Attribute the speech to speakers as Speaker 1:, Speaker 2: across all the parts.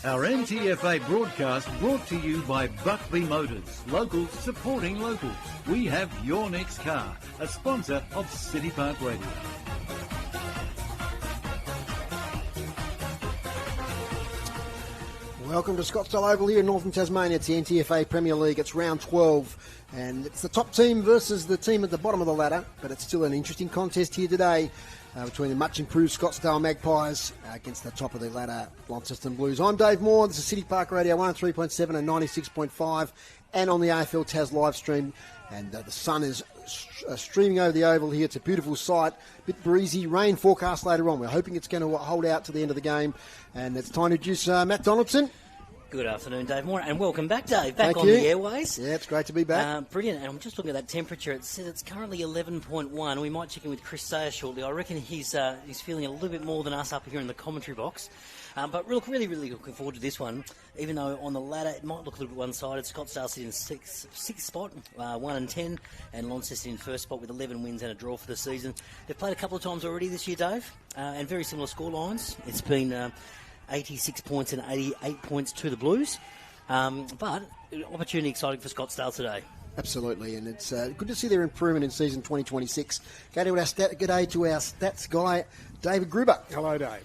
Speaker 1: Our NTFA broadcast brought to you by Buckby Motors. Locals supporting locals. We have your next car. A sponsor of City Park Radio.
Speaker 2: Welcome to Scottsdale Oval here in Northern Tasmania. It's the NTFA Premier League. It's round 12 and it's the top team versus the team at the bottom of the ladder, but it's still an interesting contest here today between the much improved Scottsdale Magpies against the top of the ladder Launceston Blues. I'm Dave Moore. This is City Park Radio 103.7 and 96.5 and on the AFL Tas live stream. And the sun is streaming over the oval here. It's a beautiful sight. A bit breezy, rain forecast later on. We're hoping it's going to hold out to the end of the game. And it's time to introduce Matt Donaldson.
Speaker 3: Good afternoon, Dave Moore, and welcome back, Dave. Back on the airways.
Speaker 2: Yeah, it's great to be back.
Speaker 3: Brilliant, and I'm just looking at that temperature. It says it's currently 11.1. We might check in with Chris Sayer shortly. I reckon he's feeling a little bit more than us up here in the commentary box. But look, really looking forward to this one. Even though on the ladder it might look a little bit one-sided. Scottsdale sitting in sixth spot, 1-10, and Launceston in first spot with 11 wins and a draw for the season. They've played a couple of times already this year, Dave, and very similar score lines. It's been 86 points and 88 points to the Blues. But opportunity exciting for Scottsdale today.
Speaker 2: Absolutely, and it's good to see their improvement in season 2026. Good day to our stats guy, David Gruber.
Speaker 4: Hello, Dave.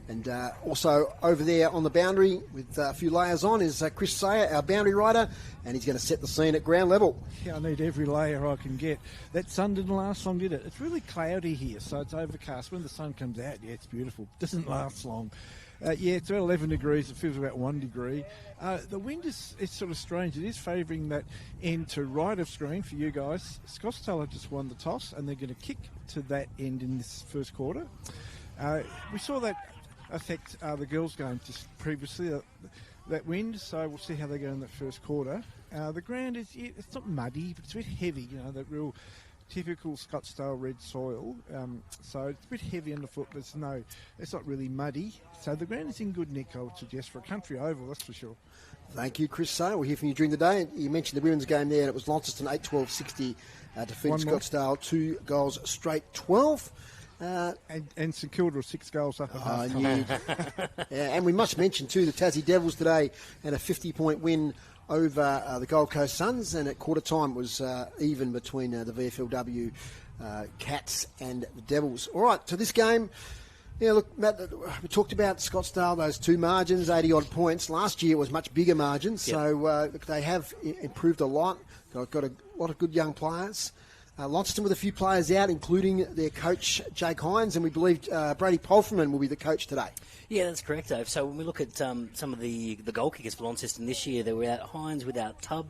Speaker 2: And also over there on the boundary with a few layers on is Chris Sayer, our boundary rider, and he's going to set the scene at ground level.
Speaker 4: Yeah, I need every layer I can get. That sun didn't last long, did it? It's really cloudy here, so it's overcast. When the sun comes out, yeah, it's beautiful. It doesn't last long. It's about 11 degrees. It feels about 1 degree. The wind is sort of strange. It is favouring that end to right of screen for you guys. Scottsdale have just won the toss, and they're going to kick to that end in this first quarter. We saw that affect the girls' game just previously, that wind, so we'll see how they go in that first quarter. The ground it's not muddy, but it's a bit heavy, that real typical Scottsdale red soil, so it's a bit heavy underfoot, but it's not really muddy, so the ground is in good nick, I would suggest, for a country oval, that's for sure.
Speaker 2: Thank you, Chris Sayer. We'll hear from you during the day. You mentioned the women's game there, and it was Launceston 8-12-60 defeated Scottsdale 2 goals straight 12.
Speaker 4: And St Kilda 6 goals up at half time.
Speaker 2: Yeah, and we must mention too the Tassie Devils today had a 50-point win over the Gold Coast Suns, and at quarter time it was even between the VFLW Cats and the Devils. All right, to this game. Yeah, look, Matt, we talked about Scottsdale, those two margins, 80-odd points. Last year it was much bigger margins,
Speaker 3: yep.
Speaker 2: So they have improved a lot. Got a lot of good young players. Launceston with a few players out, including their coach, Jake Hines, and we believe Brady Polferman will be the coach today.
Speaker 3: Yeah, that's correct, Dave. So when we look at some of the goal kickers for Launceston this year, they were without Hines, without Tubb,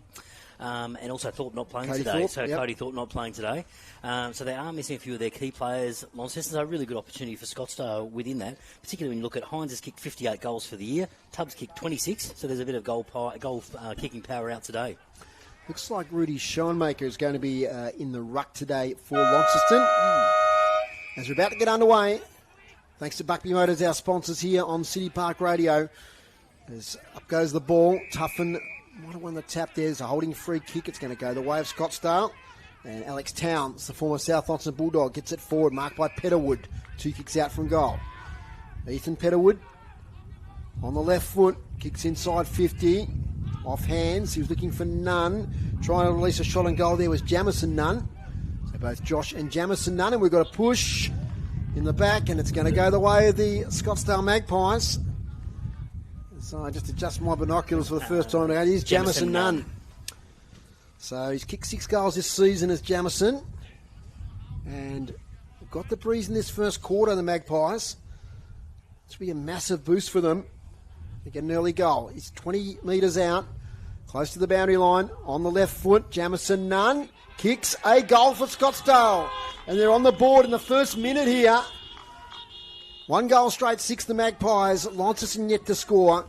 Speaker 3: and also Thorpe not playing today. Cody Thorpe not playing today. So they are missing a few of their key players. Launceston's a really good opportunity for Scottsdale within that, particularly when you look at Hines has kicked 58 goals for the year, Tubbs kicked 26, so there's a bit of goal kicking power out today.
Speaker 2: Looks like Rudy Schoenmaker is going to be in the ruck today for Launceston. As we're about to get underway, thanks to Buckby Motors, our sponsors here on City Park Radio. As up goes the ball, Tuffin might have won the tap there. There's a holding free kick. It's going to go the way of Scottsdale. And Alex Towns, the former South Launceston Bulldog, gets it forward, marked by Petterwood. 2 kicks out from goal. Ethan Petterwood on the left foot, kicks inside 50. Off hands, he was looking for Nunn. Trying to release a shot and goal there was Jamison Nunn. So both Josh and Jamison Nunn, and we've got a push in the back, and it's going to go the way of the Scottsdale Magpies. So I just adjust my binoculars for the first time. It is Jamison Nunn. So he's kicked 6 goals this season as Jamison. And got the breeze in this first quarter, the Magpies. This will be a massive boost for them. They get an early goal. He's 20 metres out, close to the boundary line, on the left foot. Jamison Nunn kicks a goal for Scottsdale. And they're on the board in the first minute here. 1 goal straight, 6 the Magpies. Launceston yet to score.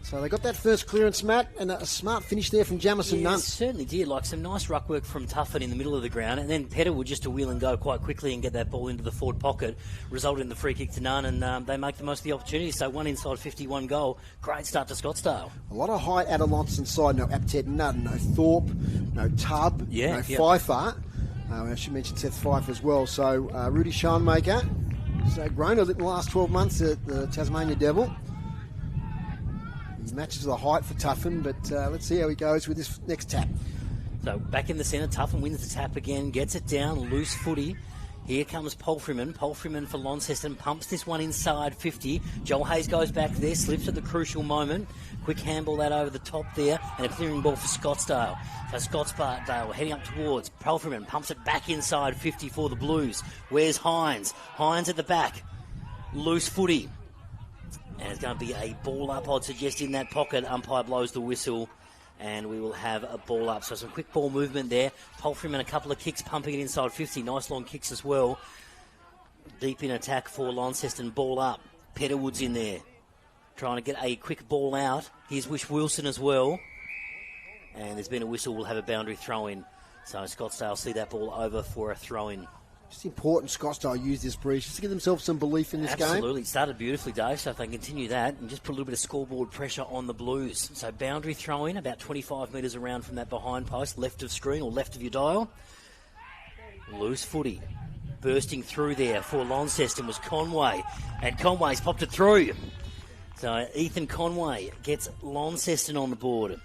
Speaker 2: So they got that first clearance, Matt, and a smart finish there from Jamison Nunn.
Speaker 3: Certainly did. Like some nice ruck work from Tuffin in the middle of the ground, and then Petterwood just to wheel and go quite quickly and get that ball into the forward pocket, resulted in the free kick to Nunn, and they make the most of the opportunity. So 1 inside 51 goal. Great start to Scottsdale.
Speaker 2: A lot of height out of Launceston side. No Apted Nunn, no Thorpe, no Tubb, no Pfeiffer. I should mention Seth Pfeiffer as well. So Rudy Schoenmaker has grown a little in the last 12 months at the Tasmania Devil. He matches the height for Tuffin, but let's see how he goes with this next tap.
Speaker 3: So back in the centre, Tuffin wins the tap again, gets it down, loose footy. Here comes Palfreyman. Palfreyman for Launceston, pumps this one inside 50. Joel Hayes goes back there, slips at the crucial moment. Quick handball that over the top there, and a clearing ball for Scottsdale. So Scottsdale heading up towards Palfreyman, pumps it back inside 50 for the Blues. Where's Hines? Hines at the back. Loose footy. And it's going to be a ball up, I'd suggest, in that pocket. Umpire blows the whistle, and we will have a ball up. So some quick ball movement there. Palfreyman, a couple of kicks, pumping it inside 50. Nice long kicks as well. Deep in attack for Launceston. Ball up. Petterwood's in there, trying to get a quick ball out. Here's Wish Wilson as well. And there's been a whistle. We'll have a boundary throw-in. So Scottsdale see that ball over for a throw-in.
Speaker 2: It's important Scottsdale use this breeze just to give themselves some belief in this game.
Speaker 3: Absolutely. It started beautifully, Dave, so if they continue that and just put a little bit of scoreboard pressure on the Blues. So boundary throw-in, about 25 metres around from that behind post, left of screen or left of your dial. Loose footy. Bursting through there for Launceston was Conway, and Conway's popped it through. So Ethan Conway gets Launceston on the board,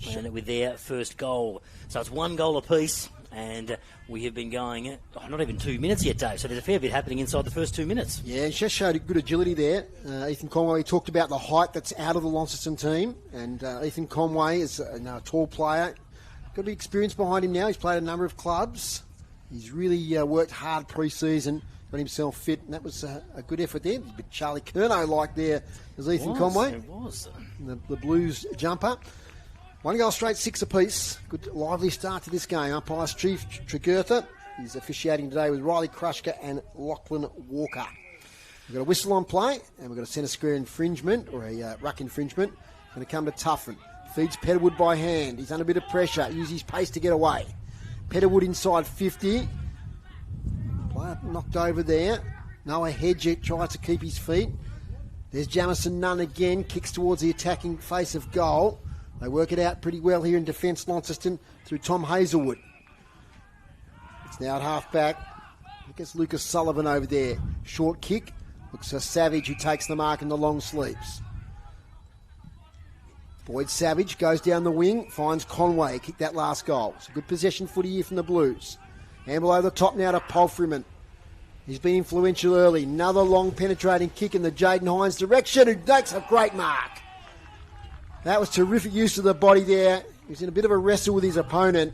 Speaker 3: and with their first goal. So it's 1 goal apiece. And we have been going, not even 2 minutes yet, Dave. So there's a fair bit happening inside the first 2 mints.
Speaker 2: Yeah, he just showed good agility there. Ethan Conway talked about the height that's out of the Launceston team. And Ethan Conway is a tall player. Got a bit of experience behind him now. He's played a number of clubs. He's really worked hard pre-season, got himself fit. And that was a good effort there. A bit Charlie Curnow-like there as Ethan Conway.
Speaker 3: It was.
Speaker 2: The Blues jumper. 1 goal straight, 6 apiece. Good lively start to this game. Umpire Chief Tregurtha is officiating today with Riley Krushka and Lachlan Walker. We've got a whistle on play, and we've got a centre square infringement, or a ruck infringement. Going to come to Tuffin. Feeds Petterwood by hand. He's under a bit of pressure. Uses his pace to get away. Petterwood inside 50. Player knocked over there. Noah Hedge tries to keep his feet. There's Jamison Nunn again. Kicks towards the attacking face of goal. They work it out pretty well here in defence, Launceston, through Tom Hazelwood. It's now at half-back. I think it's Lucas Sullivan over there. Short kick. Looks for Savage, who takes the mark in the long sleeves. Boyd Savage goes down the wing, finds Conway, kicked that last goal. It's a good possession footy here from the Blues. Handball over the top now to Palfreyman. He's been influential early. Another long penetrating kick in the Jaden Hines direction, who makes a great mark. That was terrific use of the body there. He was in a bit of a wrestle with his opponent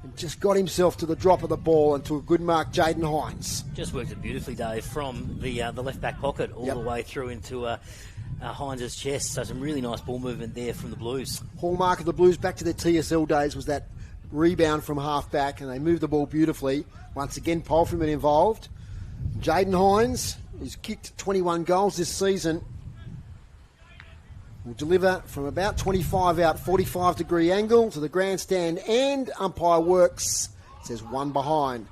Speaker 2: and just got himself to the drop of the ball and to a good mark, Jaden Hines.
Speaker 3: Just worked it beautifully, Dave, from the left back pocket all the way through into Hines' chest. So some really nice ball movement there from the Blues.
Speaker 2: Hallmark of the Blues back to their TSL days was that rebound from half back, and they moved the ball beautifully. Once again, Palfreyman involved. Jaden Hines, who's kicked 21 goals this season, will deliver from about 25 out, 45-degree angle to the grandstand, and umpire works. It says 1 behind.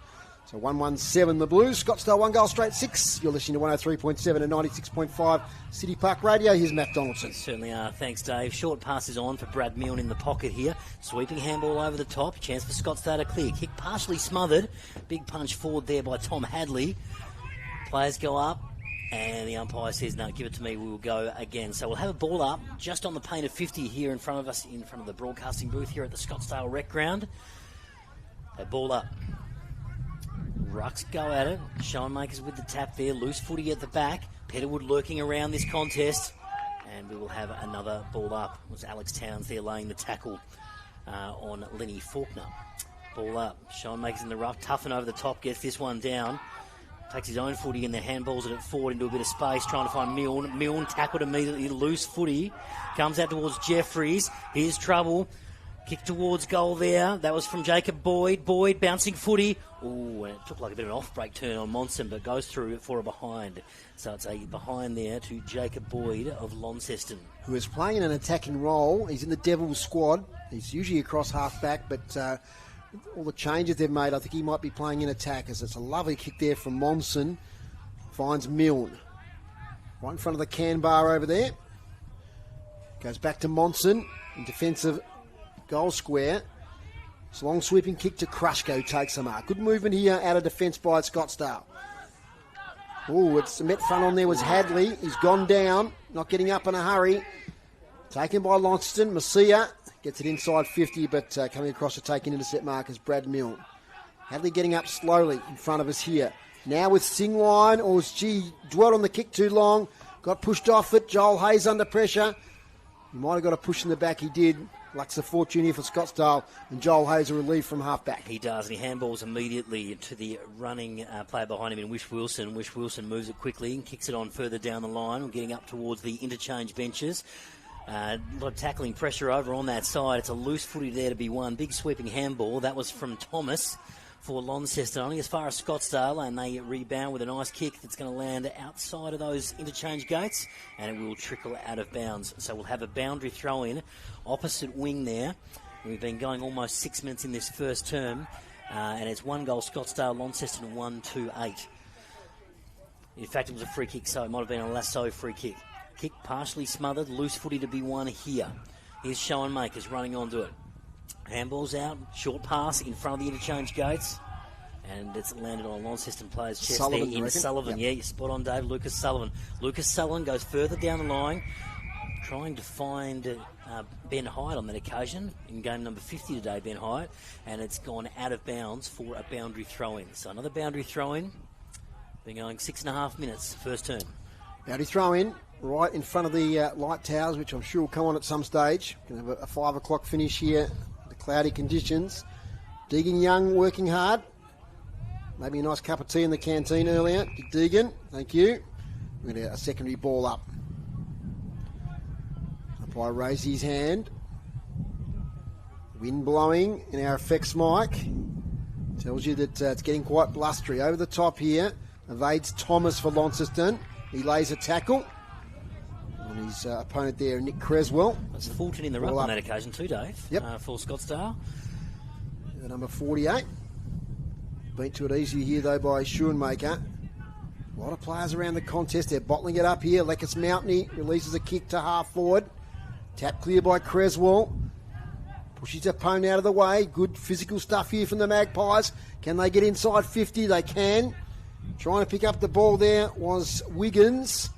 Speaker 2: So 1-1-7 the Blues. Scottsdale 1 goal straight 6. You're listening to 103.7 and 96.5 City Park Radio. Here's Matt Donaldson.
Speaker 3: Certainly are. Thanks, Dave. Short passes on for Brad Milne in the pocket here. Sweeping handball over the top. Chance for Scottsdale to clear. Kick partially smothered. Big punch forward there by Tom Hadley. Players go up. And the umpire says, no, give it to me, we will go again. So we'll have a ball up just on the paint of 50 here in front of us, in front of the broadcasting booth here at the Scottsdale Rec Ground. A ball up. Rucks go at it. Schoenmakers with the tap there. Loose footy at the back. Petterwood lurking around this contest. And we will have another ball up. It was Alex Towns there laying the tackle on Lenny Faulkner. Ball up. Schoenmakers in the rough. Tuffin over the top. Gets this one down. Takes his own footy and then handballs it forward into a bit of space, trying to find Milne. Milne tackled immediately, loose footy. Comes out towards Jeffries. Here's trouble. Kick towards goal there. That was from Jacob Boyd. Boyd bouncing footy. Ooh, and it took like a bit of an off-break turn on Monson, but goes through for a behind. So it's a behind there to Jacob Boyd of Launceston.
Speaker 2: Who is playing in an attacking role. He's in the Devils squad. He's usually across half-back, but all the changes they've made, I think he might be playing in attack, as it's a lovely kick there from Monson. Finds Milne. Right in front of the can bar over there. Goes back to Monson in defensive goal square. It's a long sweeping kick to Krushka, who takes the mark. Good movement here out of defence by Scottsdale. Oh, it's the Met front on there was Hadley. He's gone down, not getting up in a hurry. Taken by Launceston. Masia gets it inside 50, but coming across to take an intercept mark is Brad Milne. Hadley getting up slowly in front of us here. Now with Singline, or she dwelled on the kick too long. Got pushed off it. Joel Hayes under pressure. He might have got a push in the back. He did. Lacks a fortune here for Scottsdale, and Joel Hayes a relief from half-back.
Speaker 3: He does, and he handballs immediately to the running player behind him in Wish Wilson. Wish Wilson moves it quickly and kicks it on further down the line. We're getting up towards the interchange benches. A lot of tackling pressure over on that side. It's a loose footy there to be won. Big sweeping handball. That was from Thomas for Launceston, only as far as Scottsdale, and they rebound with a nice kick that's going to land outside of those interchange gates, and it will trickle out of bounds. So we'll have a boundary throw in opposite wing there. We've been going almost 6 minutes in this first term, and it's 1 goal Scottsdale, Launceston 1-2-8. In fact, it was a free kick, so it might have been a lasso free kick. Kick partially smothered, loose footy to be won here. Here's Schoenmakers running onto it. Handball's out, short pass in front of the interchange gates, and it's landed on a Launceston player's chest
Speaker 2: Sullivan,
Speaker 3: there in Sullivan. Yep. Yeah, you're spot on, Dave. Lucas Sullivan. Lucas Sullivan goes further down the line, trying to find Ben Hyatt on that occasion. In game number 50 today, Ben Hyatt, and it's gone out of bounds for a boundary throw-in. So another boundary throw-in. Been going 6.5 minutes, first turn.
Speaker 2: Boundary throw-in right in front of the light towers, which I'm sure will come on at some stage. Going to have a 5 o'clock finish here. Cloudy conditions. Deegan Young working hard. Maybe a nice cup of tea in the canteen earlier. Deegan, thank you. We're going to get a secondary ball up. Umpire raised his hand. Wind blowing in our effects mic. Tells you that it's getting quite blustery. Over the top here. Evades Thomas for Launceston. He lays a tackle on his opponent there, Nick Creswell.
Speaker 3: That's Fulton in the ruck on that occasion too, Dave.
Speaker 2: Yep.
Speaker 3: For Scottsdale.
Speaker 2: The number 48. Beat to it easy here, though, by Schoenmaker. A lot of players around the contest. They're bottling it up here. Lekis Mountain releases a kick to half forward. Tap clear by Creswell. Pushes his opponent out of the way. Good physical stuff here from the Magpies. Can they get inside 50? They can. Trying to pick up the ball there was Wiggins.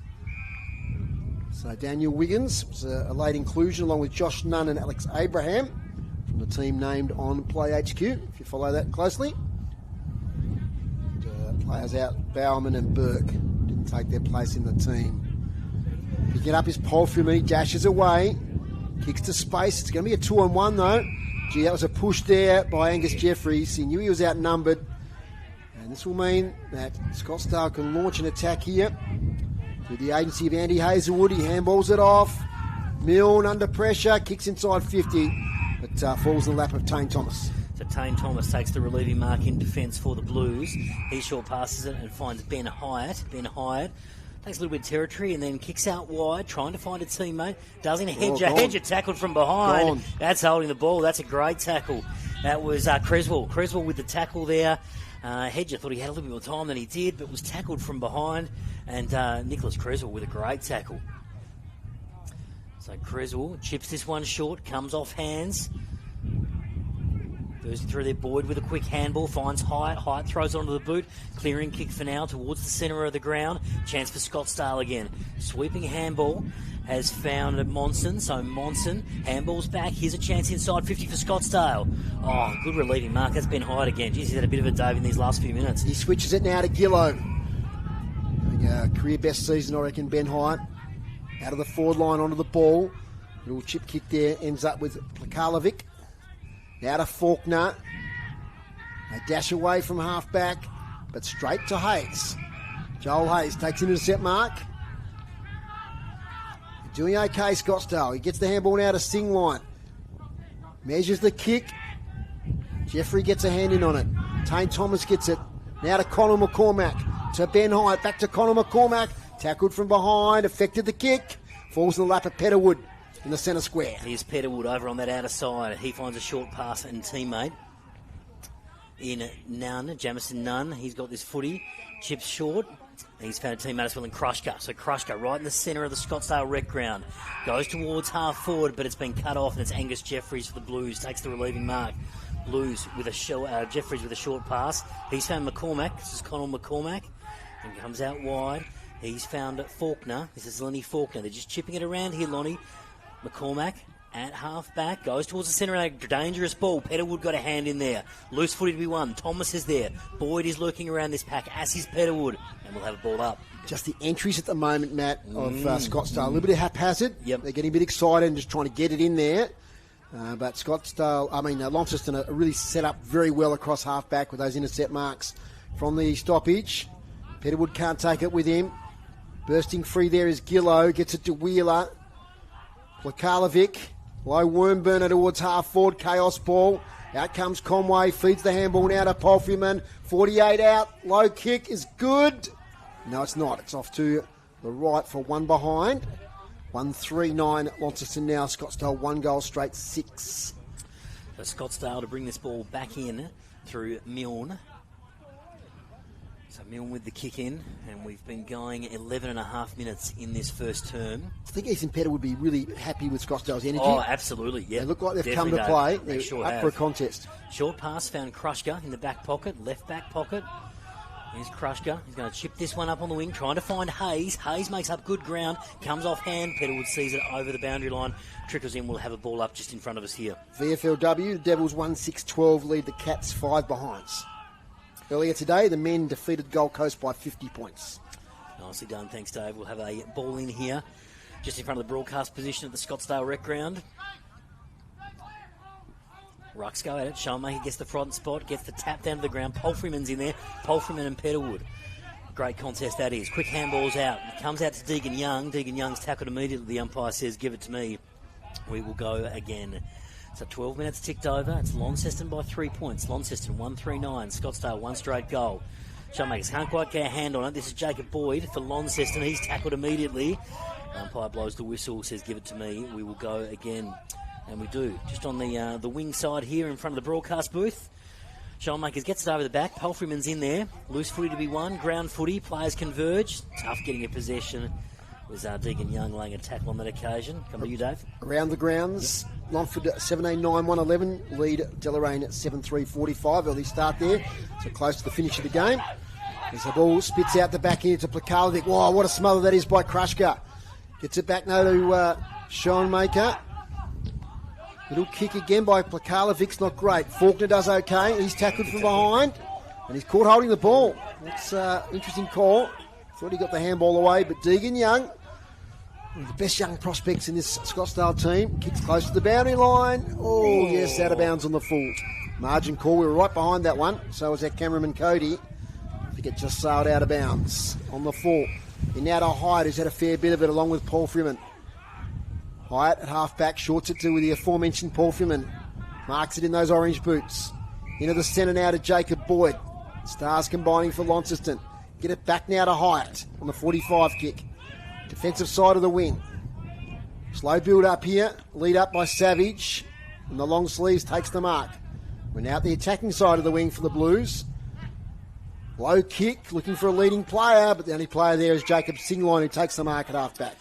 Speaker 2: So Daniel Wiggins was a late inclusion along with Josh Nunn and Alex Abraham from the team named on Play HQ, if you follow that closely. And, players out, Bowerman and Burke didn't take their place in the team. Picking up his pole for me, dashes away, kicks to space. It's going to be a 2-on-1 though. Gee, that was a push there by Angus Jeffries. He knew he was outnumbered. And this will mean that Scottsdale can launch an attack here. Through the agency of Andy Hazelwood, he handballs it off. Milne under pressure, kicks inside 50, but falls in the lap of Tane Thomas.
Speaker 3: So Tane Thomas takes the relieving mark in defence for the Blues. He short passes it and finds Ben Hyatt. Ben Hyatt takes a little bit of territory and then kicks out wide, trying to find a teammate. Doesn't Hedger. Hedger tackled from behind.
Speaker 2: Gone.
Speaker 3: That's holding the ball. That's a great tackle. That was Creswell. Creswell with the tackle there. Hedger thought he had a little bit more time than he did, but was tackled from behind. And Nicholas Creswell with a great tackle. So Creswell chips this one short, comes off hands. Bursting through there, Boyd with a quick handball, finds Hyatt. Hyatt throws onto the boot. Clearing kick for now towards the centre of the ground. Chance for Scottsdale again. Sweeping handball has found Monson. So Monson handballs back. Here's a chance inside 50 for Scottsdale. Oh, good relieving mark. That's Ben Hyatt again. Jeez, he's had a bit of a dive in these last few minutes.
Speaker 2: He switches it now to Gillow. Career best season, I reckon, Ben Hyatt. Out of the forward line onto the ball. Little chip kick there, ends up with Plakalovic. Now to Faulkner. They dash away from half-back, but straight to Hayes. Joel Hayes takes an intercept mark. They're doing okay, Scottsdale. He gets the handball now to Singline. Measures the kick. Jeffrey gets a hand in on it. Tane Thomas gets it. Now to Connor McCormack. To Ben Hyatt, back to Connor McCormack. Tackled from behind, affected the kick. Falls in the lap of Petterwood in the centre square.
Speaker 3: Here's Petterwood over on that outer side. He finds a short pass and teammate in Nunn, Jamison Nunn. He's got this footy, chips short. He's found a teammate as well in Krushka. So Krushka right in the centre of the Scottsdale rec ground. Goes towards half forward, but it's been cut off, and it's Angus Jeffries for the Blues. Takes the relieving mark. Blues with a Jeffries with a short pass. He's found McCormack. This is Connell McCormack. And comes out wide. He's found Faulkner. This is Lenny Faulkner. They're just chipping it around here, Lonnie. McCormack at half-back, goes towards the centre, and a dangerous ball. Petterwood got a hand in there. Loose footy to be won. Thomas is there. Boyd is lurking around this pack, as is Petterwood, and we'll have a ball up.
Speaker 2: Just the entries at the moment, Matt, of Scottsdale. A little bit of haphazard.
Speaker 3: Yep.
Speaker 2: They're getting a bit excited and just trying to get it in there. But Launceston are really set up very well across half-back with those intercept marks from the stoppage. Petterwood can't take it with him. Bursting free there is Gillow. Gets it to Wheeler. Plakalovic. Low worm burner towards half forward. Chaos ball. Out comes Conway. Feeds the handball now to Palfreyman. 48 out. Low kick is good. No, it's not. It's off to the right for one behind. 1-3-9 Launceston now. Scottsdale 1 goal straight 6.
Speaker 3: So Scottsdale to bring this ball back in through Milne. So Milne with the kick in, and we've been going 11 and a half minutes in this first term.
Speaker 2: I think Ethan Petty would be really happy with Scottsdale's energy.
Speaker 3: Oh, absolutely, yeah.
Speaker 2: They look like they've
Speaker 3: Definitely
Speaker 2: come to play.
Speaker 3: They
Speaker 2: They're
Speaker 3: sure
Speaker 2: up
Speaker 3: have.
Speaker 2: for a contest.
Speaker 3: Short pass found Krushka in the back pocket, left back pocket. Here's Krushka. He's going to chip this one up on the wing, trying to find Hayes. Hayes makes up good ground, comes off hand. Petterwood sees it over the boundary line, trickles in. We'll have a ball up just in front of us here.
Speaker 2: VFLW, the Devils 1-6-12 lead the Cats 5 behinds. Earlier today, the men defeated Gold Coast by 50 points.
Speaker 3: Nicely done, thanks Dave. We'll have a ball in here, just in front of the broadcast position at the Scottsdale Rec Ground. Rucks go at it. Schoenmaker gets the front spot, gets the tap down to the ground. Palfreyman's in there. Palfreyman and Petterwood. Great contest that is. Quick handballs out. It comes out to Deegan Young. Deegan Young's tackled immediately. The umpire says, give it to me. We will go again. So 12 minutes ticked over. It's Launceston by 3 points. Launceston 1-3-9. Scottsdale 1 straight goal. Showmakers can't quite get a hand on it. This is Jacob Boyd for Launceston. He's tackled immediately. Umpire blows the whistle, says give it to me. We will go again. And we do. Just on the wing side here in front of the broadcast booth. Showmakers gets it over the back. Palfreyman's in there. Loose footy to be won. Ground footy. Players converge. Tough getting a possession. Was Deegan Young laying a tackle on that occasion. Come to you, Dave.
Speaker 2: Around the grounds, Longford 17-9-1-11, lead Deloraine at 7-3-45. Early start there, so close to the finish of the game. As the ball spits out the back end to Plakalovic. Wow, what a smother that is by Krushka. Gets it back now to Schoenmaker. Little kick again by Plakalovic's not great. Faulkner does okay. He's tackled from behind, and he's caught holding the ball. That's an interesting call. Thought he got the handball away, but Deegan Young, one of the best young prospects in this Scottsdale team, kicks close to the boundary line. Oh, yes, out of bounds on the full. Margin call. We were right behind that one. So was our cameraman Cody. I think it just sailed out of bounds on the full. And now to Hyatt, who's had a fair bit of it, along with Paul Freeman. Hyatt at half-back, shorts it to the aforementioned Paul Freeman. Marks it in those orange boots. Into the centre now to Jacob Boyd. Stars combining for Launceston. Get it back now to Hyatt on the 45 kick. Defensive side of the wing. Slow build up here. Lead up by Savage. And the long sleeves takes the mark. We're now at the attacking side of the wing for the Blues. Low kick, looking for a leading player, but the only player there is Jacob Singline, who takes the mark at half-back.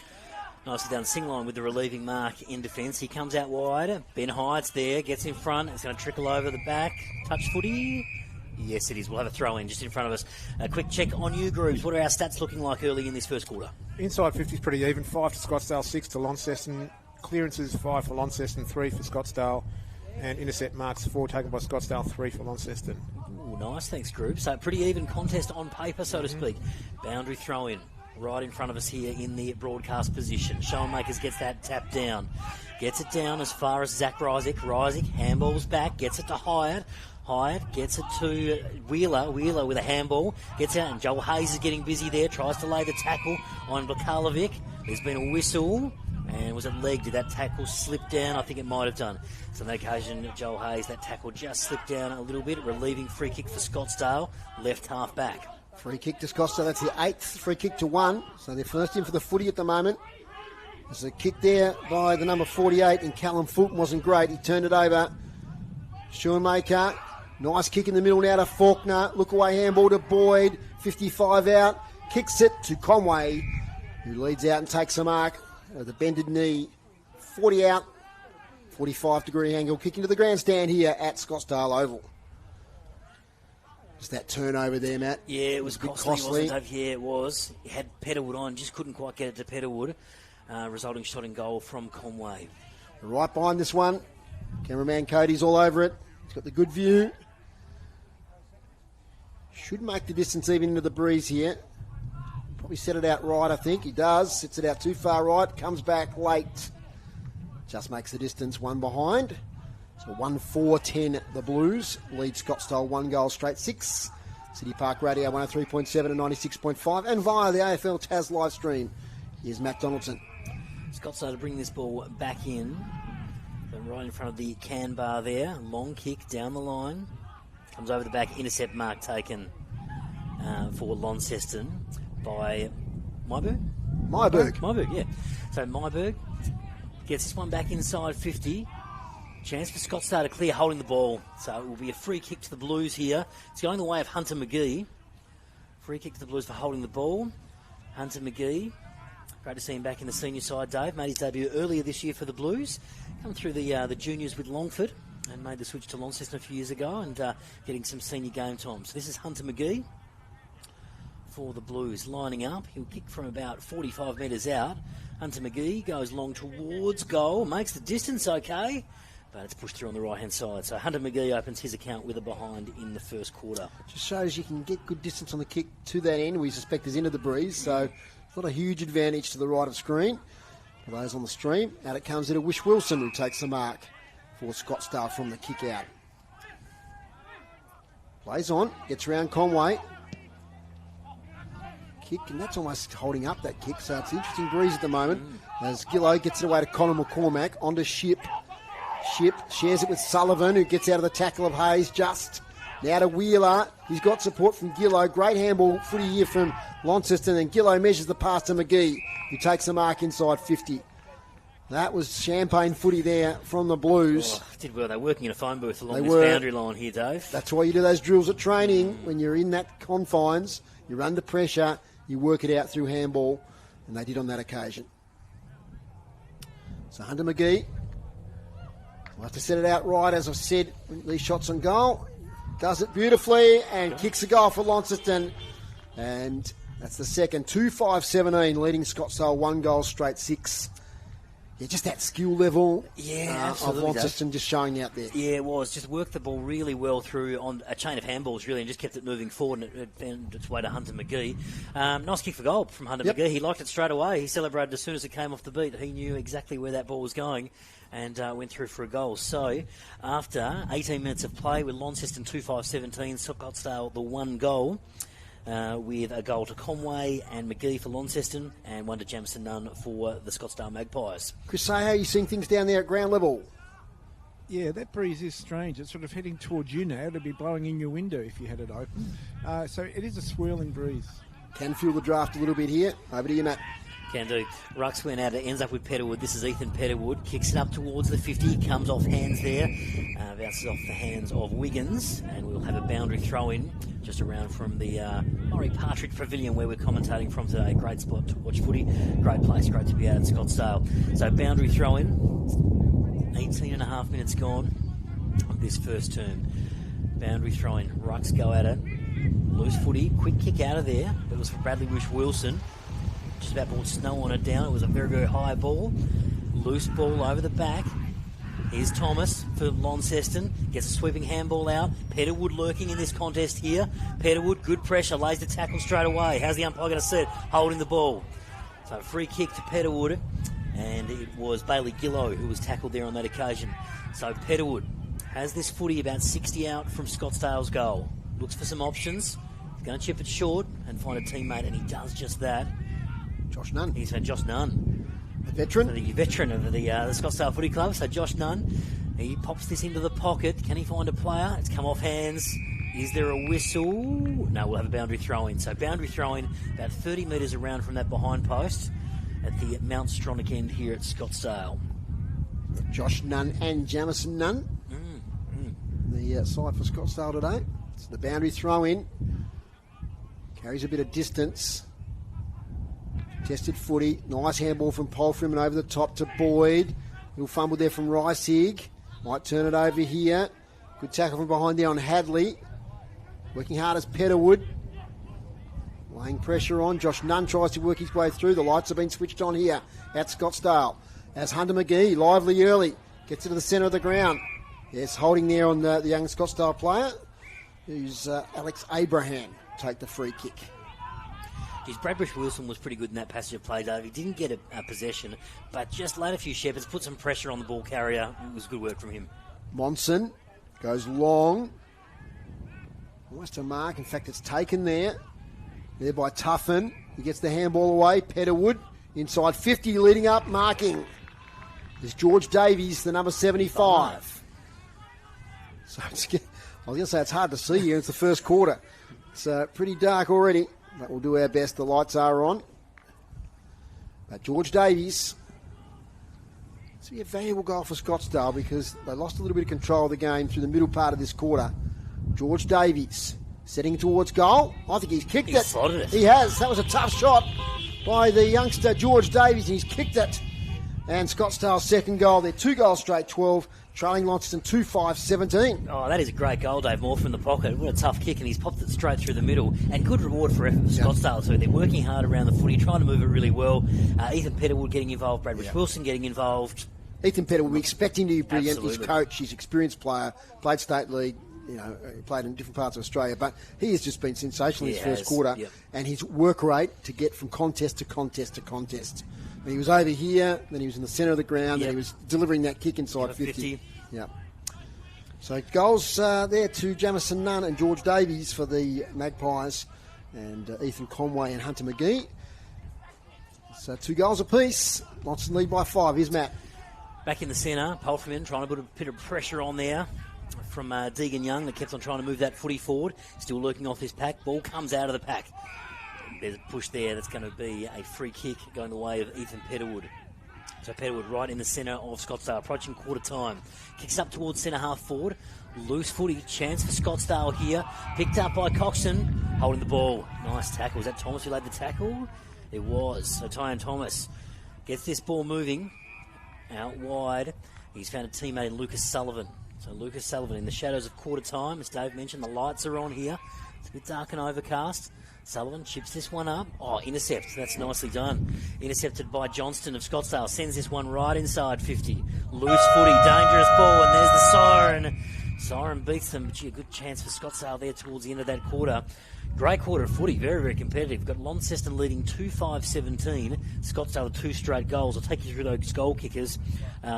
Speaker 3: Nicely done. Singline with the relieving mark in defence. He comes out wide. Ben Hyatt's there, gets in front. It's going to trickle over the back. Touch footy. Yes, it is. We'll have a throw-in just in front of us. A quick check on you groups. What are our stats looking like early in this first quarter?
Speaker 5: Inside 50 is pretty even. 5 to Scottsdale, 6 to Launceston. Clearances 5 for Launceston, 3 for Scottsdale. And intercept marks 4 taken by Scottsdale, 3 for Launceston.
Speaker 3: Ooh, nice. Thanks, group. So pretty even contest on paper, so to speak. Boundary throw-in right in front of us here in the broadcast position. Schoenmakers gets that tap down. Gets it down as far as Zach Reisig. Reisig handballs back. Gets it to Hyatt. Hyatt gets it to Wheeler. Wheeler with a handball. Gets out, and Joel Hayes is getting busy there. Tries to lay the tackle on Blakalovic. There's been a whistle. And was it leg? Did that tackle slip down? I think it might have done. So on that occasion, Joel Hayes, that tackle just slipped down a little bit. Relieving free kick for Scottsdale. Left half back.
Speaker 2: Free kick to Scottsdale. That's the 8th free kick to 1. So they're first in for the footy at the moment. There's a kick there by the number 48, and Callum Fulton wasn't great. He turned it over. Schoenmaker. Nice kick in the middle now to Faulkner. Look away handball to Boyd. 55 out. Kicks it to Conway, who leads out and takes the mark. The bended knee. 40 out. 45-degree angle. Kick into the grandstand here at Scottsdale Oval. Just that turnover there, Matt.
Speaker 3: Yeah, it was costly. Wasn't it? Yeah, it was. He had Petterwood on. Just couldn't quite get it to Petterwood. resulting shot in goal from Conway.
Speaker 2: Right behind this one. Cameraman Cody's all over it. He's got the good view. Should make the distance even into the breeze here. Probably set it out right, I think. He does. Sets it out too far right. Comes back late. Just makes the distance, one behind. So 1-4-10 the Blues. Lead Scottsdale 1 goal straight 6. City Park Radio 103.7 and 96.5. And via the AFL Tas live stream. Here's Matt Donaldson.
Speaker 3: Scottsdale to bring this ball back in. So right in front of the can bar there. Long kick down the line. Comes over the back. Intercept mark taken for Launceston by Myberg, yeah. So Myberg gets this one back inside 50. Chance for Scottsdale to clear holding the ball. So it will be a free kick to the Blues here. It's going the way of Hunter McGee. Free kick to the Blues for holding the ball. Hunter McGee. Great to see him back in the senior side, Dave. Made his debut earlier this year for the Blues. Come through the juniors with Longford and made the switch to Launceston a few years ago and getting some senior game time. So this is Hunter McGee for the Blues lining up. He'll kick from about 45 metres out. Hunter McGee goes long towards goal, makes the distance okay, but it's pushed through on the right hand side. So Hunter McGee opens his account with a behind in the first quarter.
Speaker 2: Just shows you can get good distance on the kick to that end. We suspect is into the breeze, so it's not a huge advantage to the right of screen. For those on the stream, out it comes to Wish Wilson, who takes the mark for Scottsdale from the kick out. Plays on, gets around Conway. Kick, and that's almost holding up that kick, so it's an interesting breeze at the moment as Gillow gets it away to Connor McCormack onto Ship shares it with Sullivan, who gets out of the tackle of Hayes. Just now to Wheeler, he's got support from Gillow. Great handball footy here from Launceston, and Gillow measures the pass to McGee, who takes the mark inside 50. That was champagne footy there from the Blues.
Speaker 3: Did well. They're working in a phone booth along this boundary line here, Dave.
Speaker 2: That's why you do those drills at training. When you're in that confines, you're under pressure, you work it out through handball, and they did on that occasion. So Hunter McGee will have to set it out right, as I've said, these shots on goal. Does it beautifully and kicks a goal for Launceston. And that's the second. 2-5-17, leading Scottsdale 1 goal straight 6. Yeah, just that skill level of Launceston just showing out there.
Speaker 3: Yeah, it was. Just worked the ball really well through on a chain of handballs, really, and just kept it moving forward, and it found its way to Hunter McGee. Nice kick for goal from Hunter McGee. He liked it straight away. He celebrated as soon as it came off the beat. He knew exactly where that ball was going and went through for a goal. So, after 18 minutes of play with Launceston 2-5-17, Scottsdale the 1 goal. With a goal to Conway and McGee for Launceston and one to Jamison Nunn for the Scottsdale Magpies.
Speaker 2: Chris, say how are you seeing things down there at ground level?
Speaker 4: Yeah, that breeze is strange. It's sort of heading towards you now. It'd be blowing in your window if you had it open. So it is a swirling breeze.
Speaker 2: Can feel the draft a little bit here. Over to you, Matt.
Speaker 3: Can do. Rucks went out. It ends up with Petterwood. This is Ethan Petterwood. Kicks it up towards the 50. Comes off hands there. Bounces off the hands of Wiggins. And we'll have a boundary throw in just around from the Murray Partridge Pavilion where we're commentating from today. Great spot to watch footy. Great place. Great to be out at Scottsdale. So boundary throw in. 18 and a half minutes gone on this first term. Boundary throw in. Rucks go at it. Loose footy. Quick kick out of there. That was for Bradley Wish Wilson. Just about brought snow on it down. It was a very, very high ball. Loose ball over the back. Here's Thomas for Launceston. Gets a sweeping handball out. Petterwood lurking in this contest here. Petterwood, good pressure. Lays the tackle straight away. How's the umpire going to set? Holding the ball. So free kick to Petterwood. And it was Bailey Gillow who was tackled there on that occasion. So Petterwood has this footy about 60 out from Scottsdale's goal. Looks for some options. He's going to chip it short and find a teammate, and he does just that.
Speaker 2: Josh Nunn.
Speaker 3: He's found Josh Nunn.
Speaker 2: The veteran.
Speaker 3: The veteran of the Scottsdale Footy Club. So Josh Nunn, he pops this into the pocket. Can he find a player? It's come off hands. Is there a whistle? No, we'll have a boundary throw-in. So boundary throw-in about 30 metres around from that behind post at the Mount Stronach end here at Scottsdale.
Speaker 2: Josh Nunn and Jamison Nunn. The side for Scottsdale today. It's the boundary throw-in. Carries a bit of distance. Tested footy. Nice handball from Polfram and over the top to Boyd. Little fumble there from Reisig. Might turn it over here. Good tackle from behind there on Hadley. Working hard as Petterwood. Laying pressure on. Josh Nunn tries to work his way through. The lights have been switched on here at Scottsdale. As Hunter McGee, lively early, gets into the centre of the ground. Yes, holding there on the young Scottsdale player, who's Alex Abraham, take the free kick.
Speaker 3: His Bradbury Wilson was pretty good in that passage of play, Dave. He didn't get a possession, but just laid a few shepherds, put some pressure on the ball carrier. It was good work from him.
Speaker 2: Monson goes long. Almost a mark. In fact, it's taken there by Tuffin. He gets the handball away. Petterwood inside 50, leading up, marking. There's George Davies, the number 75. So I was going to say it's hard to see here. It's the first quarter. It's pretty dark already, but we'll do our best. The lights are on. But George Davies, it's a valuable goal for Scottsdale because they lost a little bit of control of the game through the middle part of this quarter. George Davies setting towards goal. I think he's kicked it.
Speaker 3: Slotted it.
Speaker 2: He has. That was a tough shot by the youngster George Davies, and he's kicked it. And Scottsdale's second goal. They're 2 goals straight, 12, trailing Launceston 2-5-17.
Speaker 3: Oh, that is a great goal, Dave Moore, from the pocket. What a tough kick, and he's popped it straight through the middle. And good reward for effort for Scottsdale, too. They're working hard around the footy, trying to move it really well. Ethan Petterwood getting involved, Bradbury Wilson getting involved.
Speaker 2: Ethan Petterwood, we expect him to be brilliant.
Speaker 3: Absolutely.
Speaker 2: He's coach, he's an experienced player, played state league, played in different parts of Australia, but he has just been sensational in his first quarter.
Speaker 3: Yep.
Speaker 2: And his work rate to get from contest to contest to contest. And he was over here, then he was in the centre of the ground, then he was delivering that kick inside 50. Yeah. So goals there to Jamison Nunn and George Davies for the Magpies, and Ethan Conway and Hunter McGee. So 2 goals apiece. Launceston lead by 5. Here's Matt.
Speaker 3: Back in the centre, Palfreyman trying to put a bit of pressure on there from Deegan Young that kept on trying to move that footy forward. Still lurking off this pack. Ball comes out of the pack. There's a push there that's going to be a free kick going the way of Ethan Petterwood. So Petterwood right in the centre of Scottsdale, approaching quarter time. Kicks up towards centre half forward. Loose footy, chance for Scottsdale here. Picked up by Coxon, holding the ball. Nice tackle. Was that Thomas who laid the tackle? It was. So Tyan Thomas gets this ball moving out wide. He's found a teammate in Lucas Sullivan. So Lucas Sullivan in the shadows of quarter time. As Dave mentioned, the lights are on here. It's a bit dark and overcast. Sullivan chips this one up. Oh, intercept. That's nicely done. Intercepted by Johnston of Scottsdale. Sends this one right inside 50. Loose footy, dangerous ball, and there's the siren. Siren beats them, but a good chance for Scottsdale there towards the end of that quarter. Great quarter of footy, very, very competitive. We've got Launceston leading 2-5-17. Scottsdale 2 straight goals. I'll take you through those goal kickers.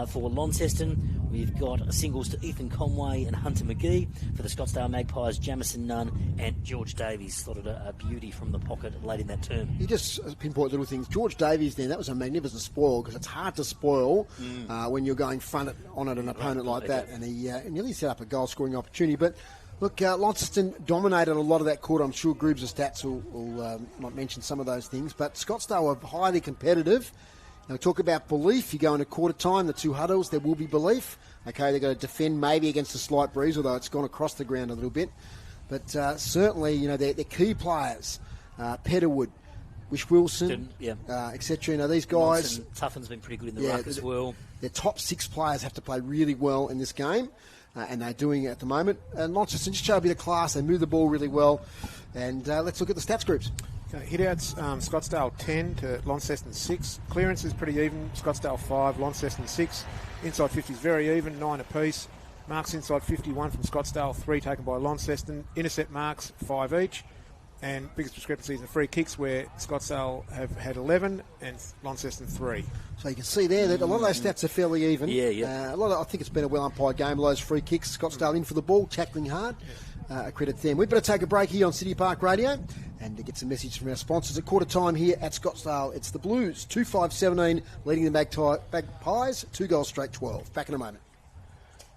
Speaker 3: For Launceston, we've got singles to Ethan Conway and Hunter McGee. For the Scottsdale Magpies, Jamison Nunn and George Davies slotted a beauty from the pocket late in that term. You just
Speaker 2: pinpoint little things. George Davies then, that was a magnificent spoil because it's hard to spoil when you're going front on an opponent like that. And he nearly set up a goal-scoring opportunity. But look, Launceston dominated a lot of that quarter. I'm sure Groobs of Stats will might mention some of those things. But Scottsdale were highly competitive. Now, talk about belief. You go into quarter time, the 2 huddles, there will be belief. Okay, they've got to defend maybe against a slight breeze, although it's gone across the ground a little bit. But certainly, they're key players. Petterwood, Wish Wilson, etc. These guys.
Speaker 3: Tuffin's been pretty good in the ruck as well.
Speaker 2: Their top 6 players have to play really well in this game. And they're doing it at the moment. And Launceston just show a bit of class. They move the ball really well. And let's look at the stats groups.
Speaker 5: Okay, hit-outs, Scottsdale 10 to Launceston 6. Clearance is pretty even. Scottsdale 5, Launceston 6. Inside 50 is very even, 9 apiece. Marks inside 51 from Scottsdale, 3 taken by Launceston. Intercept marks, 5 each. And biggest discrepancies in the free kicks where Scottsdale have had 11 and Launceston 3.
Speaker 2: So you can see there that a lot of those stats are fairly even.
Speaker 3: Yeah.
Speaker 2: I think it's been a well-umpired game. A lot of those free kicks, Scottsdale in for the ball, tackling hard. Credit them. We'd better take a break here on City Park Radio and to get some message from our sponsors. At quarter time here at Scottsdale, it's the Blues, 2-5-17, leading the Magpies, 2 goals straight, 12. Back in a moment.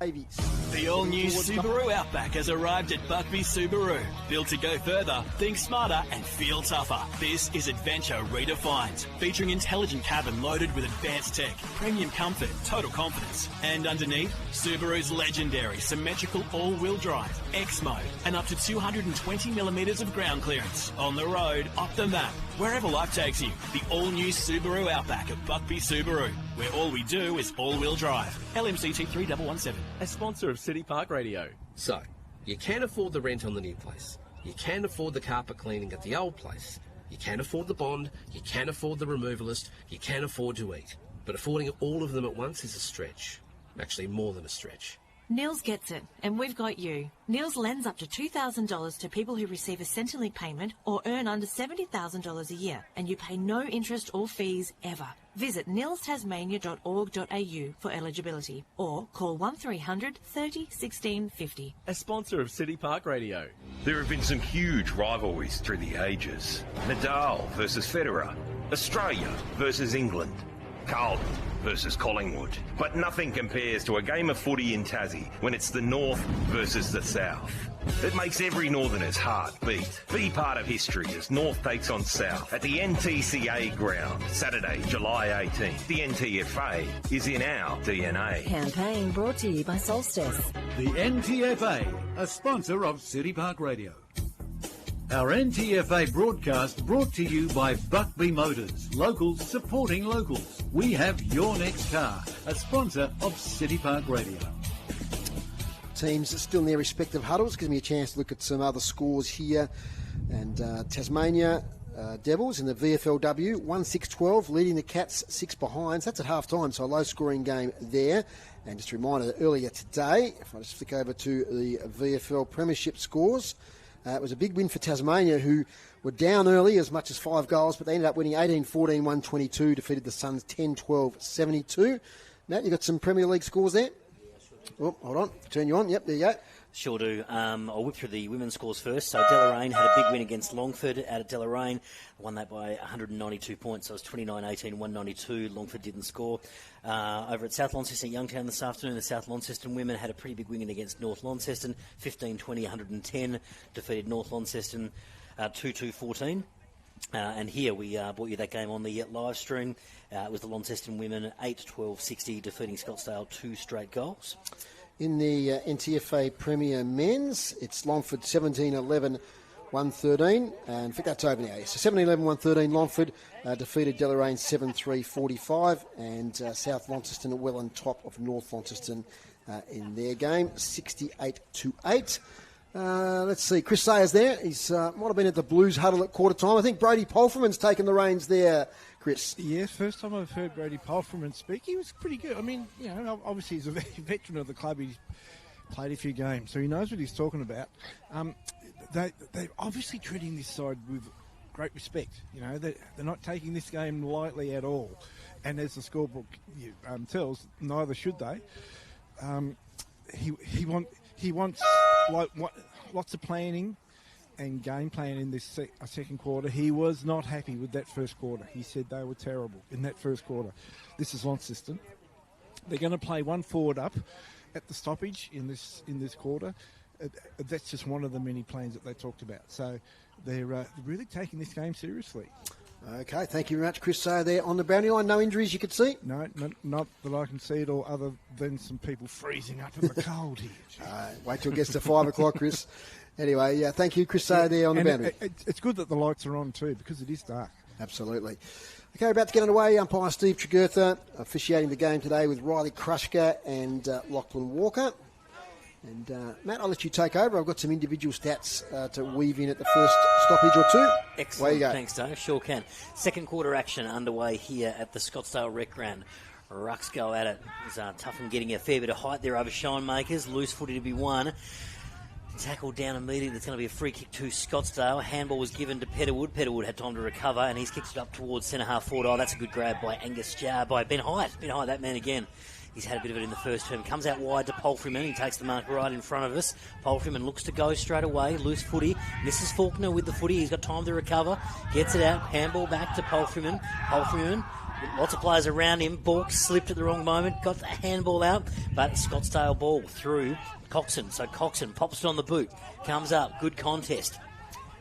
Speaker 6: The all-new Subaru Outback has arrived at Buckby Subaru. Built to go further, think smarter and feel tougher. This is adventure redefined. Featuring intelligent cabin loaded with advanced tech, premium comfort, total confidence. And underneath, Subaru's legendary symmetrical all-wheel drive, X-Mode, and up to 220mm of ground clearance. On the road, up the map, wherever life takes you. The all-new Subaru Outback at Buckby Subaru, where all we do is all-wheel drive. LMCT 3117.
Speaker 7: A sponsor of City Park Radio.
Speaker 8: So, you can afford the rent on the new place. You can afford the carpet cleaning at the old place. You can afford the bond, you can afford the removalist, you can afford to eat. But affording all of them at once is a stretch. Actually, more than a stretch.
Speaker 9: Nils gets it, and we've got you. Nils lends up to $2,000 to people who receive a Centrelink payment or earn under $70,000 a year, and you pay no interest or fees ever. Visit nilstasmania.org.au for eligibility or call 1300 30 16 50.
Speaker 7: A sponsor of City Park Radio.
Speaker 10: There have been some huge rivalries through the ages. Nadal versus Federer, Australia versus England, Carlton versus Collingwood. But nothing compares to a game of footy in Tassie when it's the North versus the South. It makes every Northerner's heart beat. Be part of history as North takes on South at the NTCA ground, Saturday, July 18th. The NTFA is in our DNA.
Speaker 11: Campaign brought to you by Solstice.
Speaker 1: The NTFA, a sponsor of City Park Radio. Our NTFA broadcast brought to you by Buckby Motors, locals supporting locals. We have your next car, a sponsor of City Park Radio.
Speaker 2: Teams still in their respective huddles. Gives me a chance to look at some other scores here. And Tasmania Devils in the VFLW, 1-6-12, leading the Cats 6 behind. That's at half-time, so a low-scoring game there. And just a reminder that earlier today, if I just flick over to the VFL Premiership scores, it was a big win for Tasmania, who were down early as much as 5 goals, but they ended up winning 18-14, 122, defeated the Suns 10-12, 72. Matt, you got some Premier League scores there? Oh, hold on, turn you on. Yep, there you go.
Speaker 3: Sure do. I'll whip through the women's scores first. So Deloraine had a big win against Longford out at Deloraine. Won that by 192 points. So it was 29-18, 192. Longford didn't score. Over at South Launceston, Youngtown this afternoon, the South Launceston women had a pretty big win against North Launceston. 15-20, 110. Defeated North Launceston 2-2-14. And here we brought you that game on the live stream. It was the Launceston women 8-12-60, defeating Scottsdale 2 straight goals.
Speaker 2: In the NTFA Premier Men's, it's Longford 17-11, 113. And in fact, that's over now. So 17-11, 113. Longford defeated Deloraine 7-3, 45. And South Launceston well on top of North Launceston in their game, 68-8. Let's see, Chris Sayers there. He's might have been at the Blues huddle at quarter time. I think Brody Polferman's taken the reins there, Chris.
Speaker 4: Yeah, first time I've heard Brody Polferman speak. He was pretty good. I mean, you know, obviously he's a veteran of the club. He's played a few games, so he knows what he's talking about. They're obviously treating this side with great respect. You know, they're not taking this game lightly at all. And as the scorebook tells, neither should they. He wants lots of planning and game plan in this second quarter. He was not happy with that first quarter. He said they were terrible in that first quarter. This is Launceston. They're going to play one forward up at the stoppage in this quarter. That's just one of the many plans that they talked about. So they're really taking this game seriously.
Speaker 2: Okay, thank you very much, Chris Sayer there on the boundary line. No injuries you could see?
Speaker 4: No, not that I can see at all, other than some people freezing up in the cold here.
Speaker 2: Wait till it gets to 5 o'clock, Chris. Anyway, yeah, thank you, Chris Sayer there on the boundary.
Speaker 4: It's good that the lights are on too, because it is dark.
Speaker 2: Absolutely. Okay, about to get underway. Umpire Steve Tregurtha officiating the game today with Riley Krushka and Lachlan Walker. And Matt, I'll let you take over. I've got some individual stats to weave in at the first stoppage or two.
Speaker 3: Excellent.
Speaker 2: Away you go.
Speaker 3: Thanks, Dave. Sure can. Second quarter action underway here at the Scottsdale Rec Ground. Rucks go at it. It's tough in getting a fair bit of height there over Shinemakers. Loose footy to be won. Tackled down immediately. There's going to be a free kick to Scottsdale. Handball was given to Petterwood. Petterwood had time to recover, and he's kicked it up towards centre half forward. Oh, that's a good grab by Angus Jar, by Ben Hyatt. Ben Hyatt, that man again. He's had a bit of it in the first term. Comes out wide to Palfreyman. He takes the mark right in front of us. Palfreyman looks to go straight away. Loose footy. Misses Faulkner with the footy. He's got time to recover. Gets it out. Handball back to Palfreyman. Palfreyman, lots of players around him. Bork slipped at the wrong moment. Got the handball out. But Scottsdale ball through Coxon. So Coxon pops it on the boot. Comes up. Good contest.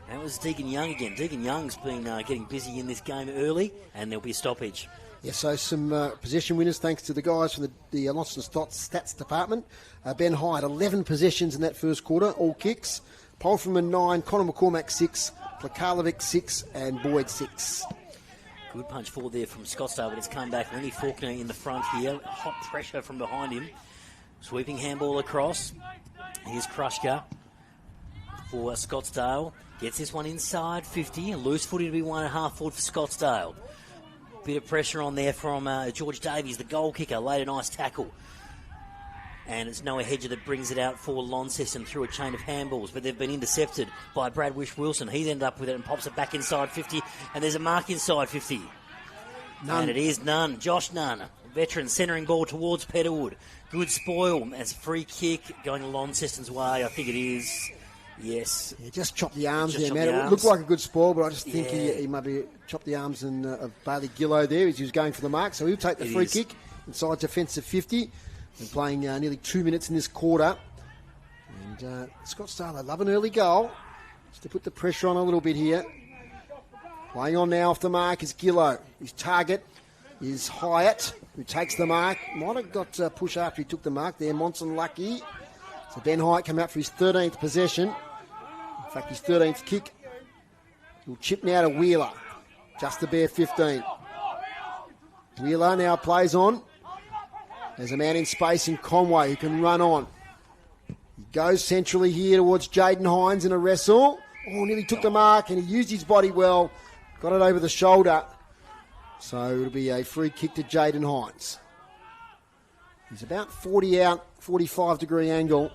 Speaker 3: That was Deegan Young again. Deegan Young's been getting busy in this game early. And there'll be a stoppage.
Speaker 2: Yeah, so some possession winners thanks to the guys from the Launceston Stats department. Ben Hyatt, 11 possessions in that first quarter, all kicks. Polfreman 9, Connor McCormack 6, Plakalovic 6, and Boyd 6.
Speaker 3: Good punch forward there from Scottsdale, but it's come back. Lenny Faulkner in the front here. Hot pressure from behind him. Sweeping handball across. Here's Krushka for Scottsdale. Gets this one inside 50. Loose footy to be 1.5 forward for Scottsdale. Bit of pressure on there from George Davies, the goal kicker. Laid a nice tackle. And it's Noah Hedger that brings it out for Launceston through a chain of handballs. But they've been intercepted by Brad Wish-Wilson. He's ended up with it and pops it back inside 50. And there's a mark inside 50.
Speaker 2: Nunn.
Speaker 3: And it is Nunn. Josh Nunn. Veteran centering ball towards Petterwood. Good spoil as free kick going Launceston's way. I think it is. Yes.
Speaker 2: Yeah, just chopped the arms
Speaker 3: Just
Speaker 2: there,
Speaker 3: chopped
Speaker 2: man.
Speaker 3: the
Speaker 2: It
Speaker 3: arms.
Speaker 2: looked like a good spoil, but I just think
Speaker 3: Yeah.
Speaker 2: he maybe chopped the arms of Bailey Gillow there as he was going for the mark. So he'll take the
Speaker 3: It
Speaker 2: free
Speaker 3: is.
Speaker 2: kick inside defensive 50. Been playing nearly 2 minutes in this quarter. And Scottsdale, they love an early goal. Just to put the pressure on a little bit here. Playing on now off the mark is Gillow. His target is Hyatt, who takes the mark. Might have got push after he took the mark there. Monson lucky. So Ben Hyatt come out for his 13th possession. In fact, his 13th kick. He'll chip now to Wheeler. Just the bare 15. Wheeler now plays on. There's a man in space in Conway who can run on. He goes centrally here towards Jaden Hines in a wrestle. Oh, nearly took the mark and he used his body well. Got it over the shoulder. So it'll be a free kick to Jaden Hines. He's about 40 out, 45 degree angle.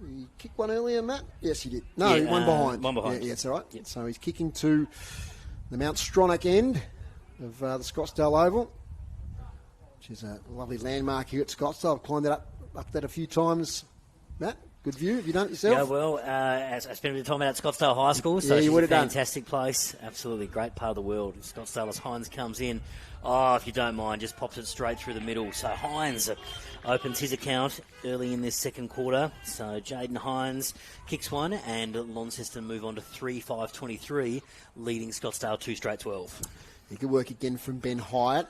Speaker 2: He kicked one earlier, Matt? Yes, he did. No,
Speaker 3: Yeah,
Speaker 2: one behind.
Speaker 3: one behind.
Speaker 2: Yeah, that's all right.
Speaker 3: Yep.
Speaker 2: So he's kicking to the Mount Stronach end of the Scottsdale Oval, which is a lovely landmark here at Scottsdale. I've climbed up that a few times. Matt, good view. Have you done it yourself?
Speaker 3: Yeah, well, I spent a bit of time out at Scottsdale High School, so
Speaker 2: Yeah, you
Speaker 3: it's
Speaker 2: would
Speaker 3: a
Speaker 2: have done.
Speaker 3: fantastic place. Absolutely great part of the world. Scottsdale as Hines comes in. Oh, if you don't mind, just pops it straight through the middle. So Hines opens his account early in this second quarter. So Jaden Hines kicks one, and Launceston move on to 3-5-23, leading Scottsdale 2 straight 12.
Speaker 2: He good work again from Ben Hyatt.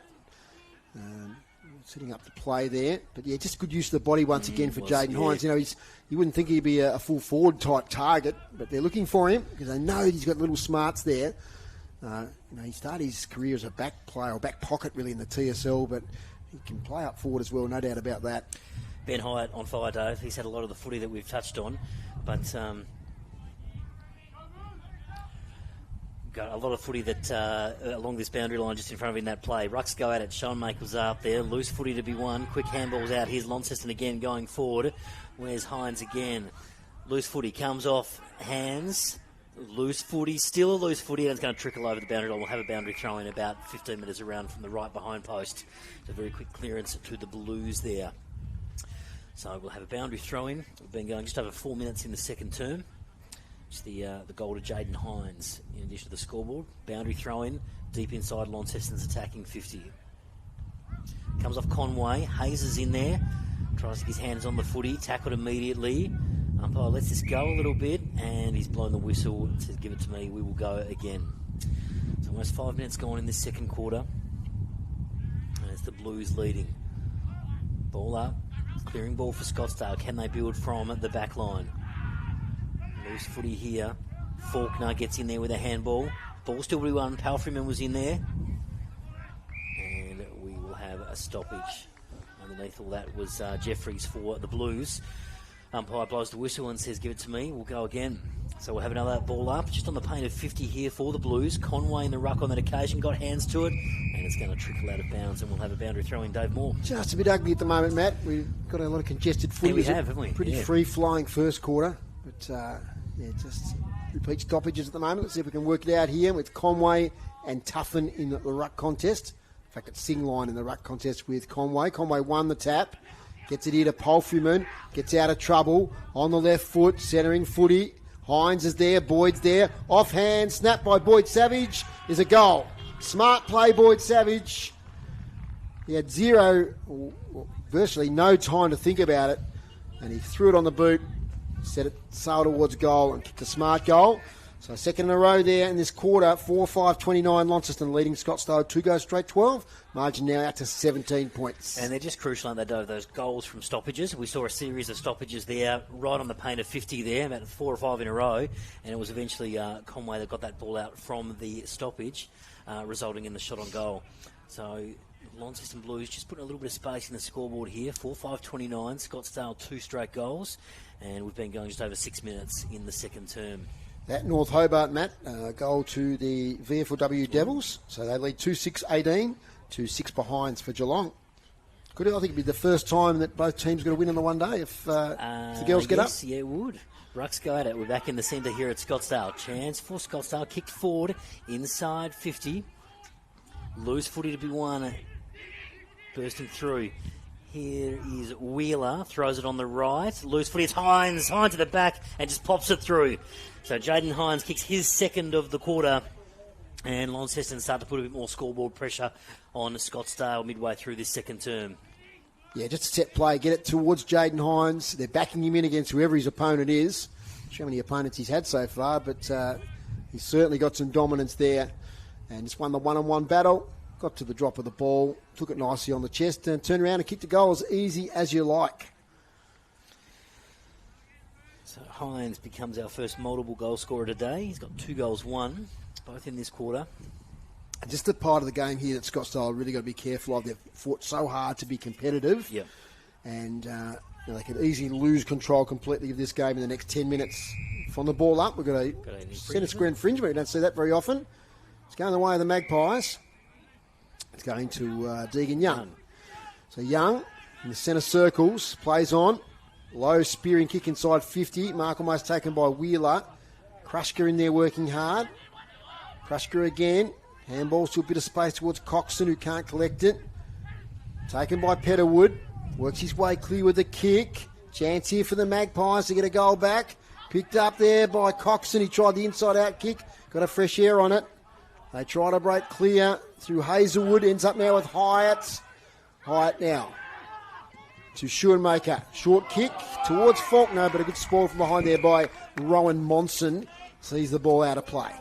Speaker 2: Setting up the play there. But yeah, just good use of the body once again for
Speaker 3: was,
Speaker 2: Jaden
Speaker 3: yeah.
Speaker 2: Hines. You know, you wouldn't think he'd be a full forward type target, but they're looking for him because they know he's got little smarts there. He started his career as a back player, or back pocket really in the TSL, but he can play up forward as well, no doubt about that.
Speaker 3: Ben Hyatt on fire, Dave. He's had a lot of the footy that we've touched on, but got a lot of footy that along this boundary line just in front of him in that play. Rucks go at it. Sean Makers up there. Loose footy to be won. Quick handballs out. Here's Launceston again going forward. Where's Hines again? Loose footy comes off hands. Loose footy, still a loose footy, and it's going to trickle over the boundary line. We'll have a boundary throw in about 15 metres around from the right behind post. It's a very quick clearance to the Blues there. So we'll have a boundary throw in. We've been going just over 4 minutes in the second term. It's the goal to Jaden Hines in addition to the scoreboard. Boundary throw in, deep inside Launceston's attacking 50. Comes off Conway. Hayes is in there. Tries to get his hands on the footy. Tackled immediately. Umpire lets this go a little bit, and he's blown the whistle to give it to me. We will go again. So almost 5 minutes gone in this second quarter. And it's the Blues leading. Ball up. Clearing ball for Scottsdale. Can they build from the back line? Loose footy here. Faulkner gets in there with a handball. Ball still be won. Palfreyman was in there. And we will have a stoppage. Underneath all that was Jeffries for the Blues. Umpire blows the whistle and says, give it to me. We'll go again. So we'll have another ball up. Just on the paint of 50 here for the Blues. Conway in the ruck on that occasion. Got hands to it. And it's going to trickle out of bounds. And we'll have a boundary throw in. Dave Moore.
Speaker 2: Just a bit ugly at the moment, Matt. We've got a lot of congested footy.
Speaker 3: Yeah, we have, haven't we?
Speaker 2: Pretty
Speaker 3: Yeah.
Speaker 2: free-flowing first quarter. But, just repeat stoppages at the moment. Let's see if we can work it out here with Conway and Tuffin in the ruck contest. In fact, it's Sing line in the ruck contest with Conway. Conway won the tap. Gets it here to Palfreyman. Gets out of trouble. On the left foot. Centering footy. Hines is there. Boyd's there. Offhand. Snap by Boyd Savage. Is a goal. Smart play, Boyd Savage. He had virtually no time to think about it. And he threw it on the boot. Set it, sailed towards goal and kicked a smart goal. So second in a row there in this quarter, 4-5-29, Launceston leading Scottsdale 2 goes straight 12. Margin now out to 17 points.
Speaker 3: And they're just crucial, aren't they, Dave, those goals from stoppages. We saw a series of stoppages there, right on the paint of 50 there, about 4 or 5 in a row. And it was eventually Conway that got that ball out from the stoppage, resulting in the shot on goal. So Launceston Blues just putting a little bit of space in the scoreboard here. 4-5-29, Scottsdale 2 straight goals, and we've been going just over 6 minutes in the second term.
Speaker 2: At North Hobart, Matt, goal to the VFLW Devils. So they lead 2-6-18, 2-6 behinds for Geelong. Could I think it'd be the first time that both teams got a win on the one day if the girls get up?
Speaker 3: Yes, yeah, it would. Ruck's got it. We're back in the centre here at Scottsdale. Chance for Scottsdale. Kicked forward inside 50. Loose footy to be won. Bursting through. Here is Wheeler. Throws it on the right. Loose footy. It's Hines. Hines to the back and just pops it through. So Jaden Hines kicks his second of the quarter. And Launceston start to put a bit more scoreboard pressure on Scottsdale midway through this second term.
Speaker 2: Yeah, just a set play. Get it towards Jaden Hines. They're backing him in against whoever his opponent is. I'm not sure how many opponents he's had so far, but he's certainly got some dominance there. And just won the one-on-one battle. Got to the drop of the ball. Took it nicely on the chest and turned around and kicked a goal as easy as you like.
Speaker 3: So Hines becomes our first multiple goal scorer today. He's got 2 goals, 1, both in this quarter.
Speaker 2: Just the part of the game here that Scottsdale really got to be careful of. They've fought so hard to be competitive.
Speaker 3: Yep.
Speaker 2: And they could easily lose control completely of this game in the next 10 minutes. From the ball up, we've got a centre square infringement. We don't see that very often. It's going the way of the Magpies. It's going to Deegan Young. So Young in the centre circles, plays on. Low spearing kick inside 50. Mark almost taken by Wheeler. Krushka in there working hard. Krushka again. Handballs to a bit of space towards Coxon, who can't collect it. Taken by Petterwood. Works his way clear with the kick. Chance here for the Magpies to get a goal back. Picked up there by Coxon. He tried the inside-out kick. Got a fresh air on it. They try to break clear through Hazelwood. Ends up now with Hyatt. Hyatt now to Schoenmaker. Short kick towards Faulkner, but a good spoil from behind there by Rowan Monson. Sees the ball out of play.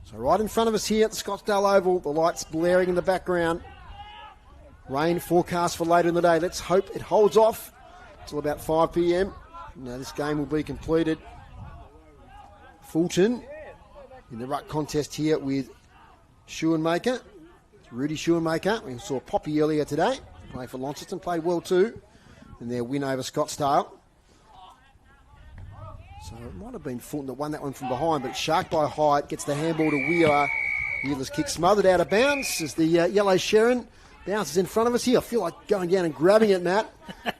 Speaker 2: So right in front of us here at the Scottsdale Oval, the lights blaring in the background. Rain forecast for later in the day. Let's hope it holds off until about 5 p.m. Now this game will be completed. Fulton in the ruck contest here with Schoenmaker. Rudy Schoenmaker. We saw Poppy earlier today. Playing for Launceston. Played well too in their win over Scottsdale. So it might have been Fulton that won that one from behind, but sharked by Hyatt, gets the handball to Wheeler. Wheeler's kick smothered out of bounds as the yellow Sharon bounces in front of us here. I feel like going down and grabbing it, Matt.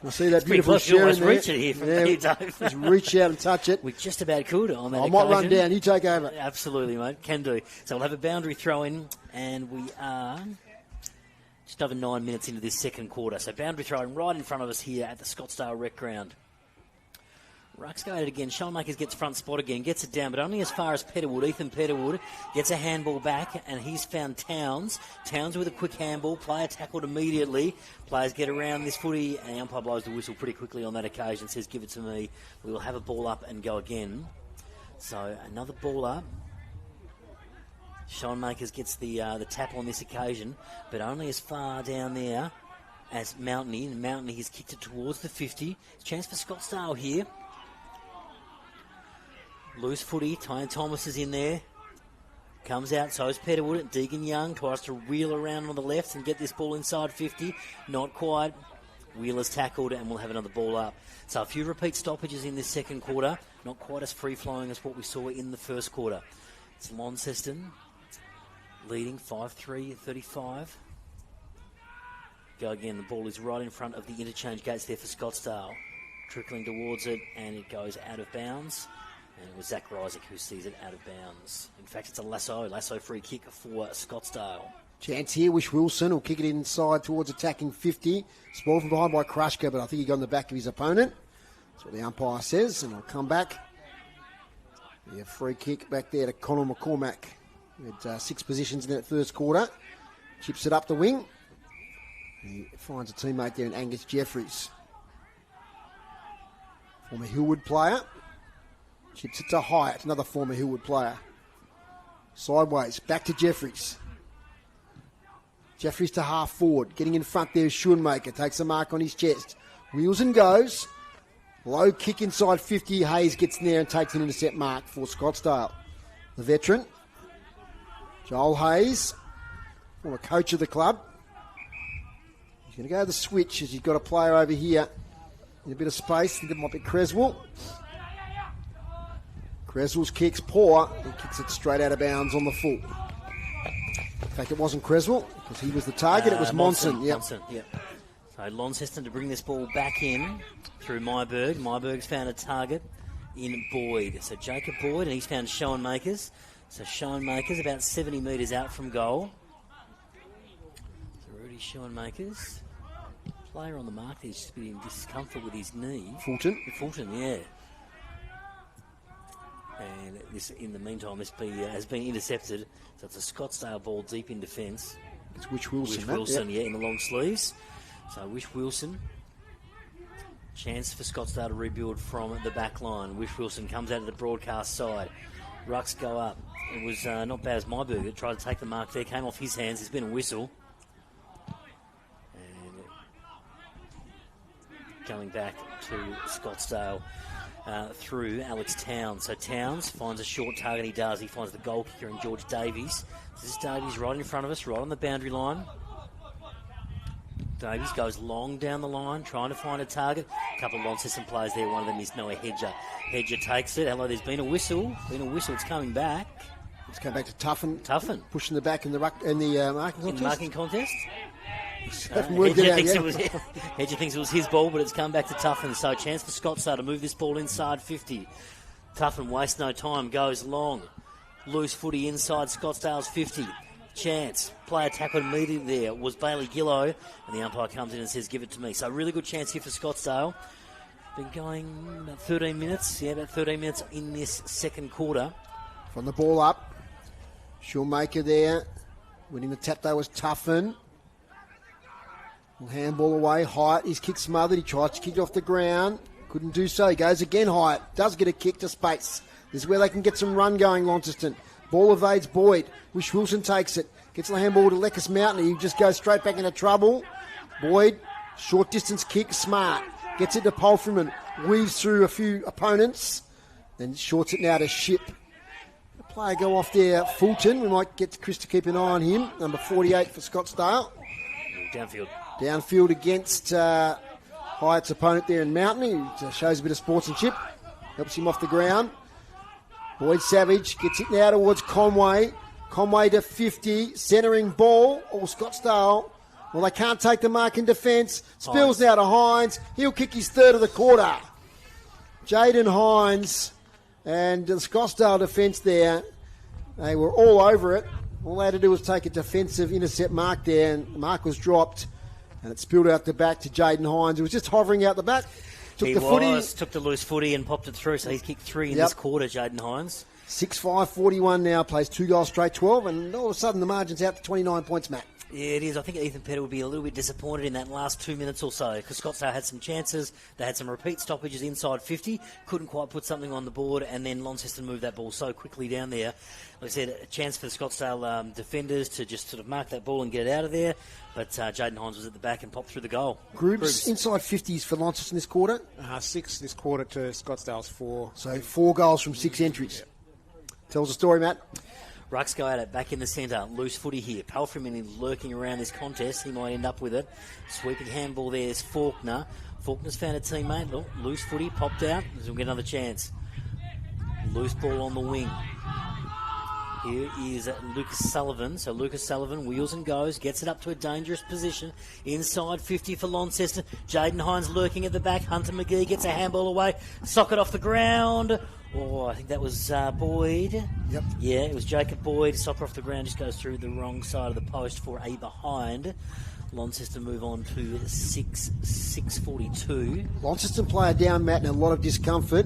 Speaker 2: We'll see that beautiful Sharon there.
Speaker 3: Reach it here from me, Dave.
Speaker 2: Just reach out and touch it.
Speaker 3: We just about could on that
Speaker 2: I might run down. You take over.
Speaker 3: Absolutely, mate. Can do. So we'll have a boundary throw in, and we are just over 9 minutes into this second quarter. So boundary throw in right in front of us here at the Scottsdale Rec Ground. Ruck's got it again. Schoenmakers gets front spot again, gets it down, but only as far as Petterwood. Ethan Petterwood gets a handball back, and he's found Towns. Towns with a quick handball. Player tackled immediately. Players get around this footy, and the umpire blows the whistle pretty quickly on that occasion. Says, give it to me. We will have a ball up and go again. So another ball up. Schoenmakers gets the tap on this occasion, but only as far down there as Mountainy. And Mountainy has kicked it towards the 50. Chance for Scottsdale here. Loose footy, Tyan Thomas is in there. Comes out, so is Petterwood. Deegan Young tries to wheel around on the left and get this ball inside 50. Not quite. Wheeler's tackled, and we'll have another ball up. So a few repeat stoppages in this second quarter. Not quite as free-flowing as what we saw in the first quarter. It's Launceston leading 5-3-35. Go again, the ball is right in front of the interchange gates there for Scottsdale. Trickling towards it, and it goes out of bounds. And it was Zach Rysick who sees it out of bounds. In fact, it's a lasso free kick for Scottsdale.
Speaker 2: Chance here, Wish Wilson will kick it inside towards attacking 50. Spoiled from behind by Krushka, but I think he got in the back of his opponent. That's what the umpire says, and I'll come back. Yeah, free kick back there to Connor McCormack. He had 6 positions in that first quarter. Chips it up the wing. He finds a teammate there in Angus Jeffries. Former Hillwood player. Chips it to Hyatt, another former Hillwood player. Sideways, back to Jeffries. Jeffries to half forward. Getting in front there is Schoenmaker. Takes a mark on his chest. Wheels and goes. Low kick inside 50. Hayes gets in there and takes an intercept mark for Scottsdale. The veteran, Joel Hayes. former coach of the club. He's going to go to the switch as he's got a player over here in a bit of space. I think it might be Creswell. Creswell's kick's poor. He kicks it straight out of bounds on the full. In fact, it wasn't Creswell because he was the target. It was Monson. Yep.
Speaker 3: Monson, yep. So Launceston to bring this ball back in through Myberg. Myberg's found a target in Boyd. So Jacob Boyd, and he's found Schoenmakers. So Schoenmakers about 70 metres out from goal. So Rudy Schoenmakers. Player on the mark, he's just been in discomfort with his knee.
Speaker 2: Fulton,
Speaker 3: yeah. And this, in the meantime, this has been intercepted. So it's a Scottsdale ball deep in defence.
Speaker 2: It's Wish Wilson.
Speaker 3: Wish Wilson, in the long sleeves. So Wish Wilson. Chance for Scottsdale to rebuild from the back line. Wish Wilson comes out of the broadcast side. Rucks go up. It was not bad as Myberg tried to take the mark there. Came off his hands. There's been a whistle. And going back to Scottsdale through Alex Towns. So Towns finds a short target. He does. He finds the goal kicker in George Davies. This is Davies right in front of us, right on the boundary line. Davies goes long down the line, trying to find a target. A couple of Launceston players there. One of them is Noah Hedger. Hedger takes it. Hello, there's been a whistle. It's coming back.
Speaker 2: Let's go back to Tuffin. Pushing the back in the marking contest.
Speaker 3: In the marking contest.
Speaker 2: Hedger
Speaker 3: thinks it was his ball, but it's come back to Tuffin. So a chance for Scottsdale to move this ball inside 50. Tuffin wastes no time, goes long. Loose footy inside Scottsdale's 50. Chance. Player tackled immediately there was Bailey Gillow, and the umpire comes in and says, give it to me. So a really good chance here for Scottsdale. Been going about 13 minutes. Yeah, about 13 minutes in this second quarter.
Speaker 2: From the ball up. Shoemaker there. Winning the tap, though, was Tuffin. Handball away. Hyatt, his kick smothered. He tries to kick it off the ground. Couldn't do so. He goes again, Hyatt. Does get a kick to space. This is where they can get some run going, Launceston. Ball evades Boyd. Wish Wilson takes it. Gets the handball to Leckus Mountain. He just goes straight back into trouble. Boyd, short distance kick, smart. Gets it to Palfreyman. Weaves through a few opponents. Then shorts it now to Ship. The player go off there, Fulton. We might get Chris to keep an eye on him. Number 48 for Scottsdale. Downfield against Hyatt's opponent there in Mountain. He shows a bit of sportsmanship. Helps him off the ground. Boyd Savage gets it now towards Conway. Conway to 50. Centering ball. All Scottsdale. Well, they can't take the mark in defence. Spills now to Hines. He'll kick his third of the quarter. Jaden Hines and the Scottsdale defence there. They were all over it. All they had to do was take a defensive intercept mark there, and the mark was dropped, and it spilled out the back to Jaden Hines. It was just hovering out the back. Took
Speaker 3: the loose footy and popped it through, so he's kicked 3 in this quarter, Jaden Hines.
Speaker 2: 6-5-41 now, plays 2 goals straight, 12, and all of a sudden the margin's out to 29 points, Matt.
Speaker 3: Yeah, it is. I think Ethan Pettit will be a little bit disappointed in that last 2 minutes or so because Scottsdale had some chances. They had some repeat stoppages inside 50. Couldn't quite put something on the board, and then Launceston moved that ball so quickly down there. Like I said, a chance for the Scottsdale defenders to just sort of mark that ball and get it out of there. But Jaden Hines was at the back and popped through the goal.
Speaker 2: Groups inside 50s for Launceston this quarter?
Speaker 5: 6 this quarter to Scottsdale's 4.
Speaker 2: So 4 goals from 6 entries. Tells the story, Matt.
Speaker 3: Rucks go at it, back in the centre. Loose footy here. Palfreyman is lurking around this contest. He might end up with it. Sweeping handball there is Faulkner. Faulkner's found a teammate. Look, loose footy, popped out. He'll get another chance. Loose ball on the wing. Here is Lucas Sullivan. So Lucas Sullivan wheels and goes, gets it up to a dangerous position. Inside 50 for Launceston. Jaden Hines lurking at the back. Hunter McGee gets a handball away. Socket off the ground. Oh, I think that was Boyd.
Speaker 2: Yep.
Speaker 3: Yeah, it was Jacob Boyd. Soccer off the ground, just goes through the wrong side of the post for a behind. Launceston move on to 6:42.
Speaker 2: Launceston player down, Matt, and a lot of discomfort.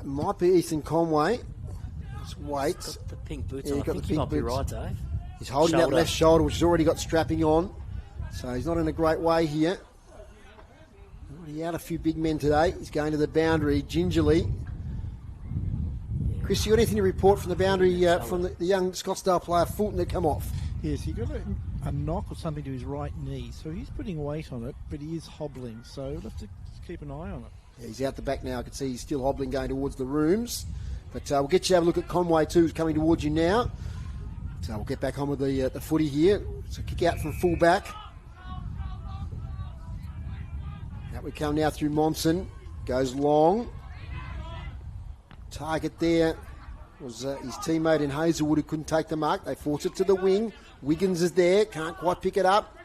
Speaker 2: Might be Ethan Conway. Just wait.
Speaker 3: He's got the pink boots
Speaker 2: on.
Speaker 3: I think he might be right, Dave.
Speaker 2: He's holding that left shoulder, which has already got strapping on. So he's not in a great way here. Already out a few big men today. He's going to the boundary gingerly. Chris, you got anything to report from the boundary from the young Scottsdale player Fulton that come off?
Speaker 4: Yes, he got a knock or something to his right knee, so he's putting weight on it, but he is hobbling, so we'll have to keep an eye on it.
Speaker 2: Yeah, he's out the back now. I can see he's still hobbling going towards the rooms. But we'll get you to have a look at Conway too, who's coming towards you now. So we'll get back on with the footy here. So kick out from full back. Out we come now through Monson. Goes long. Target there was his teammate in Hazelwood who couldn't take the mark. They force it to the wing. Wiggins is there. Can't quite pick it up.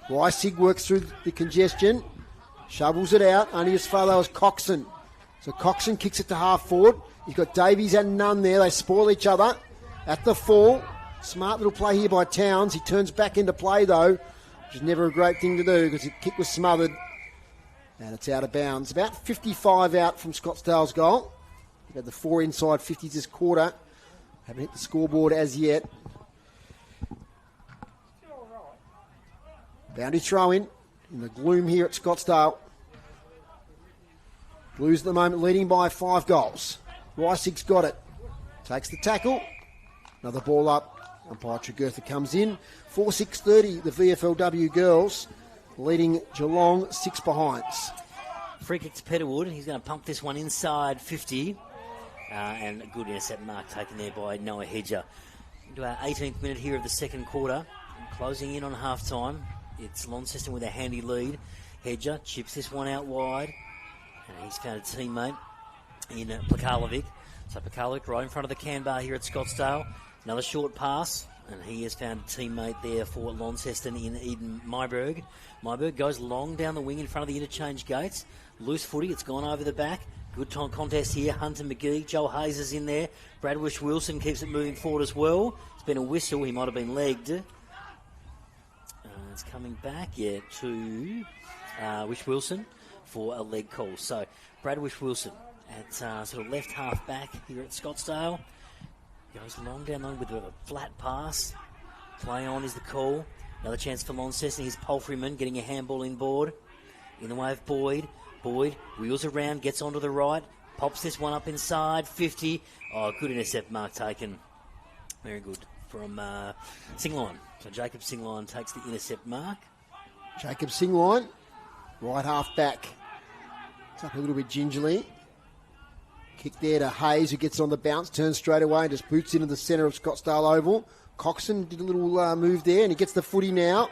Speaker 2: Reisig works through the congestion. Shovels it out. Only as far as Coxon. So Coxon kicks it to half forward. You've got Davies and Nunn there. They spoil each other at the fall. Smart little play here by Towns. He turns back into play though, which is never a great thing to do because the kick was smothered. And it's out of bounds. About 55 out from Scottsdale's goal. We've had the 4 inside 50s this quarter. Haven't hit the scoreboard as yet. Boundary throw in the gloom here at Scottsdale. Blues at the moment leading by 5 goals. Reisig's got it. Takes the tackle. Another ball up. Umpire Tregurtha comes in. 4-6-30 the VFLW girls leading Geelong 6 behinds.
Speaker 3: Free kick to Petterwood. He's going to pump this one inside 50. And a good intercept mark taken there by Noah Hedger. Into our 18th minute here of the second quarter. Closing in on half-time. It's Launceston with a handy lead. Hedger chips this one out wide. And he's found a teammate in Plakalovic. So Plakalovic right in front of the can bar here at Scottsdale. Another short pass. And he has found a teammate there for Launceston in Eden Myberg. Myberg goes long down the wing in front of the interchange gates. Loose footy. It's gone over the back. Good time contest here. Hunter McGee. Joel Hayes is in there. Bradwish Wilson keeps it moving forward as well. It's been a whistle. He might have been legged. It's coming back, to Wish Wilson for a leg call. So Bradwish Wilson at sort of left half back here at Scottsdale. Goes long down long with a flat pass. Play on is the call. Another chance for Launceston. Here's Palfreyman getting a handball inboard. In the way of Boyd. Boyd wheels around, gets onto the right. Pops this one up inside. 50. Oh, good intercept mark taken. Very good from Singline. So Jacob Singline takes the intercept mark.
Speaker 2: Jacob Singline, right half back. It's up a little bit gingerly. Kick there to Hayes, who gets on the bounce, turns straight away and just boots into the centre of Scottsdale Oval. Coxon did a little move there and he gets the footy now.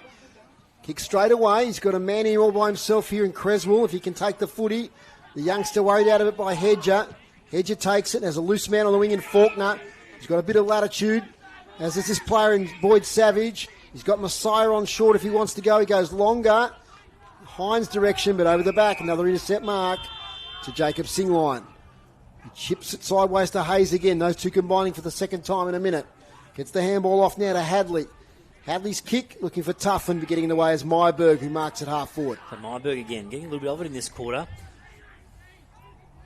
Speaker 2: Kick straight away. He's got a man here all by himself here in Creswell. If he can take the footy. The youngster worried out of it by Hedger. Hedger takes it and has a loose man on the wing in Faulkner. He's got a bit of latitude. As is this player in Boyd Savage. He's got Messiah on short if he wants to go. He goes longer. Hines direction, but over the back. Another intercept mark to Jacob Singline. He chips it sideways to Hayes again. Those two combining for the second time in a minute. Gets the handball off now to Hadley. Hadley's kick, looking for Tuffin, but getting in the way as Myberg, who marks it half forward.
Speaker 3: So Myberg again, getting a little bit of it in this quarter.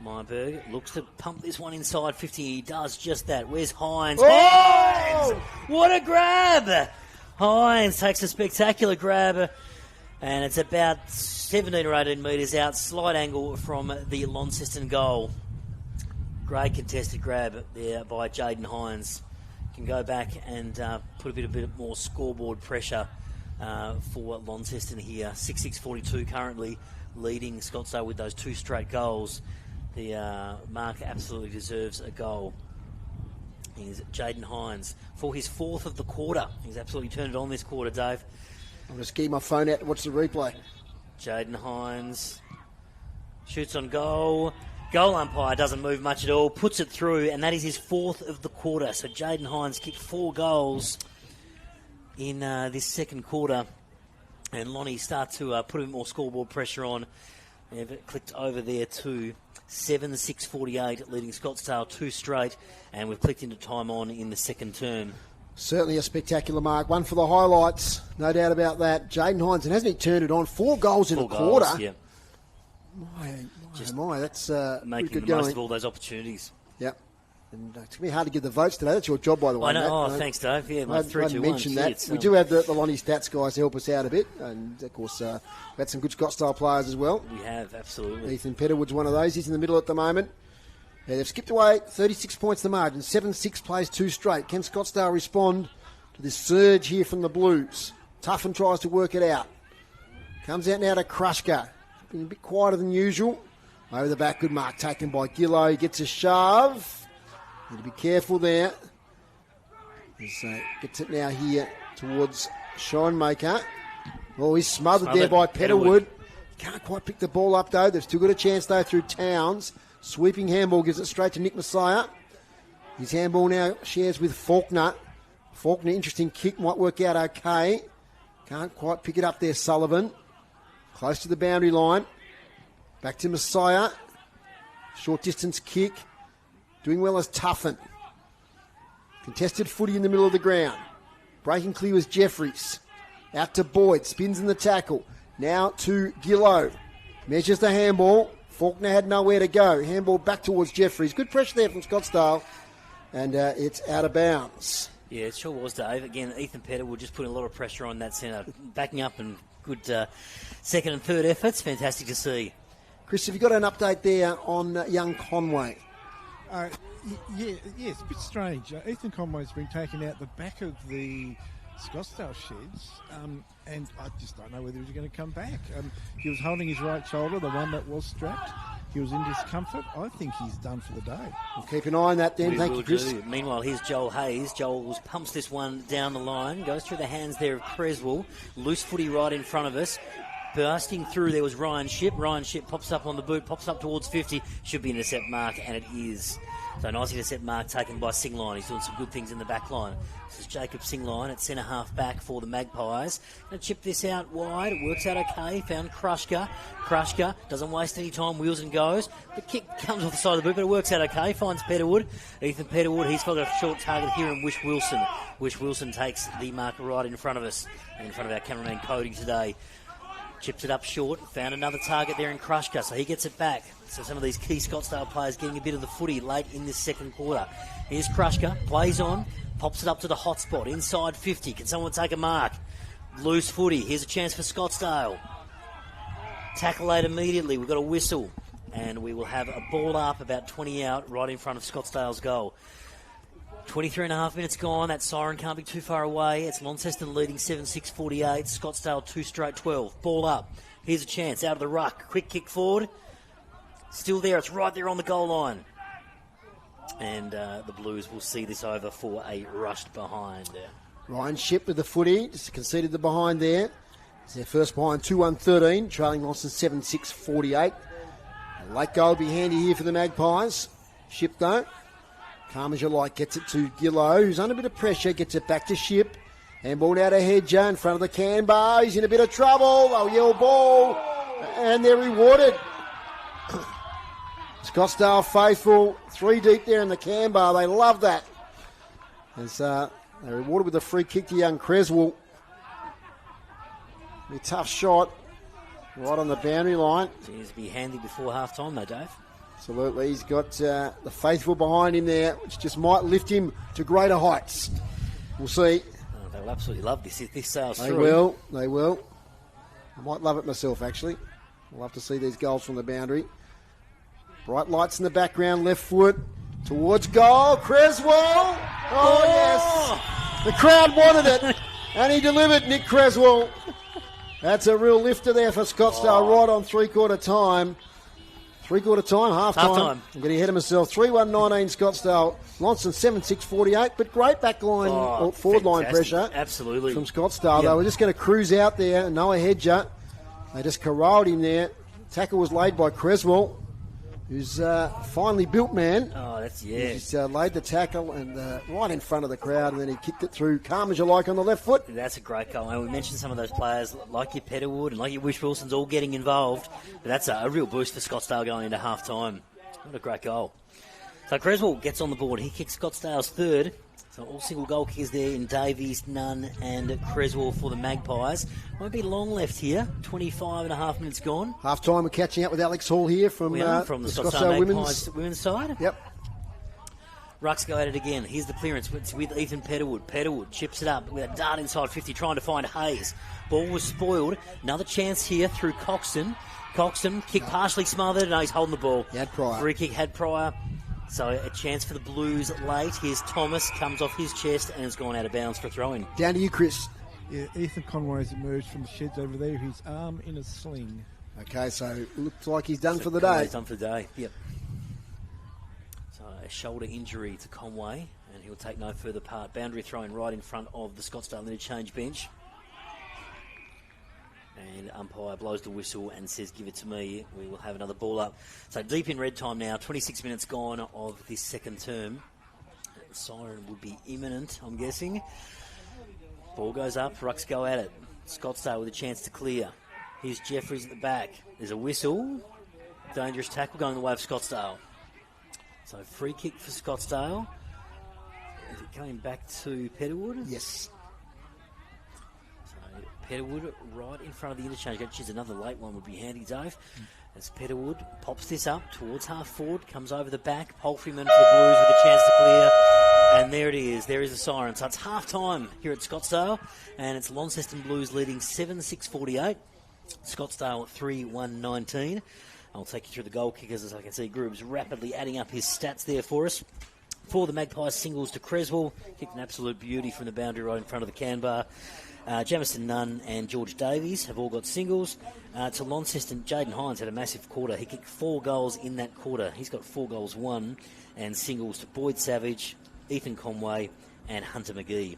Speaker 3: Myberg looks to pump this one inside 50. He does just that. Where's Hines?
Speaker 2: Oh!
Speaker 3: Hines! What a grab! Hines takes a spectacular grab. And it's about 17 or 18 metres out. Slight angle from the Launceston goal. Great contested grab there by Jaden Hines. Can go back and put a bit more scoreboard pressure for Launceston here. 6-6-42 currently leading Scottsdale with those 2 straight goals. The mark absolutely deserves a goal. Here's Jaden Hines for his 4th of the quarter. He's absolutely turned it on this quarter, Dave.
Speaker 2: I'm just getting my phone out to watch the replay.
Speaker 3: Jaden Hines shoots on goal. Goal umpire doesn't move much at all, puts it through, and that is his 4th of the quarter. So Jaden Hines kicked 4 goals in this second quarter. And Lonnie starts to put a bit more scoreboard pressure on. They've clicked over there too. 7-6-48, leading Scottsdale 2 straight. And we've clicked into time on in the second term.
Speaker 2: Certainly a spectacular mark. One for the highlights, no doubt about that. Jaden Hines, and hasn't he turned it on? 4 goals in a quarter.
Speaker 3: Yeah.
Speaker 2: My, that's
Speaker 3: making
Speaker 2: good
Speaker 3: the most
Speaker 2: going.
Speaker 3: of all those opportunities.
Speaker 2: Yep. And it's going to be hard to get the votes today. That's your job, by the way.
Speaker 3: I know.
Speaker 2: Matt.
Speaker 3: Thanks, Dave. Yeah,
Speaker 2: I
Speaker 3: 3, 2, 1.
Speaker 2: mentioned that. We do have the Lonnie Stats guys to help us out a bit. And, of course, we've had some good Scottsdale players as well.
Speaker 3: We have, absolutely.
Speaker 2: Ethan Petterwood's one of those. He's in the middle at the moment. Yeah, they've skipped away 36 points the margin. 7-6 plays 2 straight. Can Scottsdale respond to this surge here from the Blues? Tuffin tries to work it out. Comes out now to Krushka. Been a bit quieter than usual. Over the back, good mark taken by Gillow. He gets a shove. Need to be careful there. Gets it now here towards Shonemaker. Oh, he's smothered there by Petalwood. Can't quite pick the ball up, though. They've still got a chance, though, through Towns. Sweeping handball gives it straight to Nick Messiah. His handball now shares with Faulkner. Faulkner, interesting kick, might work out okay. Can't quite pick it up there, Sullivan. Close to the boundary line. Back to Messiah. Short distance kick. Doing well as Tuffin. Contested footy in the middle of the ground. Breaking clear was Jeffries. Out to Boyd. Spins in the tackle. Now to Gillow. Measures the handball. Faulkner had nowhere to go. Handball back towards Jeffries. Good pressure there from Scottsdale. And it's out of bounds.
Speaker 3: Yeah, it sure was, Dave. Again, Ethan Petalwood just putting a lot of pressure on that centre. Backing up and good second and third efforts. Fantastic to see.
Speaker 2: Chris, have you got an update there on young Conway?
Speaker 4: Yeah, it's a bit strange. Ethan Conway's been taken out the back of the Scottsdale sheds, and I just don't know whether he's going to come back. He was holding his right shoulder, the one that was strapped. He was in discomfort. I think he's done for the day.
Speaker 2: We'll keep an eye on that then. Thank you, Chris.
Speaker 3: Meanwhile, here's Joel Hayes. Joel pumps this one down the line, goes through the hands there of Creswell. Loose footy right in front of us. Bursting through there was Ryan Shipp. Ryan Shipp pops up on the boot, pops up towards 50. Should be an intercept mark, and it is. So nice intercept mark taken by Singline. He's doing some good things in the back line. This is Jacob Singline at centre half back for the Magpies. Going to chip this out wide. It works out okay. Found Krushka. Krushka doesn't waste any time. Wheels and goes. The kick comes off the side of the boot, but it works out okay. Finds Petalwood. Ethan Petalwood. He's got a short target here in Wish Wilson. Wish Wilson takes the mark right in front of us. In front of our cameraman Cody today. Chips it up short. Found another target there in Krushka, so he gets it back. So some of these key Scottsdale players getting a bit of the footy late in this second quarter. Here's Krushka. Plays on. Pops it up to the hot spot. Inside 50. Can someone take a mark? Loose footy. Here's a chance for Scottsdale. Tackle late immediately. We've got a whistle. And we will have a ball up about 20 out right in front of Scottsdale's goal. 23 and a half minutes gone. That siren can't be too far away. It's Launceston leading 7-6-48. Scottsdale 2 straight 12. Ball up. Here's a chance out of the ruck. Quick kick forward. Still there. It's right there on the goal line. And the Blues will see this over for a rushed behind.
Speaker 2: Ryan Shipp with the footy. Just conceded the behind there. It's their first behind 2-1-13. Trailing Launceston 7-6-48. A late goal will be handy here for the Magpies. Shipp though. Calm as you like, gets it to Gillow, who's under a bit of pressure, gets it back to Shipp. Handball out of Hedger in front of the can bar. He's in a bit of trouble. They'll yell ball, and they're rewarded. Scottsdale faithful, 3 deep there in the can bar. They love that. As they're rewarded with a free kick to young Creswell. A tough shot, right on the boundary line.
Speaker 3: Seems to be handy before half time though, Dave.
Speaker 2: Absolutely. He's got the faithful behind him there, which just might lift him to greater heights. We'll see.
Speaker 3: Oh, they'll absolutely love this if this sails through.
Speaker 2: They will. I might love it myself, actually. I'll love to see these goals from the boundary. Bright lights in the background, left foot towards goal. Creswell! Oh, yes! The crowd wanted it, and he delivered, Nick Creswell. That's a real lifter there for Scottsdale right on three-quarter time. Three-quarter time, half-time. I'm getting ahead of myself. 3-1-19 Scottsdale. Launceston 7-6-48, but great back line, or forward line pressure.
Speaker 3: Absolutely.
Speaker 2: From Scottsdale.
Speaker 3: Yep.
Speaker 2: They were just going to cruise out there. Noah Hedger. They just corralled him there. Tackle was laid by Creswell, who's finally built man.
Speaker 3: Oh, that's, yeah.
Speaker 2: He's laid the tackle and right in front of the crowd, and then he kicked it through, calm as you like, on the left foot.
Speaker 3: That's a great goal. And we mentioned some of those players, like your Petalwood and like your Wish Wilson's, all getting involved. But that's a real boost for Scottsdale going into half-time. What a great goal. So Creswell gets on the board. He kicks Scottsdale's third. So all single goal kickers there in Davies, Nunn and Creswell for the Magpies. Won't be long left here. 25 and a half minutes gone.
Speaker 2: Half-time, we're catching up with Alex Hall here from
Speaker 3: the
Speaker 2: Scottsdale
Speaker 3: women's side.
Speaker 2: Yep.
Speaker 3: Rucks go at it again. Here's the clearance with Ethan Petalwood. Petalwood chips it up with a dart inside 50, trying to find Hayes. Ball was spoiled. Another chance here through Coxon. Coxon, kick partially smothered. No, he's holding the ball.
Speaker 2: He had Pryor.
Speaker 3: Free kick had Pryor. So a chance for the Blues late. Here's Thomas, comes off his chest and has gone out of bounds for a throw-in.
Speaker 2: Down to you, Chris.
Speaker 4: Yeah, Ethan Conway has emerged from the sheds over there, his arm in a sling.
Speaker 2: Okay, so it looks like he's done for the day.
Speaker 3: He's done for the day, yep. So a shoulder injury to Conway, and he'll take no further part. Boundary thrown right in front of the Scottsdale interchange bench. And umpire blows the whistle and says, give it to me. We will have another ball up. So deep in red time now, 26 minutes gone of this second term. The siren would be imminent, I'm guessing. Ball goes up, Rucks go at it. Scottsdale with a chance to clear. Here's Jeffries at the back. There's a whistle. Dangerous tackle going the way of Scottsdale. So free kick for Scottsdale. Is it coming back to Petterwood?
Speaker 2: Yes.
Speaker 3: Petterwood right in front of the interchange. Which is another late one would be handy, Dave. As Petterwood pops this up towards half forward, comes over the back. Palfreyman for the Blues with a chance to clear. And there it is. There is a siren. So it's half time here at Scottsdale. And it's Launceston Blues leading 7-6-48. Scottsdale 3-1-19. I'll take you through the goal kickers as I can see Groob's rapidly adding up his stats there for us. For the Magpies, singles to Creswell. Kicked an absolute beauty from the boundary right in front of the can bar. Jamison Nunn and George Davies have all got singles. To Launceston, Jaden Hines had a massive quarter. He kicked 4 goals in that quarter. He's got 4 goals won. And singles to Boyd Savage, Ethan Conway and Hunter McGee.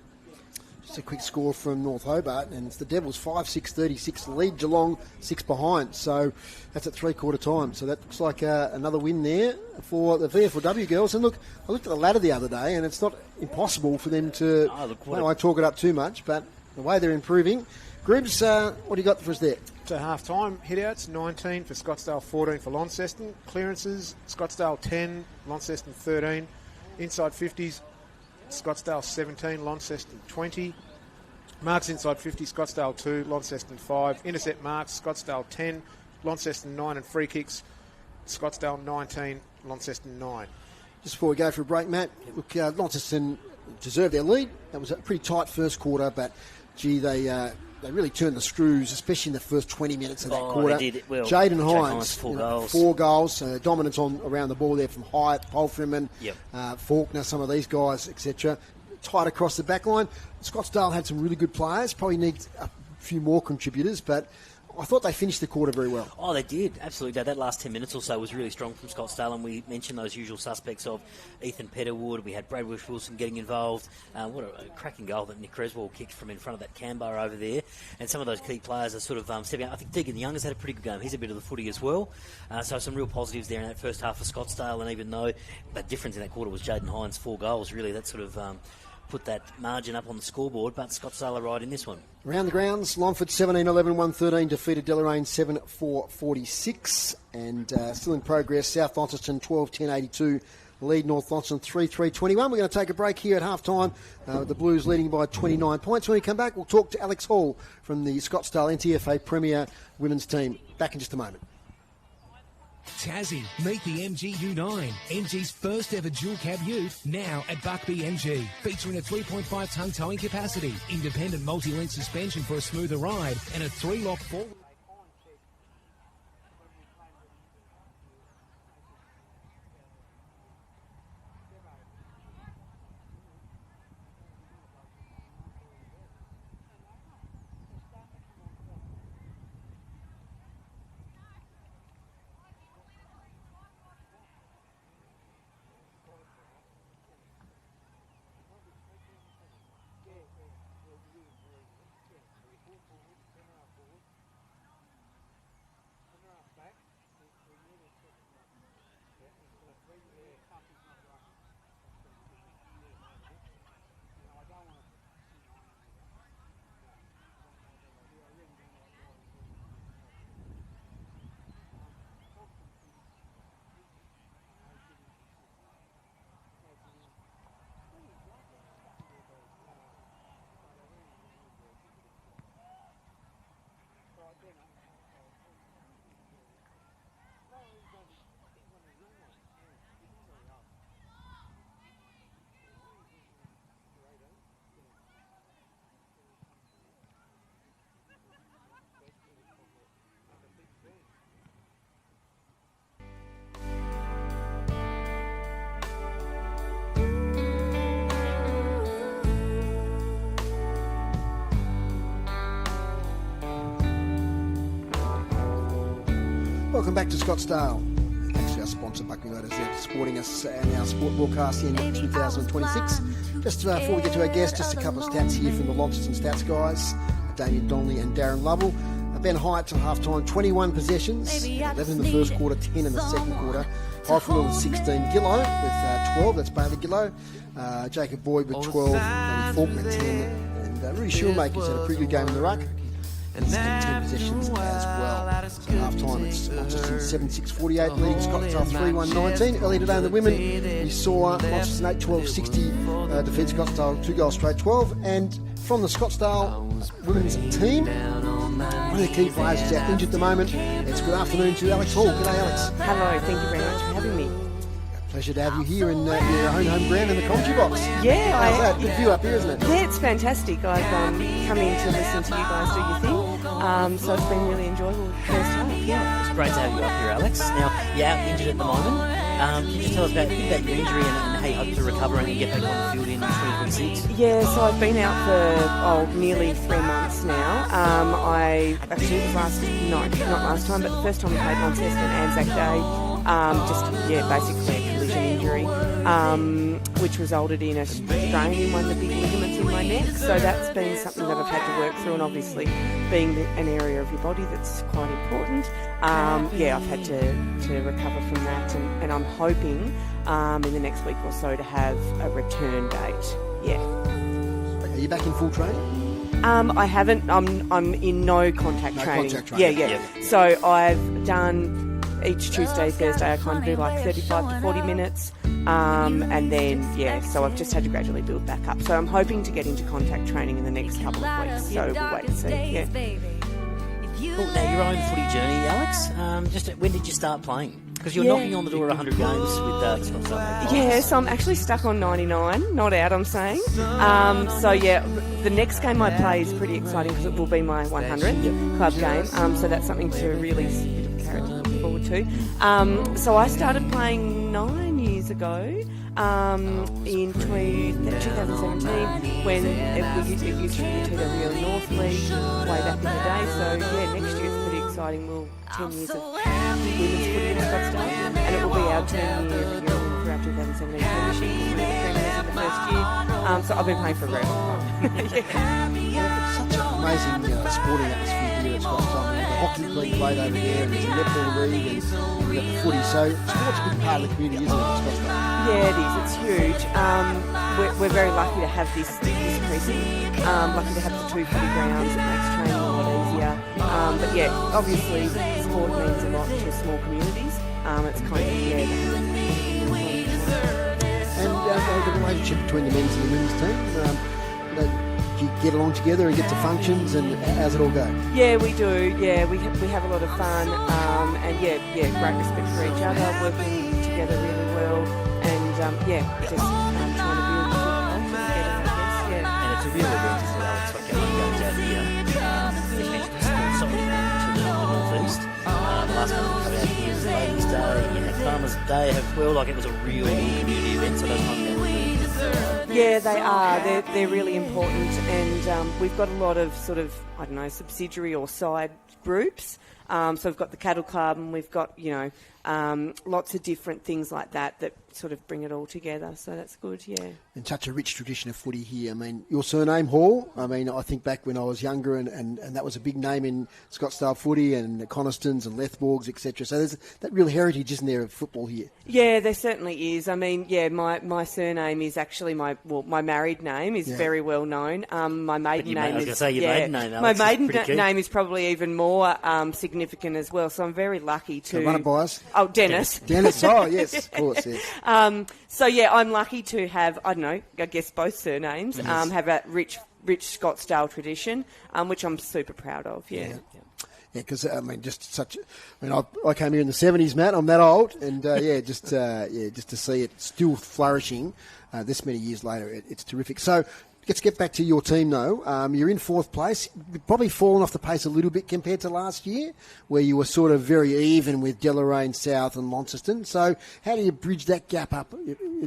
Speaker 2: Just a quick score from North Hobart, and it's the Devils 5-6-36 lead Geelong 6 behind. So that's at 3/4 time. So that looks like another win there for the VFLW girls. And look, I looked at the ladder the other day, and it's not impossible for them to. I don't talk it up too much, but the way they're improving. Gribbs, what do you got for us there?
Speaker 5: To half-time, hit-outs, 19 for Scottsdale, 14 for Launceston. Clearances, Scottsdale 10, Launceston 13. Inside 50s, Scottsdale 17, Launceston 20. Marks inside 50, Scottsdale 2, Launceston 5. Intercept marks, Scottsdale 10, Launceston 9. And free kicks, Scottsdale 19, Launceston 9.
Speaker 2: Just before we go for a break, Matt, look, Launceston deserved their lead. That was a pretty tight first quarter, but, gee, they really turned the screws, especially in the first 20 minutes of that quarter.
Speaker 3: They did it well.
Speaker 2: Jaden Hines,
Speaker 3: 4
Speaker 2: goals. Dominance around the ball there from Hyatt, Palfreyman, Faulkner, some of these guys, etc. Tight across the back line. Scottsdale had some really good players. Probably needs a few more contributors, but I thought they finished the quarter very well.
Speaker 3: Oh, they did, absolutely. That last 10 minutes or so was really strong from Scottsdale, and we mentioned those usual suspects of Ethan Petterwood. We had Brad Wilson getting involved. What a cracking goal that Nick Creswell kicked from in front of that can bar over there. And some of those key players are sort of stepping out. I think Deegan Young has had a pretty good game. He's a bit of the footy as well. So some real positives there in that first half for Scottsdale, and even though the difference in that quarter was Jaden Hines' 4 goals, really that sort of put that margin up on the scoreboard, but Scottsdale are right in this one.
Speaker 2: Around the grounds, Longford 17-11-113 defeated Deloraine 7-4-46, and still in progress, South Launceston 12-10-82 lead North Launceston 3-3-21. We're going to take a break here at half-time, the Blues leading by 29 points. When we come back, we'll talk to Alex Hall from the Scottsdale NTFA Premier Women's Team. Back in just a moment.
Speaker 12: Tassie, meet the MG U9, MG's first ever dual cab ute, now at Buckby MG, featuring a 3.5 tonne towing capacity, independent multi-link suspension for a smoother ride, and a 3-lock forward. Welcome back to Scottsdale. Thanks to our sponsor
Speaker 2: sponsor, Buckley Motors, there supporting us in our sport broadcast in 2026. Just before we get to our guests, just a couple of stats here from the Launceston stats guys, Damien Donnelly and Darren Lovell. Ben Hyatt till half-time, 21 possessions, 11 in the first quarter, 10 in the second quarter. Highfield with 16, Gillow with 12, that's Bailey Gillow. Jacob Boyd with 12, Danny Faulkner 10, and Rudy Shoemaker's had a pretty good game in the ruck. He's had 10 possessions as well. So half-time, it's Launceston 7-6-48, leading Scottsdale 3-1-19. Earlier today in the women, we saw Launceston 8-12-60, defeat Scottsdale 2 goals straight 12. And from the Scottsdale women's team, one of the key players is out injured at the moment. It's good afternoon to Alex Hall. G'day, Alex.
Speaker 13: Hello, thank you very much for having me.
Speaker 2: Pleasure to have you here in your own home ground in the commentary box.
Speaker 13: Yeah,
Speaker 2: how's that? Good view up here, isn't it?
Speaker 13: Yeah, it's fantastic. I've come in to listen to you guys do your thing, so it's been really enjoyable first half. Yeah,
Speaker 3: it's great to have you up here, Alex. Now, you're out injured at the moment. Can you just tell us about your injury and how you hope to recover and get back on the field in 2026?
Speaker 13: Yeah, so I've been out for nearly 3 months now. I actually it was not last time, but the first time I played Launceston, Anzac Day. Basically a collision injury, which resulted in a strain in one of the big ligaments in my neck. So that's been something that I've had to work through, and obviously being an area of your body that's quite important, I've had to recover from that, and I'm hoping in the next week or so to have a return date. Yeah.
Speaker 2: Are you back in full training?
Speaker 13: I haven't. I'm in no contact training. Yeah. So I've done each Tuesday, Thursday, I kind of do like 35 to 40 minutes. And then, so I've just had to gradually build back up. So I'm hoping to get into contact training in the next couple of weeks. So we'll wait and see. Yeah.
Speaker 3: Well, now, your own footy journey, Alex, when did you start playing? Because you're knocking on the door of 100 games with the Scottsdale.
Speaker 13: Yeah, so I'm actually stuck on 99, not out, I'm saying. The next game I play is pretty exciting because it will be my 100th club game. So that's something to really look forward to. So I started playing 9 years ago in 2017 when it used to be the TWL North League way back in the day. So next year it's pretty exciting. We'll 10 years of women's footy in Scottsdale, and it will be our 10-year throughout 2017 premiership. We were the premiers in the first year. So I've been playing for a very long time.
Speaker 2: It's such an amazing sporting atmosphere here at Scottsdale. The hockey league played over there, and there's a netball league, and we've got the footy. So sport's a big part of the community, isn't it, at Scottsdale?
Speaker 13: Yeah, it is. It's huge. We're very lucky to have this precinct. Lucky to have the 2 footy grounds. It makes training a lot easier. But obviously sport means a lot to small communities. It's kind of
Speaker 2: And the relationship between the men's and the women's team. Do you get along together and get to functions, and how's it all go?
Speaker 13: Yeah, we do. Yeah, we have a lot of fun, and great respect for each other, working together really well, and just trying to build a good culture together, I guess. Yeah.
Speaker 3: And it's a real event, isn't it, Alex? Like everyone goes out here. You mentioned it's so many to the North East. The last time we come out here was Ladies' Day, Farmers' Day as well. Like it was a real community event, so those come down.
Speaker 13: Yeah, they are. They're really important, and we've got a lot of sort of, subsidiary or side groups. So we've got the Cattle Club, and we've got, lots of different things like that sort of bring it all together. So that's good, yeah.
Speaker 2: And such a rich tradition of footy here. I mean, your surname, Hall, I think back when I was younger, and that was a big name in Scottsdale footy, and the Conestons and Lethborgs, etc. So there's that real heritage, isn't there, of football here?
Speaker 13: Yeah, there certainly is. I mean, my surname is actually my married name is very well known. My maiden name
Speaker 3: I was going to say your maiden name,
Speaker 13: my
Speaker 3: Alex,
Speaker 13: maiden name is probably even more significant as well. So I'm very lucky to
Speaker 2: run it by us.
Speaker 13: Oh, Dennis.
Speaker 2: Dennis. Oh, yes, of course. Yes.
Speaker 13: I'm lucky to have I guess both surnames have a rich Scottsdale tradition, which I'm super proud of. Yeah.
Speaker 2: Yeah, because I came here in the 70s, Matt. I'm that old, and just to see it still flourishing this many years later, it's terrific. So let's get back to your team, though. You're in 4th place. You've probably fallen off the pace a little bit compared to last year, where you were sort of very even with Deloraine South and Launceston. So how do you bridge that gap up?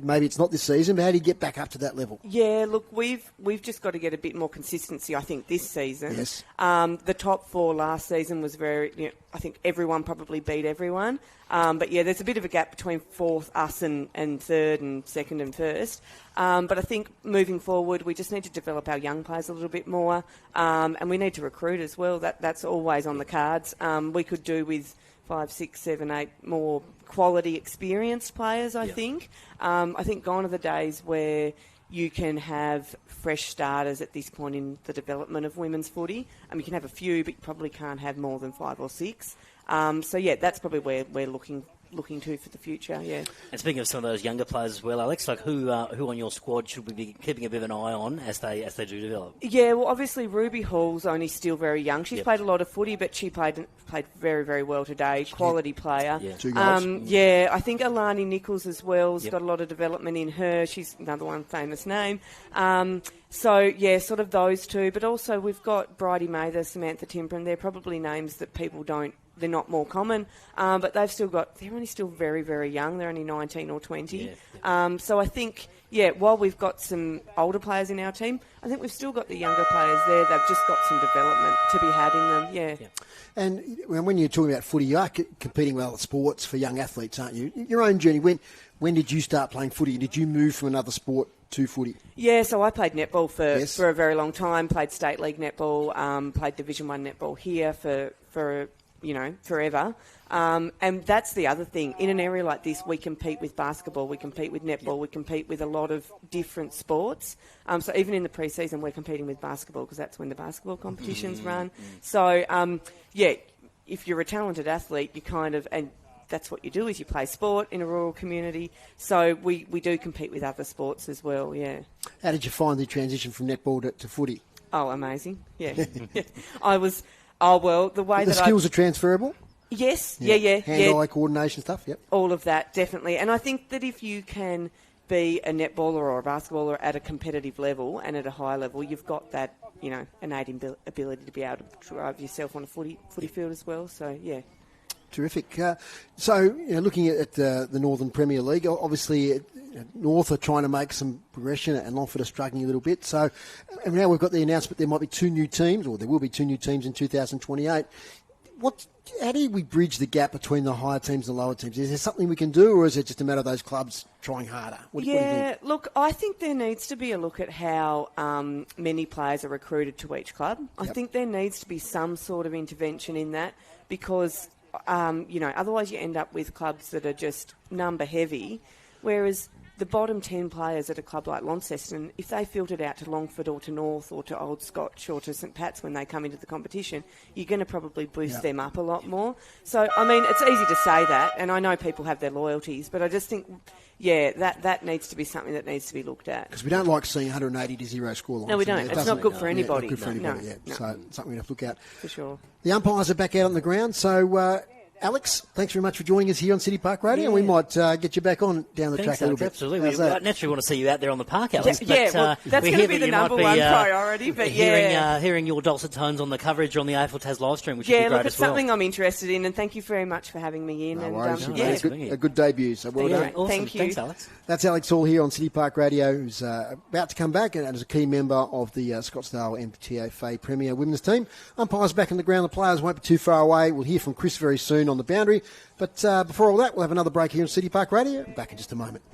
Speaker 2: Maybe it's not this season, but how do you get back up to that level?
Speaker 13: Yeah, look, we've just got to get a bit more consistency, I think, this season.
Speaker 2: Yes.
Speaker 13: The top 4 last season was very, I think everyone probably beat everyone. But yeah, there's a bit of a gap between fourth, us, and third, and second and first. But I think moving forward, we just need to develop our young players a little bit more, and we need to recruit as well. That's always on the cards. We could do with 5, 6, 7, 8 more quality, experienced players, I think. I think gone are the days where you can have fresh starters at this point in the development of women's footy. You can have a few, but you probably can't have more than 5 or 6. So, yeah, that's probably where we're looking to for the future, yeah.
Speaker 3: And speaking of some of those younger players as well, Alex, like who on your squad should we be keeping a bit of an eye on as they do develop?
Speaker 13: Yeah, well, obviously Ruby Hall's only still very young. She's played a lot of footy, but she played very, very well today. Quality player.
Speaker 3: Yeah.
Speaker 2: 2 goals.
Speaker 13: I think Alani Nichols as well has got a lot of development in her. She's another one famous name. Sort of those two. But also we've got Bridie Mather, Samantha Timpron. They're probably names that people don't. They're not more common, but they're only still very, very young. They're only 19 or 20. So I think, while we've got some older players in our team, I think we've still got the younger players there. They've just got some development to be had in them,
Speaker 2: And when you're talking about footy, you are competing with other sports for young athletes, aren't you? Your own journey, when did you start playing footy? Did you move from another sport to footy?
Speaker 13: Yeah, so I played netball for a very long time, played state league netball, played Division 1 netball here for forever. And that's the other thing. In an area like this, we compete with basketball, we compete with netball, we compete with a lot of different sports. So even in the pre-season, we're competing with basketball because that's when the basketball competitions run. So, if you're a talented athlete, you kind of... and that's what you do, is you play sport in a rural community. So we do compete with other sports as well, yeah.
Speaker 2: How did you find the transition from netball to footy?
Speaker 13: Oh, amazing, yeah. The way
Speaker 2: the skills are transferable?
Speaker 13: Yes,
Speaker 2: Hand-eye coordination stuff, yep.
Speaker 13: All of that, definitely. And I think that if you can be a netballer or a basketballer at a competitive level and at a high level, you've got that, innate ability to be able to drive yourself on a footy field as well. So, yeah.
Speaker 2: Terrific. Looking at the Northern Premier League, obviously North are trying to make some progression and Longford are struggling a little bit. So and now we've got the announcement there might be 2 new teams, or there will be 2 new teams in 2028. How do we bridge the gap between the higher teams and the lower teams? Is there something we can do, or is it just a matter of those clubs trying harder? What do you think?
Speaker 13: Look, I think there needs to be a look at how many players are recruited to each club. I think there needs to be some sort of intervention in that because... otherwise you end up with clubs that are just number heavy, whereas the bottom 10 players at a club like Launceston, if they filtered out to Longford or to North or to Old Scotch or to St Pat's when they come into the competition, you're going to probably boost them up a lot more. So, it's easy to say that, and I know people have their loyalties, but I just think, that needs to be something that needs to be looked at.
Speaker 2: Because we don't like seeing 180 to 0 scorelines.
Speaker 13: No, we don't. It's not good for anybody.
Speaker 2: Not good for anybody, So, something we have to look at.
Speaker 13: For sure.
Speaker 2: The umpires are back out on the ground, so... Alex, thanks very much for joining us here on City Park Radio, and we might get you back on down the track a little bit.
Speaker 3: Absolutely. We naturally want to see you out there on the park, Alex.
Speaker 13: That's going to be the number one priority. But
Speaker 3: hearing your dulcet tones on the coverage on the AFL-Tas live stream, which would be great
Speaker 13: it's something I'm interested in, and thank you very much for having me in.
Speaker 2: No worries. A good debut, so well done.
Speaker 3: Awesome.
Speaker 13: Thank you.
Speaker 3: Thanks, Alex.
Speaker 2: That's Alex Hall here on City Park Radio, who's about to come back and is a key member of the Scottsdale NTFA Premier Women's Team. Umpires back on the ground. The players won't be too far away. We'll hear from Chris very soon on the boundary. But before all that, we'll have another break here on City Park Radio. Back in just a moment.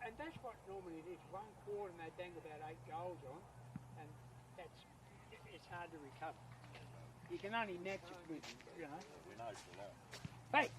Speaker 14: And that's what normally it is. 1 quarter and they bang about 8 goals on, and it's hard to recover. You can only match it with, Hey!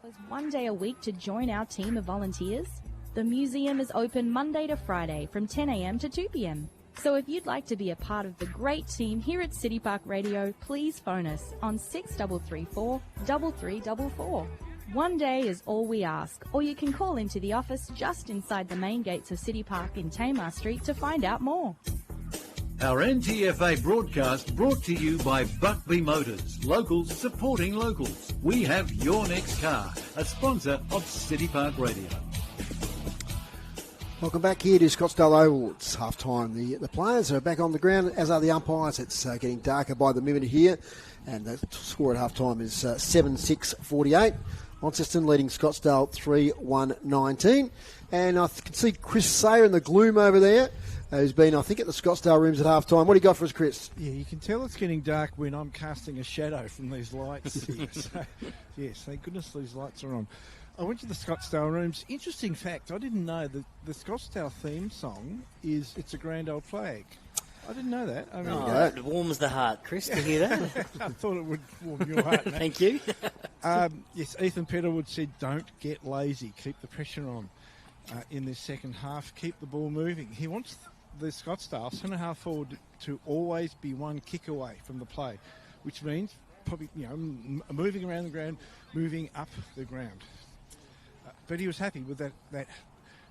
Speaker 15: offers 1 day a week to join our team of volunteers? The museum is open Monday to Friday from 10 a.m. to 2 p.m. So if you'd like to be a part of the great team here at City Park Radio, please phone us on 6334 3344. 1 day is all we ask, or you can call into the office just inside the main gates of City Park in Tamar Street to find out more.
Speaker 1: Our NTFA broadcast brought to you by Buckby Motors, locals supporting locals. We have your next car, a sponsor of City Park Radio.
Speaker 2: Welcome back here to Scottsdale Oval. It's half time. The players are back on the ground, as are the umpires. It's getting darker by the minute here, and the score at half time is 7-6-48. Launceston leading Scottsdale 3-1-19. And I can see Chris Sayer in the gloom over there, who's been, I think, at the Scottsdale rooms at half time. What do you got for us, Chris?
Speaker 4: Yeah, you can tell it's getting dark when I'm casting a shadow from these lights here. So, yes, thank goodness these lights are on. I went to the Scottsdale rooms. Interesting fact, I didn't know that the Scottsdale theme song is It's a Grand Old Flag. I didn't know that. I mean,
Speaker 3: it warms the heart, Chris, to hear that.
Speaker 4: I thought it would warm your heart, mate.
Speaker 3: Thank you.
Speaker 4: Yes, Ethan Petterwood said, don't get lazy. Keep the pressure on in this second half. Keep the ball moving. He wants the Scottsdale centre-half forward to always be one kick away from the play, which means probably, moving around the ground, moving up the ground. But he was happy with that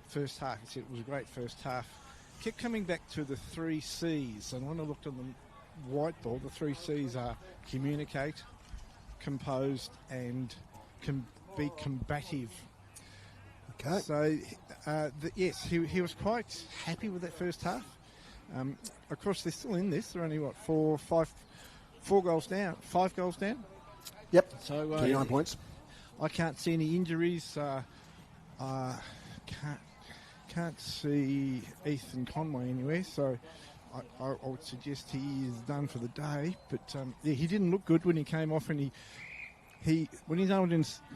Speaker 4: first half. He said it was a great first half. Kept coming back to the 3 C's. And when I looked on the whiteboard, the 3 C's are communicate, composed, and be combative.
Speaker 2: Okay.
Speaker 4: So, yes, he was quite happy with that first half. Of course, they're still in this. They're only, 4 goals down? 5 goals down?
Speaker 2: Yep,
Speaker 4: so
Speaker 2: 29 points.
Speaker 4: I can't see any injuries. Can't see Ethan Conway anywhere, so I would suggest he is done for the day. But he didn't look good when he came off, and he when his arm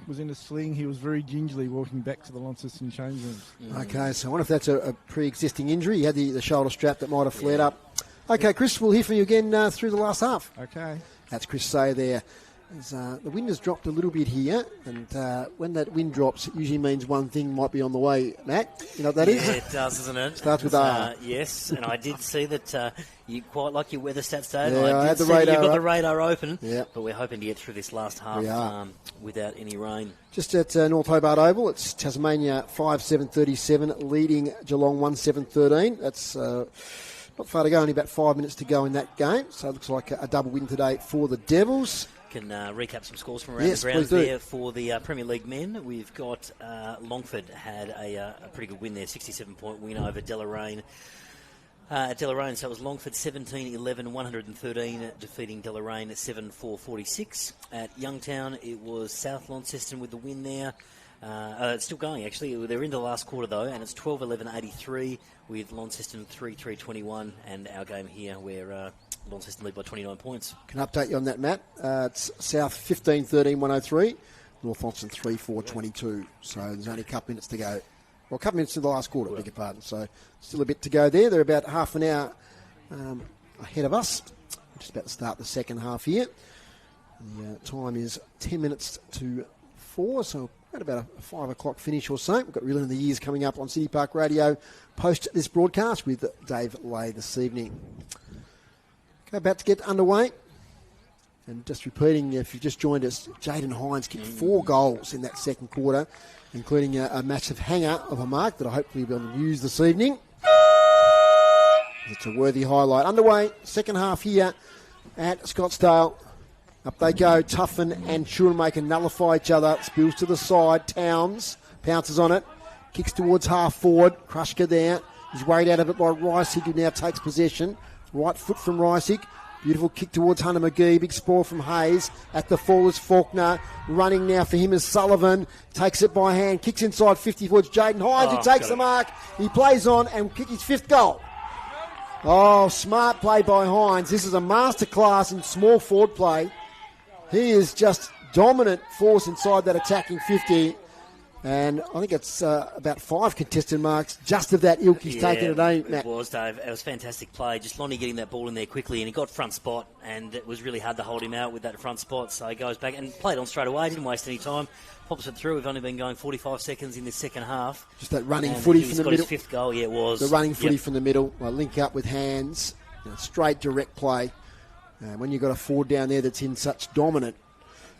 Speaker 4: was in a sling, he was very gingerly walking back to the Launceston change rooms.
Speaker 2: Okay, so I wonder if that's a pre-existing injury. He had the shoulder strap that might have flared up. Okay, Chris, we'll hear from you again through the last half.
Speaker 4: Okay.
Speaker 2: That's Chris Sayer there. The wind has dropped a little bit here, and when that wind drops, it usually means one thing might be on the way. Matt, you know what that is?
Speaker 3: Yeah, it does, doesn't it?
Speaker 2: Starts with R.
Speaker 3: Yes, and I did see that you quite like your weather stats, Dave.
Speaker 2: Yeah,
Speaker 3: I
Speaker 2: had
Speaker 3: did
Speaker 2: the
Speaker 3: see
Speaker 2: radar
Speaker 3: you've got
Speaker 2: up.
Speaker 3: the radar open,
Speaker 2: Yeah.
Speaker 3: but we're hoping to get through this last half without any rain.
Speaker 2: Just at North Hobart Oval, it's Tasmania 5-7-37, leading Geelong 1-7-13. That's not far to go, only about 5 minutes to go in that game. So it looks like a double win today for the Devils.
Speaker 3: Can recap some scores from around
Speaker 2: Yes,
Speaker 3: the grounds
Speaker 2: please do.
Speaker 3: there for the Premier League men. We've got Longford had a pretty good win there, 67-point win over Deloraine. Deloraine, so it was Longford 17-11, 113, defeating Deloraine 7-4-46. At Youngtown, it was South Launceston with the win there. It's still going, actually. They're into the last quarter, though, and it's 12-11-83 with Launceston 3-3-21, and our game here where Launceston lead by 29 points.
Speaker 2: Can I update you on that, Matt? It's South 15-13, 103, North Launceston 3-4-22. So there's only a couple minutes to go. Well, a couple minutes to the last quarter, beg your pardon. So still a bit to go there. They're about half an hour ahead of us. We're just about to start the second half here. The time is 10 minutes to 4, so at about a 5 o'clock finish or so. We've got Reeling in the Years coming up on City Park Radio post this broadcast with Dave Lay this evening. Okay, about to get underway. And just repeating, if you've just joined us, Jaden Hines kicked 4 goals in that second quarter, including a massive hanger of a mark that I hopefully will be on the news this evening. It's a worthy highlight. Underway, second half here at Scottsdale. Up they go. Tuffin and Schoenmaker nullify each other. Spills to the side. Towns pounces on it. Kicks towards half forward. Krushka there. He's worried out of it by Reisig, who now takes possession. Right foot from Reisig. Beautiful kick towards Hunter McGee. Big spoil from Hayes. At the fall is Faulkner. Running now for him is Sullivan. Takes it by hand. Kicks inside 50 towards Jaden Hines, who takes the mark. He plays on and kicks his 5th goal. Oh, smart play by Hines. This is a masterclass in small forward play. He is just dominant force inside that attacking 50. And I think it's about 5 contested marks just of that ilk he's taken today, Matt.
Speaker 3: It was, Dave. It was fantastic play. Just Lonnie getting that ball in there quickly, and he got front spot, and it was really hard to hold him out with that front spot. So he goes back and played on straight away, didn't waste any time, pops it through. We've only been going 45 seconds in this second half.
Speaker 2: Just that running footy from the middle.
Speaker 3: He's got his 5th goal, it was.
Speaker 2: The running footy from the middle, link up with Hines, straight direct play. When you've got a forward down there that's in such dominant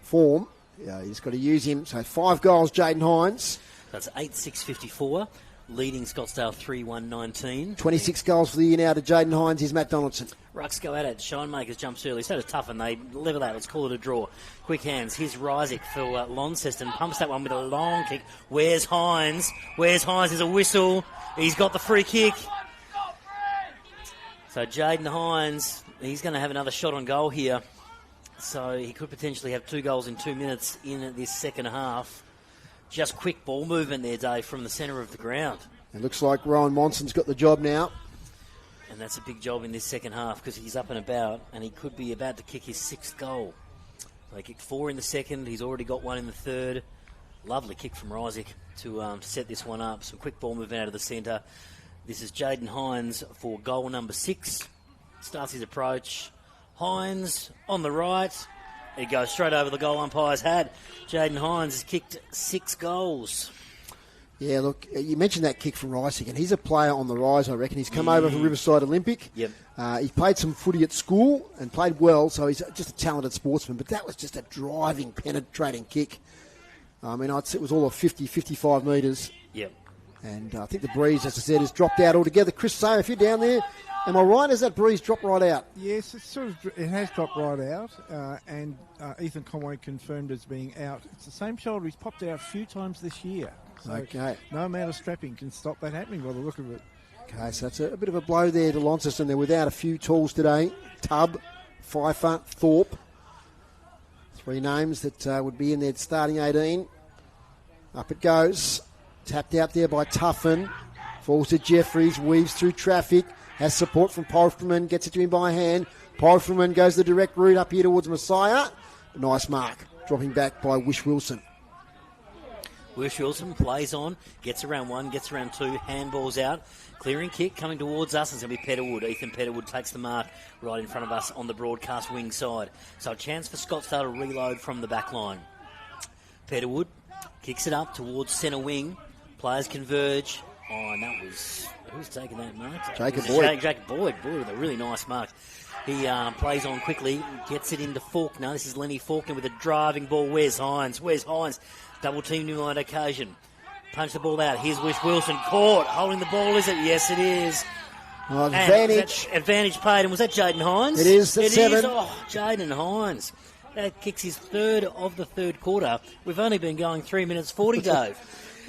Speaker 2: form, you just got to use him. So 5 goals, Jaden Hines.
Speaker 3: That's 8-6-54, leading Scottsdale 3-1-19.
Speaker 2: 26 goals for the year now to Jaden Hines. Here's Matt Donaldson.
Speaker 3: Rucks go at it. Shinemakers jumps early. So does Toughen. They level that. Let's call it a draw. Quick hands. Here's Rysick for Launceston. Pumps that one with a long kick. Where's Hines? There's a whistle. He's got the free kick. So Jaden Hines, he's going to have another shot on goal here. So he could potentially have 2 goals in 2 minutes in this second half. Just quick ball movement there, Dave, from the centre of the ground.
Speaker 2: It looks like Rowan Monson's got the job now.
Speaker 3: And that's a big job in this second half because he's up and about and he could be about to kick his 6th goal. They kicked 4 in the second. He's already got 1 in the third. Lovely kick from Rysick to set this one up. Some quick ball movement out of the centre. This is Jaden Hines for goal number 6. Starts his approach. Hines on the right. He goes straight over the goal umpire's head. Jaden Hines has kicked 6 goals.
Speaker 2: Yeah, look, you mentioned that kick from Rysick, and he's a player on the rise, I reckon. He's come over from Riverside Olympic.
Speaker 3: Yep.
Speaker 2: He played some footy at school and played well, so he's just a talented sportsman. But that was just a driving, penetrating kick. I mean, I'd say it was all of 50, 55 metres.
Speaker 3: Yep.
Speaker 2: And I think the breeze, as I said, has dropped out altogether. Chris Sayer, if you're down there, am I right? Has that breeze dropped right out?
Speaker 4: Yes, it has dropped right out, and Ethan Conway confirmed as being out. It's the same shoulder he's popped out a few times this year. So
Speaker 2: okay.
Speaker 4: No amount of strapping can stop that happening by the look of it.
Speaker 2: Okay, so that's a bit of a blow there to Launceston. They're without a few tools today. Tubb, Pfeiffer, Thorpe. 3 names that would be in their starting 18. Up it goes. Tapped out there by Tuffen. Falls to Jeffries, weaves through traffic. Has support from Porfman, gets it to him by hand. Porfman goes the direct route up here towards Messiah. Nice mark. Dropping back by Wish Wilson.
Speaker 3: Wish Wilson plays on, gets around 1, gets around 2, handballs out. Clearing kick coming towards us. It's going to be Petterwood. Ethan Petterwood takes the mark right in front of us on the broadcast wing side. So a chance for Scottsdale to reload from the back line. Petterwood kicks it up towards centre wing. Players converge. Oh, and that was... Who's taking that mark?
Speaker 2: Jacob Boyd.
Speaker 3: Jacob Boyd. Boyd with a really nice mark. He plays on quickly, gets it into Faulkner. This is Lenny Faulkner with a driving ball. Where's Hines? Double team new line occasion. Punch the ball out. Here's Wish Wilson. Caught. Holding the ball, is it? Yes, it is.
Speaker 2: Advantage.
Speaker 3: Advantage paid. And was that Jaden Hines?
Speaker 2: It is. That's 7.
Speaker 3: Oh, Jaden Hines. That kicks his 3rd of the 3rd quarter. We've only been going 3 minutes 40, Dave.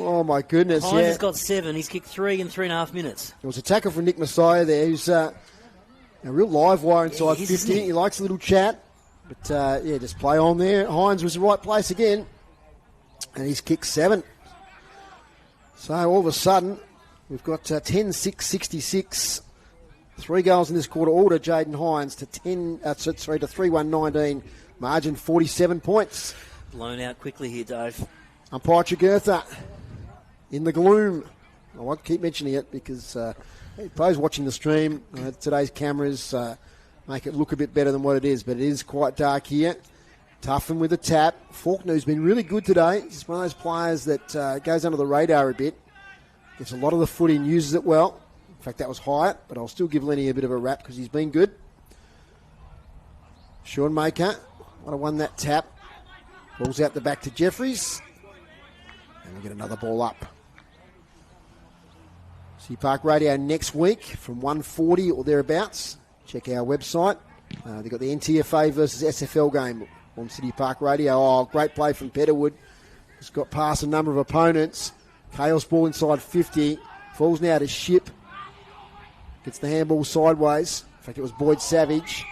Speaker 2: Oh, my goodness,
Speaker 3: Hines has got 7. He's kicked 3 in 3.5 minutes.
Speaker 2: There was a tackle from Nick Messiah there, who's a real live wire inside 50. He likes a little chat. But, just play on there. Hines was the right place again. And he's kicked 7. So, all of a sudden, we've got 10-6-66. 3 goals in this quarter. All to Jaden Hines to 3-1-19. Margin 47 points.
Speaker 3: Blown out quickly here, Dave.
Speaker 2: Umpire Chigurtha in the gloom. I won't keep mentioning it because those watching the stream, today's cameras make it look a bit better than what it is, but it is quite dark here. Tuffen with a tap. Faulkner, who's been really good today. He's one of those players that goes under the radar a bit. Gets a lot of the footy and uses it well. In fact, that was Hyatt, but I'll still give Lenny a bit of a rap because he's been good. Sean Maker might have won that tap. Ball's out the back to Jeffries. And we'll get another ball up. City Park Radio next week from 1:40 or thereabouts. Check our website. They've got the NTFA versus SFL game on City Park Radio. Oh, great play from Petterwood. He's got past a number of opponents. Chaos ball inside 50. Falls now to Ship. Gets the handball sideways. In fact, it was Boyd Savage.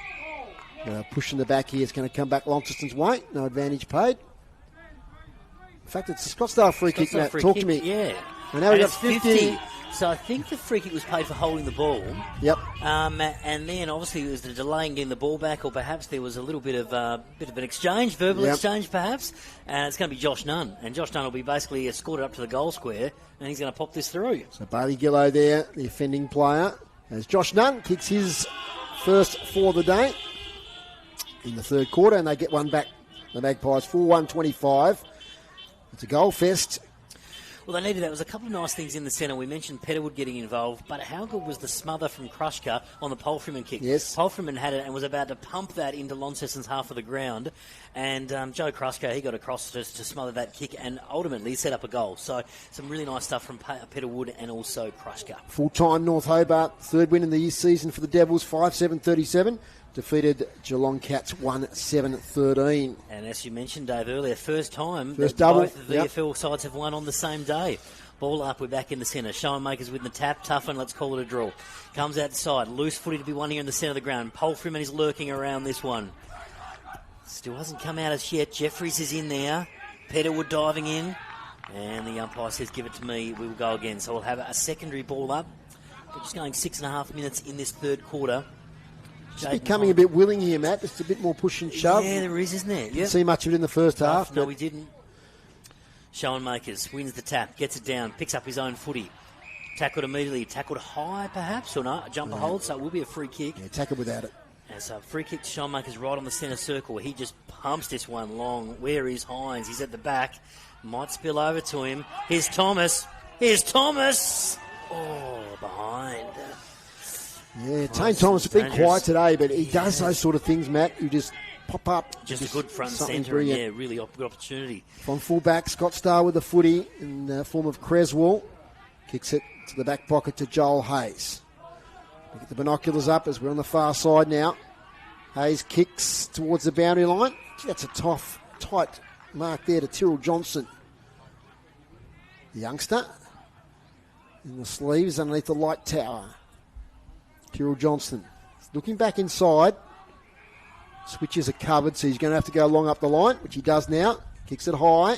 Speaker 2: Pushing the back here. It's going to come back Launceston's way. No advantage paid. In fact, it's a Scottsdale free kick now. Talk to me.
Speaker 3: Yeah.
Speaker 2: And now we've got 50.
Speaker 3: So I think the free kick was paid for holding the ball.
Speaker 2: Yep.
Speaker 3: And then obviously there was the delay in getting the ball back, or perhaps there was a little bit of an exchange, verbal exchange perhaps. And it's going to be Josh Nunn. And Josh Nunn will be basically escorted up to the goal square, and he's going to pop this through.
Speaker 2: So Bailey Gillow there, the offending player, as Josh Nunn kicks his first for the day in the third quarter, and they get one back. The Magpies 4-1-25. It's a goal fest.
Speaker 3: Well, they needed that. There was a couple of nice things in the centre. We mentioned Petterwood getting involved, but how good was the smother from Krushka on the Polfriman kick?
Speaker 2: Yes.
Speaker 3: Polfriman had it and was about to pump that into Launceston's half of the ground, and Joe Krushka, he got across to smother that kick and ultimately set up a goal. So some really nice stuff from Petterwood and also Krushka.
Speaker 2: Full-time North Hobart, third win in the season for the Devils, 5-7-37. Defeated Geelong Cats 1-7-13.
Speaker 3: And as you mentioned, Dave, earlier, first time
Speaker 2: First
Speaker 3: that
Speaker 2: double.
Speaker 3: both of the VFL sides have won on the same day. Ball up, we're back in the centre. Schoenmakers with the tap, tough one, let's call it a draw. Comes outside, loose footy to be one here in the centre of the ground. Polfriman is lurking around this one. Still hasn't come out as yet. Jeffries is in there. Petterwood diving in. And the umpire says, give it to me, we will go again. So we'll have a secondary ball up. We're just going 6.5 minutes in this third quarter.
Speaker 2: Just becoming a bit willing here, Matt. Just a bit more push and shove.
Speaker 3: Yeah, there is, isn't there?
Speaker 2: Didn't see much of it in the first half.
Speaker 3: No, we didn't. Schoenmakers wins the tap, gets it down, picks up his own footy. Tackled immediately. Tackled high, perhaps, or not. A jumper hold, so it will be a free kick.
Speaker 2: Yeah, tackled without it.
Speaker 3: And so free kick to Schoenmakers right on the centre circle. He just pumps this one long. Where is Hines? He's at the back. Might spill over to him. Here's Thomas. Here's Thomas. Oh, behind.
Speaker 2: Yeah, Tane Thomas has been quiet today, but he does those sort of things, Matt, who just pop up.
Speaker 3: Just a good front and centre.
Speaker 2: Brilliant.
Speaker 3: Yeah, really good opportunity.
Speaker 2: From full-back, Scottsdale with the footy in the form of Creswell. Kicks it to the back pocket to Joel Hayes. We get the binoculars up as we're on the far side now. Hayes kicks towards the boundary line. That's a tight mark there to Tyrrell Johnson. The youngster in the sleeves underneath the light tower. Tyrrell Johnson looking back inside. Switches are covered, so he's going to have to go long up the line, which he does now. Kicks it high.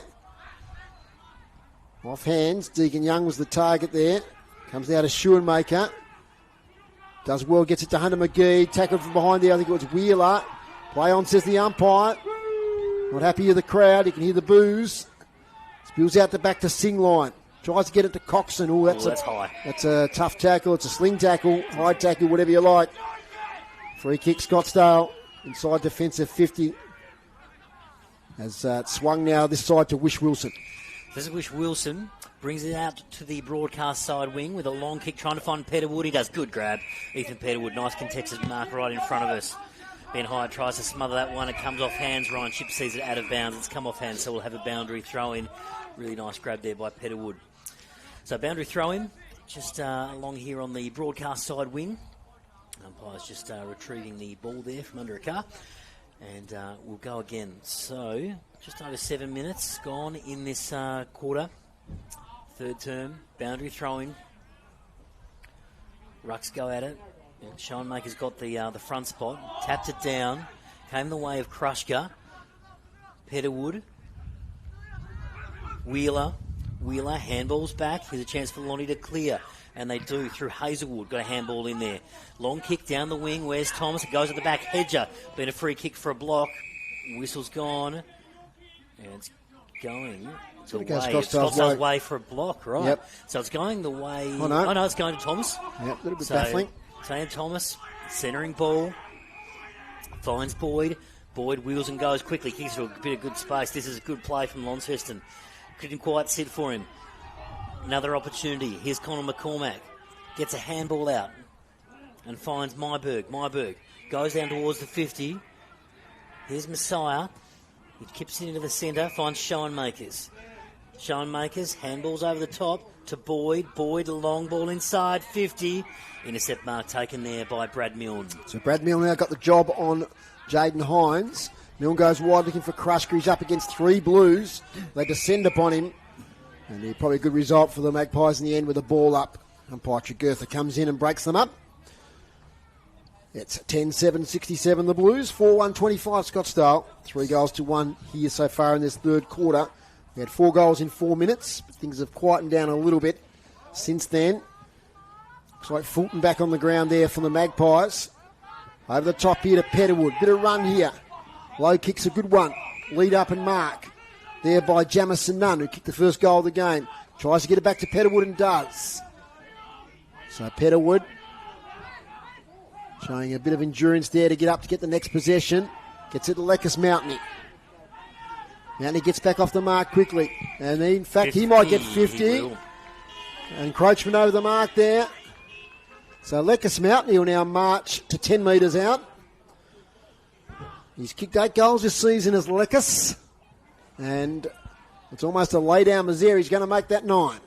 Speaker 2: Off hands. Deegan Young was the target there. Comes out as Schoenmaker. Does well, gets it to Hunter McGee. Tackled from behind there. I think it was Wheeler. Play on, says the umpire. Not happy with the crowd. You can hear the boos. Spills out the back to Singline. Tries to get it to Coxon. Oh, that's
Speaker 3: high.
Speaker 2: That's a tough tackle. It's a sling tackle, high tackle, whatever you like. Free kick, Scottsdale. Inside defensive 50. As it swung now this side to Wish Wilson.
Speaker 3: This is Wish Wilson. Brings it out to the broadcast side wing with a long kick trying to find Petterwood. He does. Good grab. Ethan Petterwood. Nice contested mark right in front of us. Ben Hyde tries to smother that one. It comes off hands. Ryan Chip sees it out of bounds. It's come off hands, so we'll have a boundary throw in. Really nice grab there by Petterwood. So boundary throw in. Just along here on the broadcast side wing. Umpire's just retrieving the ball there from under a car. And we'll go again. So just over 7 minutes gone in this quarter. Third term. Boundary throw in. Rucks go at it. Schoenmaker's got the front spot. Tapped it down. Came the way of Krushka. Petterwood. Wheeler handballs back. Here's a chance for Lonnie to clear. And they do through Hazelwood. Got a handball in there. Long kick down the wing. Where's Thomas? It goes at the back. Hedger. Been a free kick for a block. Whistle's gone. And it's going the way. Scottsdale's way for a block, right?
Speaker 2: Yep.
Speaker 3: So it's going the way.
Speaker 2: Oh, no.
Speaker 3: It's going to Thomas.
Speaker 2: Yep, a little bit baffling.
Speaker 3: Tane Thomas, centering ball. Finds Boyd. Boyd wheels and goes quickly. Kicks to a bit of good space. This is a good play from Launceston. Couldn't quite sit for him. Another opportunity. Here's Connor McCormack. Gets a handball out and finds Myberg. Goes down towards the 50. Here's Messiah. He kips it into the centre. Finds Schoenmakers. Handballs over the top to Boyd. Boyd, a long ball inside. 50. Intercept mark taken there by Brad Milne.
Speaker 2: So Brad Milne now got the job on Jaden Hines. Milne goes wide looking for Krushka. He's up against three Blues. They descend upon him. And probably a good result for the Magpies in the end with the ball up. Umpire Chigurtha comes in and breaks them up. It's 10-7-67 the Blues. 4-1-25 Scottsdale. 3-1 here so far in this third quarter. We had 4 goals in 4 minutes. But things have quietened down a little bit since then. Looks like Fulton back on the ground there for the Magpies. Over the top here to Petterwood. Bit of run here. Low kick's a good one. Lead up and mark. There by Jamison Nunn, who kicked the first goal of the game. Tries to get it back to Petterwood and does. So Petterwood showing a bit of endurance there to get up to get the next possession. Gets it to Leckus Mountain. Mountain gets back off the mark quickly. And in fact, he might get 50. Encroachment over the mark there. So Leckus Mountain will now march to 10 metres out. He's kicked 8 goals this season as Leckus. And it's almost a lay down Missouri. He's going to make that 9.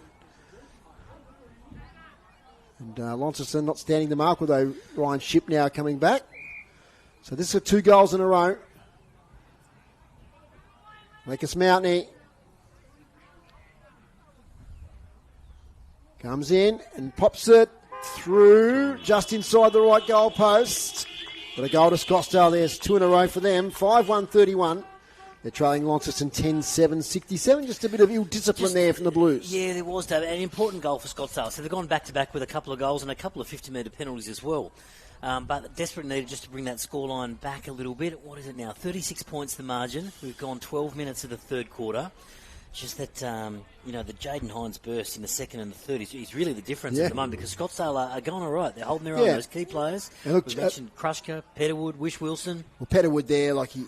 Speaker 2: And Launceston not standing the mark, although Ryan Shipp now coming back. So this is 2 goals in a row. Leckus Mountain comes in and pops it through just inside the right goal post. But a goal to Scottsdale. There's 2 in a row for them. 5-1-31. They're trailing Launceston 10-7-67. Just a bit of ill discipline there from the Blues.
Speaker 3: Yeah, there was, David. An important goal for Scottsdale. So they've gone back-to-back with a couple of goals and a couple of 50-metre penalties as well. But desperate needed just to bring that scoreline back a little bit. What is it now? 36 points the margin. We've gone 12 minutes of the third quarter. Just that, the Jaden Hines burst in the second and the third is really the difference at the moment, because Scottsdale are going all right. They're holding their own, those key players.
Speaker 2: Look,
Speaker 3: we mentioned Krushka, Petterwood, Wish Wilson.
Speaker 2: Well, Petterwood there, like he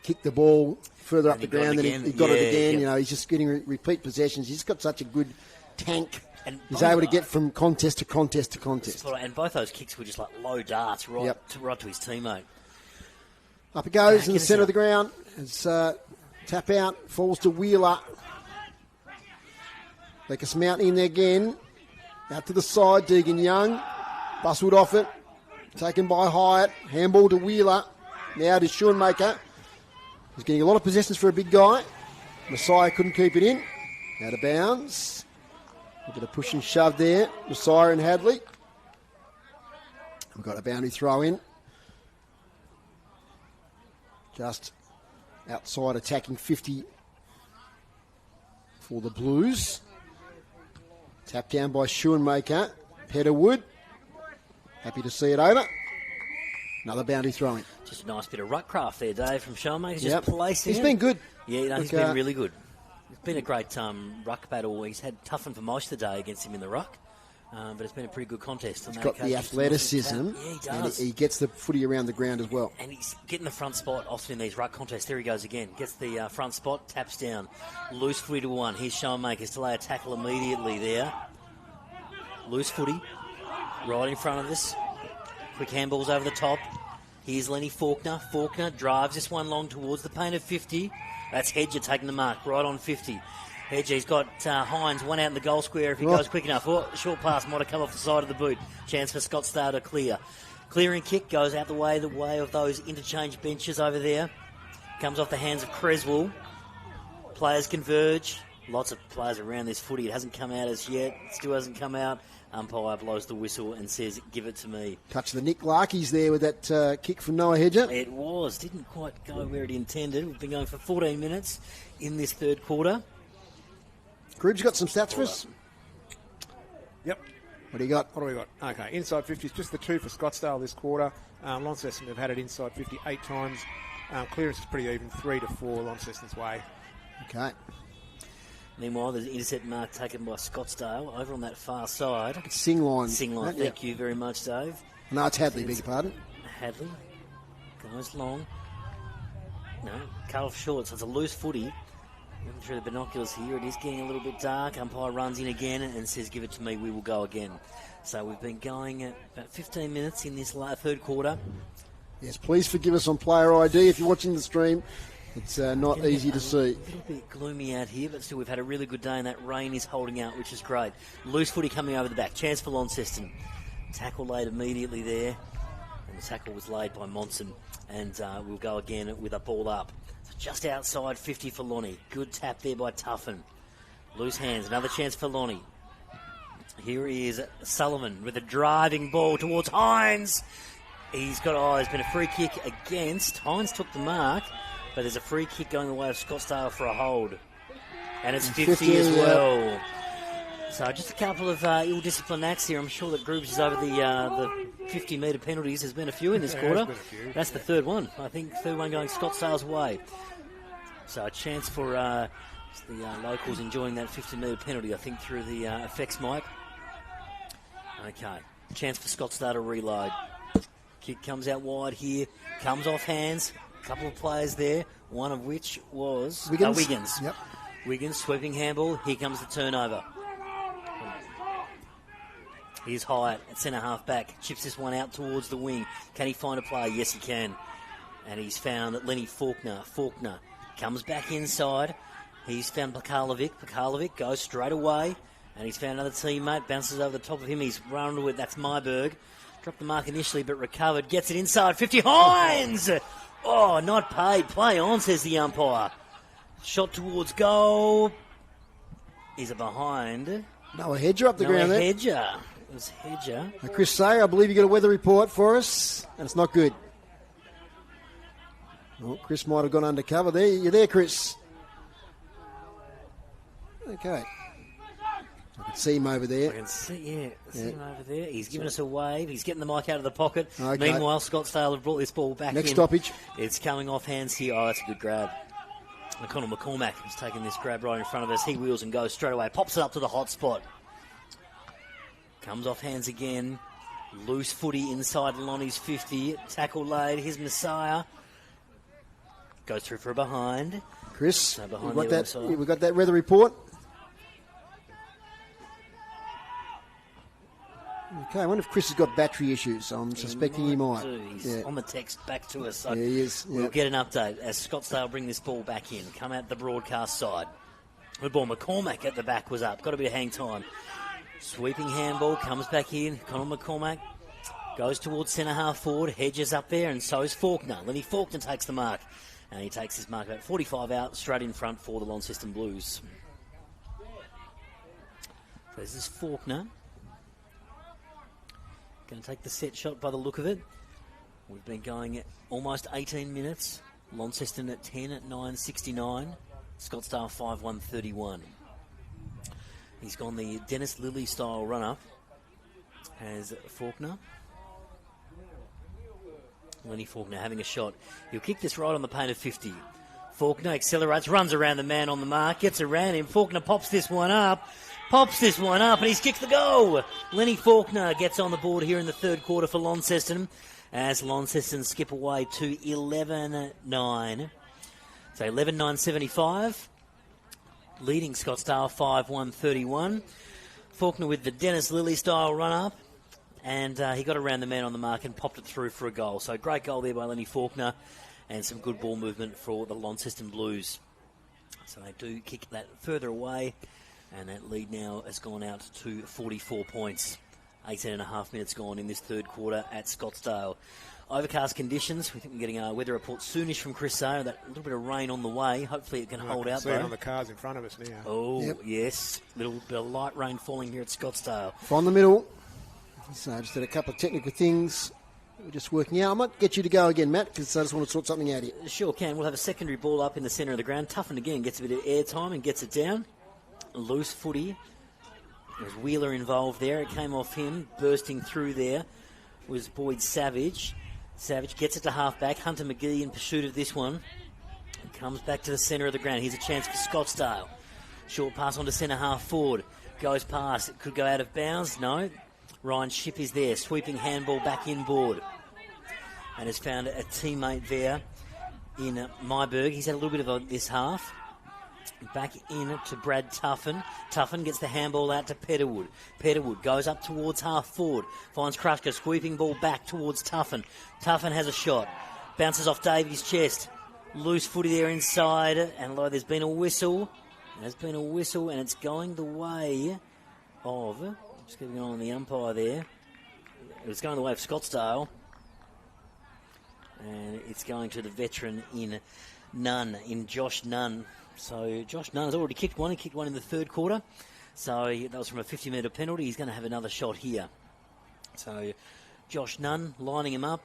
Speaker 2: kicked the ball further up the ground, then he got it again.
Speaker 3: Yep.
Speaker 2: He's just getting repeat possessions. He's got such a good tank. And he's able to get from contest to contest to contest.
Speaker 3: And both those kicks were just like low darts right to his teammate.
Speaker 2: Up it goes in the centre of the ground. It's tap out, falls to Wheeler. Leckus Mountain in there again. Out to the side, Deegan Young. Bustled off it. Taken by Hyatt. Handball to Wheeler. Now to Schoenmaker. He's getting a lot of possessions for a big guy. Messiah couldn't keep it in. Out of bounds. A bit of push and shove there. Messiah and Hadley. We've got a boundary throw in. Just outside attacking 50 for the Blues. Tapped down by Schoenmaker. Petterwood. Happy to see it over. Another boundary throwing.
Speaker 3: Just a nice bit of ruck craft there, Dave, from Schoenmaker. Just placing
Speaker 2: He's been good.
Speaker 3: Yeah, he's been really good. It's been a great ruck battle. He's had toughened for most of the day against him in the ruck. But it's been a pretty good contest.
Speaker 2: He's got the athleticism.
Speaker 3: Yeah, he does.
Speaker 2: And he gets the footy around the ground as well.
Speaker 3: And he's getting the front spot often in these ruck contests. There he goes again. Gets the front spot, taps down. Loose footy to one. Here's Schoenmakers to lay a tackle immediately there. Loose footy. Right in front of us. Quick handballs over the top. Here's Lenny Faulkner. Faulkner drives this one long towards the paint of 50. That's Hedger taking the mark right on 50. Hedger's got Hines one out in the goal square if he goes quick enough. Short pass might have come off the side of the boot. Chance for Scottsdale to clear. Clearing kick goes out the way of those interchange benches over there. Comes off the hands of Creswell. Players converge. Lots of players around this footy. It hasn't come out as yet. It still hasn't come out. Umpire blows the whistle and says, give it to me.
Speaker 2: Touch the Nick Larkies there with that kick from Noah Hedger.
Speaker 3: It was. Didn't quite go where it intended. We've been going for 14 minutes in this third quarter.
Speaker 2: Groob's got some stats for us.
Speaker 5: Yep.
Speaker 2: What do you got?
Speaker 5: What do we got? Okay, inside 50 is just the 2 for Scottsdale this quarter. Launceston have had it inside 50 8 times. Clearance is pretty even, 3-4 Launceston's way.
Speaker 2: Okay.
Speaker 3: Meanwhile, there's an intercept mark taken by Scottsdale over on that far side.
Speaker 2: Singline.
Speaker 3: Singline, thank you very much, Dave.
Speaker 2: No, it's Hadley, beg your pardon.
Speaker 3: Hadley goes long. No, cut off short, so it's a loose footy. Looking through the binoculars here, it is getting a little bit dark. Umpire runs in again and says, give it to me, we will go again. So we've been going at about 15 minutes in this third quarter.
Speaker 2: Yes, please forgive us on player ID if you're watching the stream. It's not easy to see.
Speaker 3: A little bit gloomy out here, but still we've had a really good day and that rain is holding out, which is great. Loose footy coming over the back. Chance for Launceston. Tackle laid immediately there. And the tackle was laid by Monson. And we'll go again with a ball up. So just outside 50 for Lonnie. Good tap there by Tuffin. Loose hands. Another chance for Lonnie. Here is Sullivan with a driving ball towards Hines. He's got, there's been a free kick against. Hines took the mark. But there's a free kick going the way of Scottsdale for a hold. And it's 50 as well. So just a couple of ill-disciplined acts here. I'm sure that Groves is over the 50-metre penalties. There's been a few in this quarter. That's the third one. I think third one going Scottsdale's way. So a chance for the locals enjoying that 50-metre penalty, I think, through the effects mic. Okay, chance for Scottsdale to reload. Kick comes out wide here, comes off hands. A couple of players there, one of which was Wiggins.
Speaker 2: Yep.
Speaker 3: Wiggins sweeping handball. Here comes the turnover. Here's Hyatt at centre-half back. Chips this one out towards the wing. Can he find a player? Yes, he can. And he's found Lenny Faulkner. Faulkner comes back inside. He's found Pakalovic. Pakalovic goes straight away. And he's found another teammate. Bounces over the top of him. He's run with, that's Myberg. Dropped the mark initially, but recovered. Gets it inside. 50. Hines! Oh, not paid. Play on, says the umpire. Shot towards goal. Is it behind?
Speaker 2: No, a Hedger up the ground there.
Speaker 3: Hedger. It was Hedger.
Speaker 2: Now, Chris Sayer, I believe you got a weather report for us, and it's not good. Oh, Chris might have gone undercover there. You're there, Chris. Okay. I can see him over there.
Speaker 3: I can see him over there. He's giving us a wave. He's getting the mic out of the pocket.
Speaker 2: Okay.
Speaker 3: Meanwhile, Scottsdale have brought this ball back in.
Speaker 2: Next stoppage.
Speaker 3: It's coming off hands here. Oh, that's a good grab. Connor McCormack is taking this grab right in front of us. He wheels and goes straight away. Pops it up to the hot spot. Comes off hands again. Loose footy inside Lonnie's 50. Tackle laid. Here's Messiah. Goes through for a behind.
Speaker 2: Chris, we got that weather report. Okay, I wonder if Chris has got battery issues. I'm suspecting he might.
Speaker 3: He's on the text back to us. So
Speaker 2: he is.
Speaker 3: We'll get an update as Scottsdale bring this ball back in. Come out the broadcast side. The ball, McCormack at the back was up. Got a bit of hang time. Sweeping handball, comes back in. Conor McCormack goes towards centre-half forward. Hedges up there, and so is Faulkner. Lenny Faulkner takes the mark. And he takes his mark about 45 out, straight in front for the Launceston Blues. So this is Faulkner. Going to take the set shot by the look of it. We've been going almost 18 minutes. Launceston at 10 at 9.69. Scottsdale 5-1-31. He's gone the Dennis Lilly style run-up as Faulkner. Lenny Faulkner having a shot. He'll kick this right on the paint of 50. Faulkner accelerates, runs around the man on the mark, gets around him. Faulkner pops this one up, and he's kicked the goal. Lenny Faulkner gets on the board here in the third quarter for Launceston as Launceston skip away to 11-9. So 11-9-75. Leading Scottsdale 5-1-31. Faulkner with the Dennis Lilly style run-up. And he got around the man on the mark and popped it through for a goal. So great goal there by Lenny Faulkner and some good ball movement for the Launceston Blues. So they do kick that further away, and that lead now has gone out to 44 points. 18 and a half minutes gone in this third quarter at Scottsdale. Overcast conditions. We think we're getting a weather report soonish from Chris Sayer. That little bit of rain on the way. Hopefully it can hold out,
Speaker 5: see
Speaker 3: though.
Speaker 5: it on the cars in front of us now.
Speaker 3: Oh, yes. Little bit of light rain falling here at Scottsdale.
Speaker 2: From the middle. So I just did a couple of technical things we're just working out. I might get you to go again, Matt, because I just want to sort something out here.
Speaker 3: Sure can. We'll have a secondary ball up in the centre of the ground. Toughen again, gets a bit of air time and gets it down. Loose footy. There's Wheeler involved there. It came off him. Bursting through there was Boyd Savage. Savage gets it to half-back. Hunter McGee in pursuit of this one. Comes back to the centre of the ground. Here's a chance for Scottsdale. Short pass on to centre-half forward. Goes past. It could go out of bounds. No. Ryan Shipp is there, sweeping handball back inboard. And has found a teammate there in Myberg. He's had a little bit of this half. Back in to Brad Tuffin. Tuffin gets the handball out to Petterwood. Petterwood goes up towards half forward. Finds Krushka, sweeping ball back towards Tuffin. Tuffin has a shot. Bounces off Davies' chest. Loose footy there inside. And there's been a whistle. There's been a whistle, and it's going the way of... Just keeping an eye on the umpire there. It was going the way of Scottsdale. And it's going to the veteran in Josh Nunn. So Josh Nunn has already kicked one. He kicked one in the third quarter. So that was from a 50-metre penalty. He's going to have another shot here. So Josh Nunn lining him up.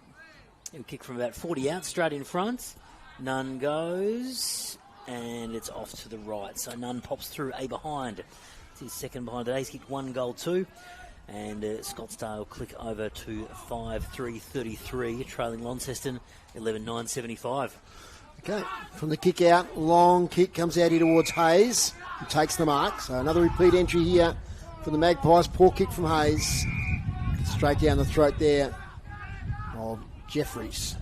Speaker 3: He'll kick from about 40 out, straight in front. Nunn goes, and it's off to the right. So Nunn pops through a behind. It's his second behind today. He's kicked 1 goal too. And Scottsdale click over to 5-3-33, trailing Launceston 11-9-75.
Speaker 2: Okay, from the kick out, long kick comes out here towards Hayes, who takes the mark. So another repeat entry here for the Magpies. Poor kick from Hayes. Straight down the throat there of Jeffries.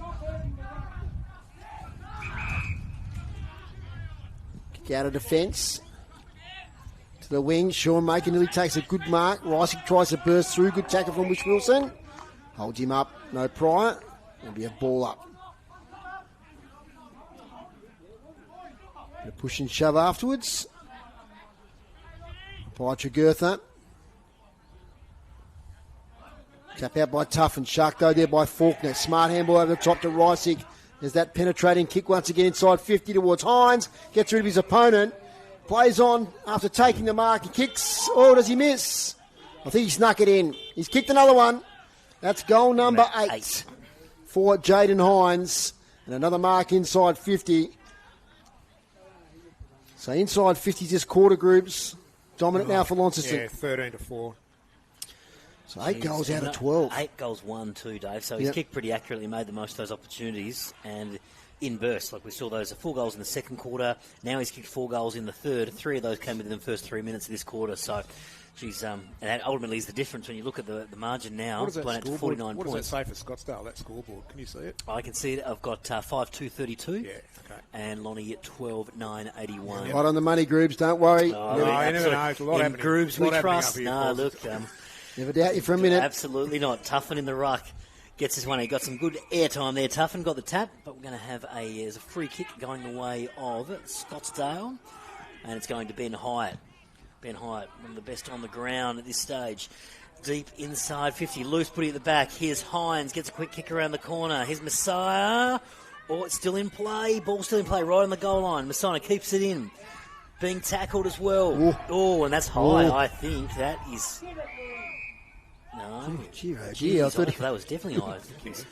Speaker 2: Kick out of defence. To the wing, Sean Maker nearly takes a good mark. Rice tries to burst through. Good tackle from Wish Wilson. Holds him up, no prior. There'll be a ball up. A push and shove afterwards. By Tregurtha. Tap out by Tuff and Sharkdo there by Faulkner. Smart handball over the top to Reisig. There's that penetrating kick once again inside 50 towards Hines. Gets rid of his opponent. Plays on after taking the mark. He kicks. Oh, does he miss? I think he snuck it in. He's kicked another one. That's goal number 8 for Jaden Hines. And another mark inside 50. So inside 50 just quarter groups. Dominant now for Launceston.
Speaker 5: Yeah, 13-4.
Speaker 2: So 8 goals out of 12.
Speaker 3: 8 goals, 1, 2, Dave. So he's kicked pretty accurately, made the most of those opportunities, and in bursts. Like we saw those 4 goals in the second quarter. Now he's kicked 4 goals in the third. 3 of those came within the first 3 minutes of this quarter. So, geez, and that ultimately is the difference when you look at the margin now.
Speaker 5: What does that
Speaker 3: to 49
Speaker 5: what
Speaker 3: points.
Speaker 5: does that say for Scottsdale, that scoreboard? Can you see it?
Speaker 3: I can see it. I've got 5-2-32.
Speaker 5: Yeah, okay.
Speaker 3: And Lonnie at 12-9-81.
Speaker 2: Right on the money, Groobs, don't worry.
Speaker 5: No, you never know. There's a lot
Speaker 3: In
Speaker 5: happening.
Speaker 3: Groobs we trust.
Speaker 5: No,
Speaker 3: look.
Speaker 2: Never doubt you for a minute.
Speaker 3: Absolutely not. Tuffin in the ruck gets this one. He got some good airtime there. Tuffin got the tap, but we're going to have there's a free kick going the way of Scottsdale, and it's going to Ben Hyatt. Ben Hyatt, one of the best on the ground at this stage. Deep inside 50, loose putty at the back. Here's Hines, gets a quick kick around the corner. Here's Messiah. Oh, it's still in play. Ball still in play right on the goal line. Messiah keeps it in. Being tackled as well.
Speaker 2: Ooh.
Speaker 3: Oh, and that's high,
Speaker 2: Ooh.
Speaker 3: I think. That is... No.
Speaker 2: Gee, I thought
Speaker 3: that was definitely high. I think he was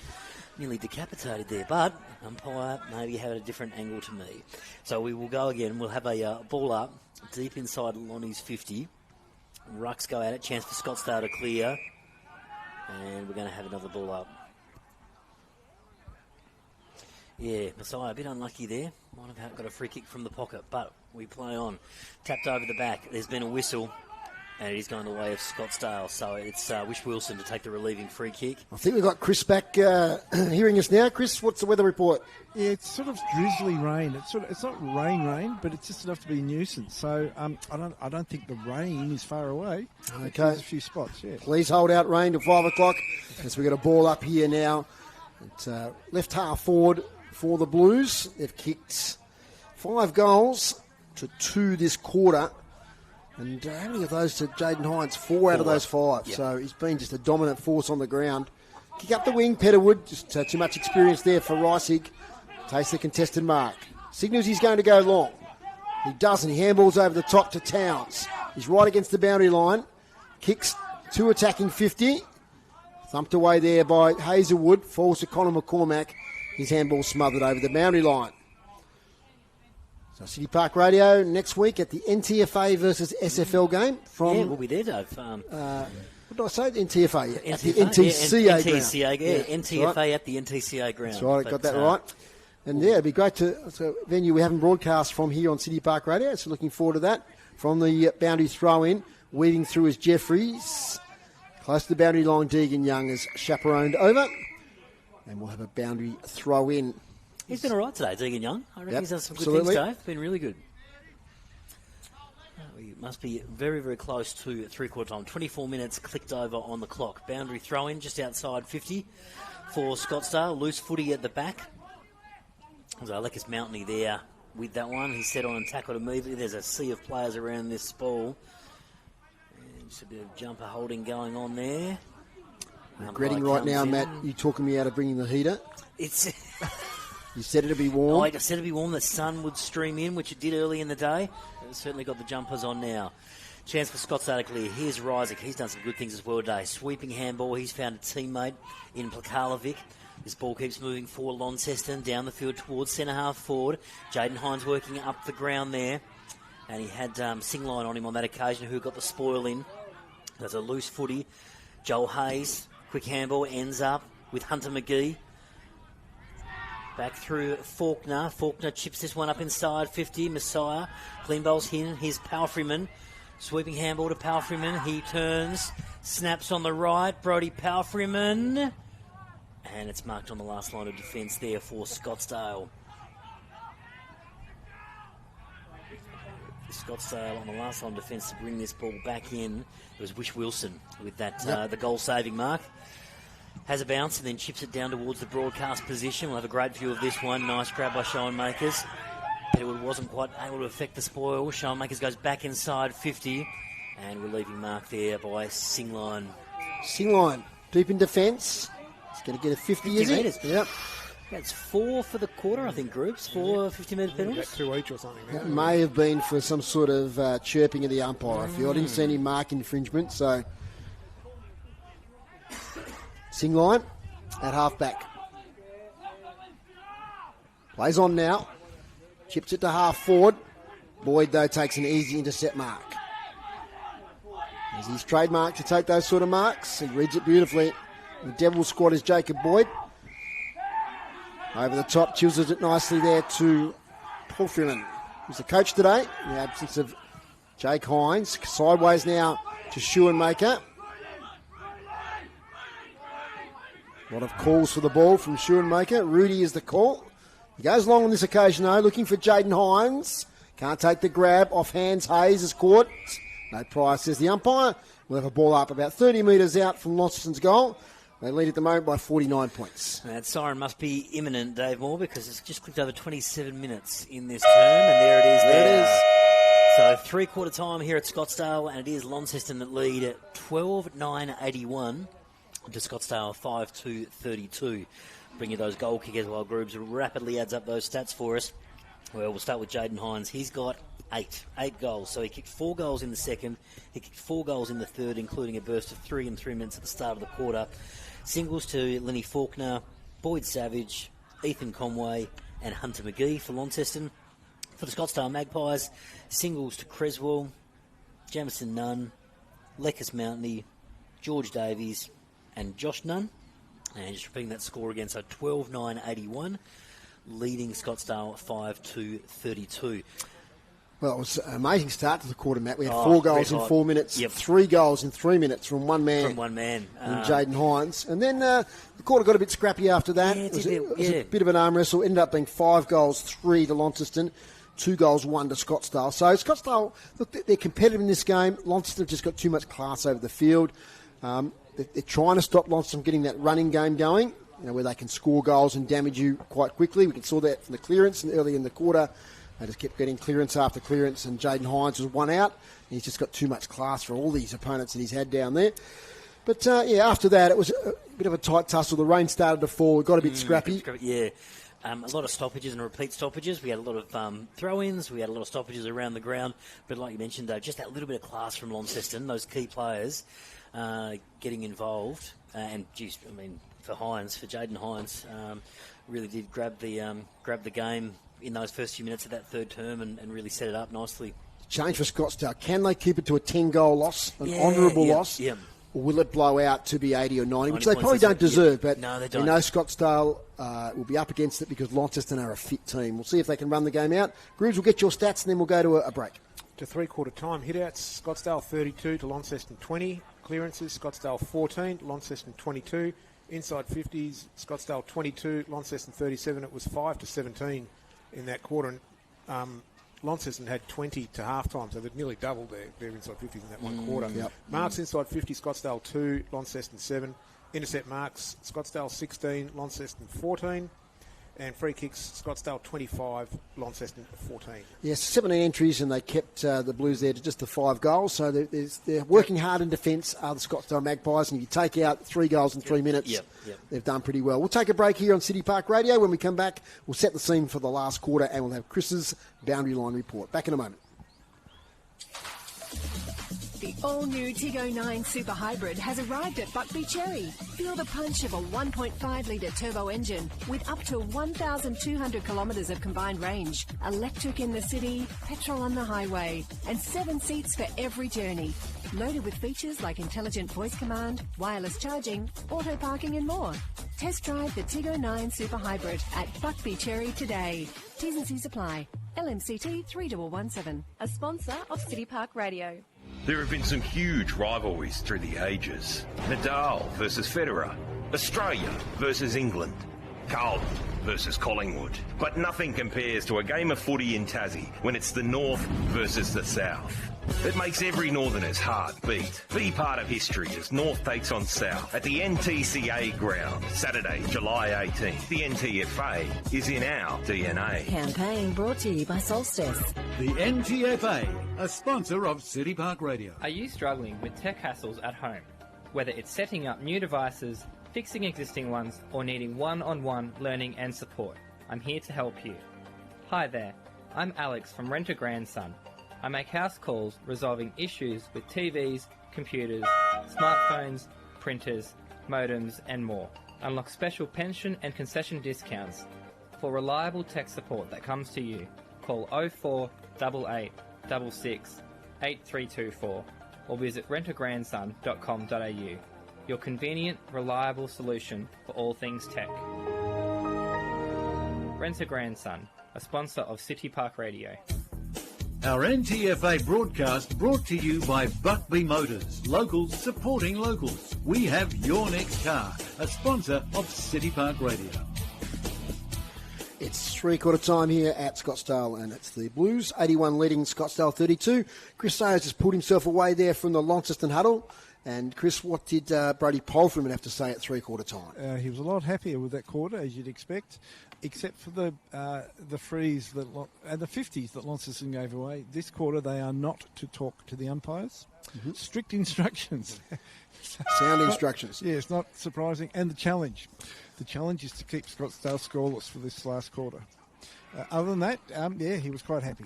Speaker 3: nearly decapitated there. But umpire maybe had a different angle to me. So we will go again. We'll have a ball up deep inside Lonnie's 50. Rucks go at it. Chance for Scottsdale to clear. And we're going to have another ball up. Yeah, Messiah a bit unlucky there. Might have got a free kick from the pocket. But we play on. Tapped over the back. There's been a whistle. And it is going the way of Scottsdale. So it's Wish Wilson to take the relieving free kick.
Speaker 2: I think we've got Chris back hearing us now. Chris, what's the weather report?
Speaker 4: Yeah, it's sort of drizzly rain. It's not rain, but it's just enough to be a nuisance. So I don't think the rain is far away.
Speaker 2: Okay.
Speaker 4: There's a few spots, yeah.
Speaker 2: Please hold out rain till 5 o'clock as we got a ball up here now. It's left half forward for the Blues. They've kicked 5 goals to 2 this quarter. And how many of those to Jaden Hines? 4 out of those 5. Yep. So he's been just a dominant force on the ground. Kick up the wing, Petterwood. Just too much experience there for Reisig. Takes the contested mark. Signals he's going to go long. He doesn't. He handballs over the top to Towns. He's right against the boundary line. Kicks to attacking 50. Thumped away there by Hazelwood. Falls to Connor McCormack. His handball smothered over the boundary line. So City Park Radio next week at the NTFA versus SFL game.
Speaker 3: Yeah, we'll be there, Dave.
Speaker 2: What did I say? The NTFA?
Speaker 3: Yeah,
Speaker 2: at the NTCA ground.
Speaker 3: NTFA
Speaker 2: right.
Speaker 3: At the NTCA ground.
Speaker 2: That's right, I got that right. And yeah, it'd be great to... It's a venue we haven't broadcast from here on City Park Radio, so looking forward to that. From the boundary throw-in, weaving through as Jeffries. Close to the boundary line, Deegan Young is chaperoned over. And we'll have a boundary throw-in.
Speaker 3: He's been all right today, Deegan Young. I reckon he's done some good
Speaker 2: absolutely.
Speaker 3: things, Dave. Been really good. We must be very, very close to three-quarter time. 24 minutes clicked over on the clock. Boundary throw-in just outside 50 for Scottsdale. Loose footy at the back. So Alekis Mountney there with that one. He's set on and tackled immediately. There's a sea of players around this ball. And just a bit of jumper holding going on there.
Speaker 2: Regretting right now, Matt, you talking me out of bringing the heater.
Speaker 3: It's...
Speaker 2: You said it'd be warm?
Speaker 3: I said it'd be warm. The sun would stream in, which it did early in the day. It's certainly got the jumpers on now. Chance for Scottsdale to clear. Here's Rysick. He's done some good things as well today. Sweeping handball. He's found a teammate in Plakalovic. This ball keeps moving for Launceston down the field towards centre half forward. Jaden Hines working up the ground there. and he had Singline on him on that occasion, who got the spoil in. There's a loose footy. Joel Hayes, quick handball, ends up with Hunter McGee. Back through Faulkner. Faulkner chips this one up inside 50. Messiah. Clean bowls in. Here's Palfreyman. Sweeping handball to Palfreyman. He turns. Snaps on the right. Brodie Palfreyman. And it's marked on the last line of defence there for Scottsdale. Scottsdale on the last line of defence to bring this ball back in. It was Wish Wilson with that the goal-saving mark. Has a bounce and then chips it down towards the broadcast position. We'll have a great view of this one. Nice grab by Schoenmakers. But it wasn't quite able to affect the spoil. Schoenmakers goes back inside 50. And relieving mark there by Singline.
Speaker 2: Singline, deep in defence. He's going to get a 50 is
Speaker 3: metres.
Speaker 2: it? Yep.
Speaker 3: That's 4 for the quarter, I think, groups. 4 50-metre penalties.
Speaker 5: 2 each or something.
Speaker 2: That may have been for some sort of chirping of the umpire. I feel I didn't see any mark infringement, so... Singline at half-back. Plays on now. Chips it to half-forward. Boyd, though, takes an easy intercept mark. As his trademark to take those sort of marks. He reads it beautifully. The Devil squad is Jacob Boyd. Over the top, chisels it nicely there to Paul Freeman, who's the coach today, in the absence of Jake Hines. Sideways now to Schoenmaker. A lot of calls for the ball from Schoenmaker. Rudy is the call. He goes long on this occasion, though, looking for Jaden Hines. Can't take the grab. Off hands, Hayes is caught. No prize, says the umpire. We'll have a ball up about 30 metres out from Launceston's goal. They lead at the moment by 49 points.
Speaker 3: That siren must be imminent, Dave Moore, because it's just clicked over 27 minutes in this term, and there it is.
Speaker 2: There it is.
Speaker 3: So three-quarter time here at Scottsdale, and it is Launceston that lead at 12-9-81 to Scottsdale 5-2-32. Bring you those goal kickers while Groobs rapidly adds up those stats for us. Well, we'll start with Jaden Hines. He's got 8 goals. So he kicked 4 goals in the second. He kicked 4 goals in the third, including a burst of 3 in 3 minutes at the start of the quarter. Singles to Lenny Faulkner, Boyd Savage, Ethan Conway, and Hunter McGee for Launceston. For the Scottsdale Magpies, singles to Creswell, Jamison Nunn, Leckus Mountney, George Davies, and Josh Nunn. And just repeating that score again, so 12-9-81, leading Scottsdale 5-2-32.
Speaker 2: Well, it was an amazing start to the quarter, Matt. We had 4 goals in 4 minutes, 3 goals in 3 minutes from one man. In Jaden Hines. And then the quarter got a bit scrappy after that.
Speaker 3: Yeah,
Speaker 2: it was a bit of an arm wrestle. Ended up being 5 goals, 3 to Launceston, 2 goals, 1 to Scottsdale. So Scottsdale, look, they're competitive in this game. Launceston have just got too much class over the field. They're trying to stop Launceston from getting that running game going, where they can score goals and damage you quite quickly. We saw that from the clearance early in the quarter. They just kept getting clearance after clearance, and Jaden Hines was one out. He's just got too much class for all these opponents that he's had down there. But, after that, it was a bit of a tight tussle. The rain started to fall. It got a bit scrappy.
Speaker 3: Yeah. A lot of stoppages and repeat stoppages. We had a lot of throw-ins. We had a lot of stoppages around the ground. But like you mentioned, though, just that little bit of class from Launceston, those key players getting involved. For Hines, for Jaden Hines, really did grab the game in those first few minutes of that third term and really set it up nicely.
Speaker 2: Change for Scottsdale. Can they keep it to a 10-goal loss, an honourable loss?
Speaker 3: Yeah.
Speaker 2: Or will it blow out to be 80 or 90, which they probably don't deserve. But
Speaker 3: no, they don't.
Speaker 2: We know Scottsdale will be up against it because Launceston are a fit team. We'll see if they can run the game out. Grooves will get your stats and then we'll go to a break.
Speaker 5: To three-quarter time hitouts, Scottsdale 32 to Launceston 20. Clearances, Scottsdale 14 to Launceston 22. Inside 50s, Scottsdale 22, Launceston 37. It was 5-17 in that quarter. And Launceston had 20 to half-time, so they'd nearly doubled their inside 50s in that one quarter.
Speaker 2: Yep.
Speaker 5: Marks inside 50, Scottsdale 2, Launceston 7. Intercept marks, Scottsdale 16, Launceston 14. And free kicks, Scottsdale 25, Launceston 14.
Speaker 2: Yes, 17 entries, and they kept the Blues there to just the 5 goals. So they're working hard in defence, the Scottsdale Magpies. And if you take out 3 goals in 3 minutes, they've done pretty well. We'll take a break here on City Park Radio. When we come back, we'll set the scene for the last quarter, and we'll have Chris's boundary line report. Back in a moment.
Speaker 16: The all-new Tiggo 9 Super Hybrid has arrived at Buckby Cherry. Feel the punch of a 1.5-litre turbo engine with up to 1,200 kilometres of combined range, electric in the city, petrol on the highway, and 7 seats for every journey. Loaded with features like intelligent voice command, wireless charging, auto parking and more. Test drive the Tiggo 9 Super Hybrid at Buckby Cherry today. T's and C's apply. LMCT 3117.
Speaker 15: A sponsor of City Park Radio.
Speaker 10: There have been some huge rivalries through the ages. Nadal versus Federer. Australia versus England. Carlton versus Collingwood. But nothing compares to a game of footy in Tassie when it's the North versus the South. It makes every Northerner's heart beat. Be part of history as North takes on South at the NTCA ground, Saturday, July 18th. The NTFA is in our DNA.
Speaker 11: Campaign brought to you by Solstice.
Speaker 1: The NTFA, a sponsor of City Park Radio.
Speaker 17: Are you struggling with tech hassles at home? Whether it's setting up new devices, fixing existing ones, or needing one-on-one learning and support, I'm here to help you. Hi there, I'm Alex from Rent a Grandson. I make house calls resolving issues with TVs, computers, smartphones, printers, modems and more. Unlock special pension and concession discounts. For reliable tech support that comes to you, call 0488 66 8324 or visit rentagrandson.com.au. Your convenient, reliable solution for all things tech. Rent a Grandson, a sponsor of City Park Radio.
Speaker 1: Our NTFA broadcast brought to you by Buckby Motors, locals supporting locals. We have your next car, a sponsor of City Park Radio.
Speaker 2: It's three-quarter time here at Scottsdale, and it's the Blues, 81 leading Scottsdale 32. Chris Sayers has pulled himself away there from the Launceston huddle. And Chris, what did Brody Polfram have to say at three-quarter time?
Speaker 4: He was a lot happier with that quarter, as you'd expect, except for the frees and the 50s that Launceston gave away. This quarter, they are not to talk to the umpires. Mm-hmm. Strict instructions.
Speaker 2: Sound instructions.
Speaker 4: Yeah, it's not surprising. And the challenge. The challenge is to keep Scottsdale scoreless for this last quarter. Other than that, he was quite happy.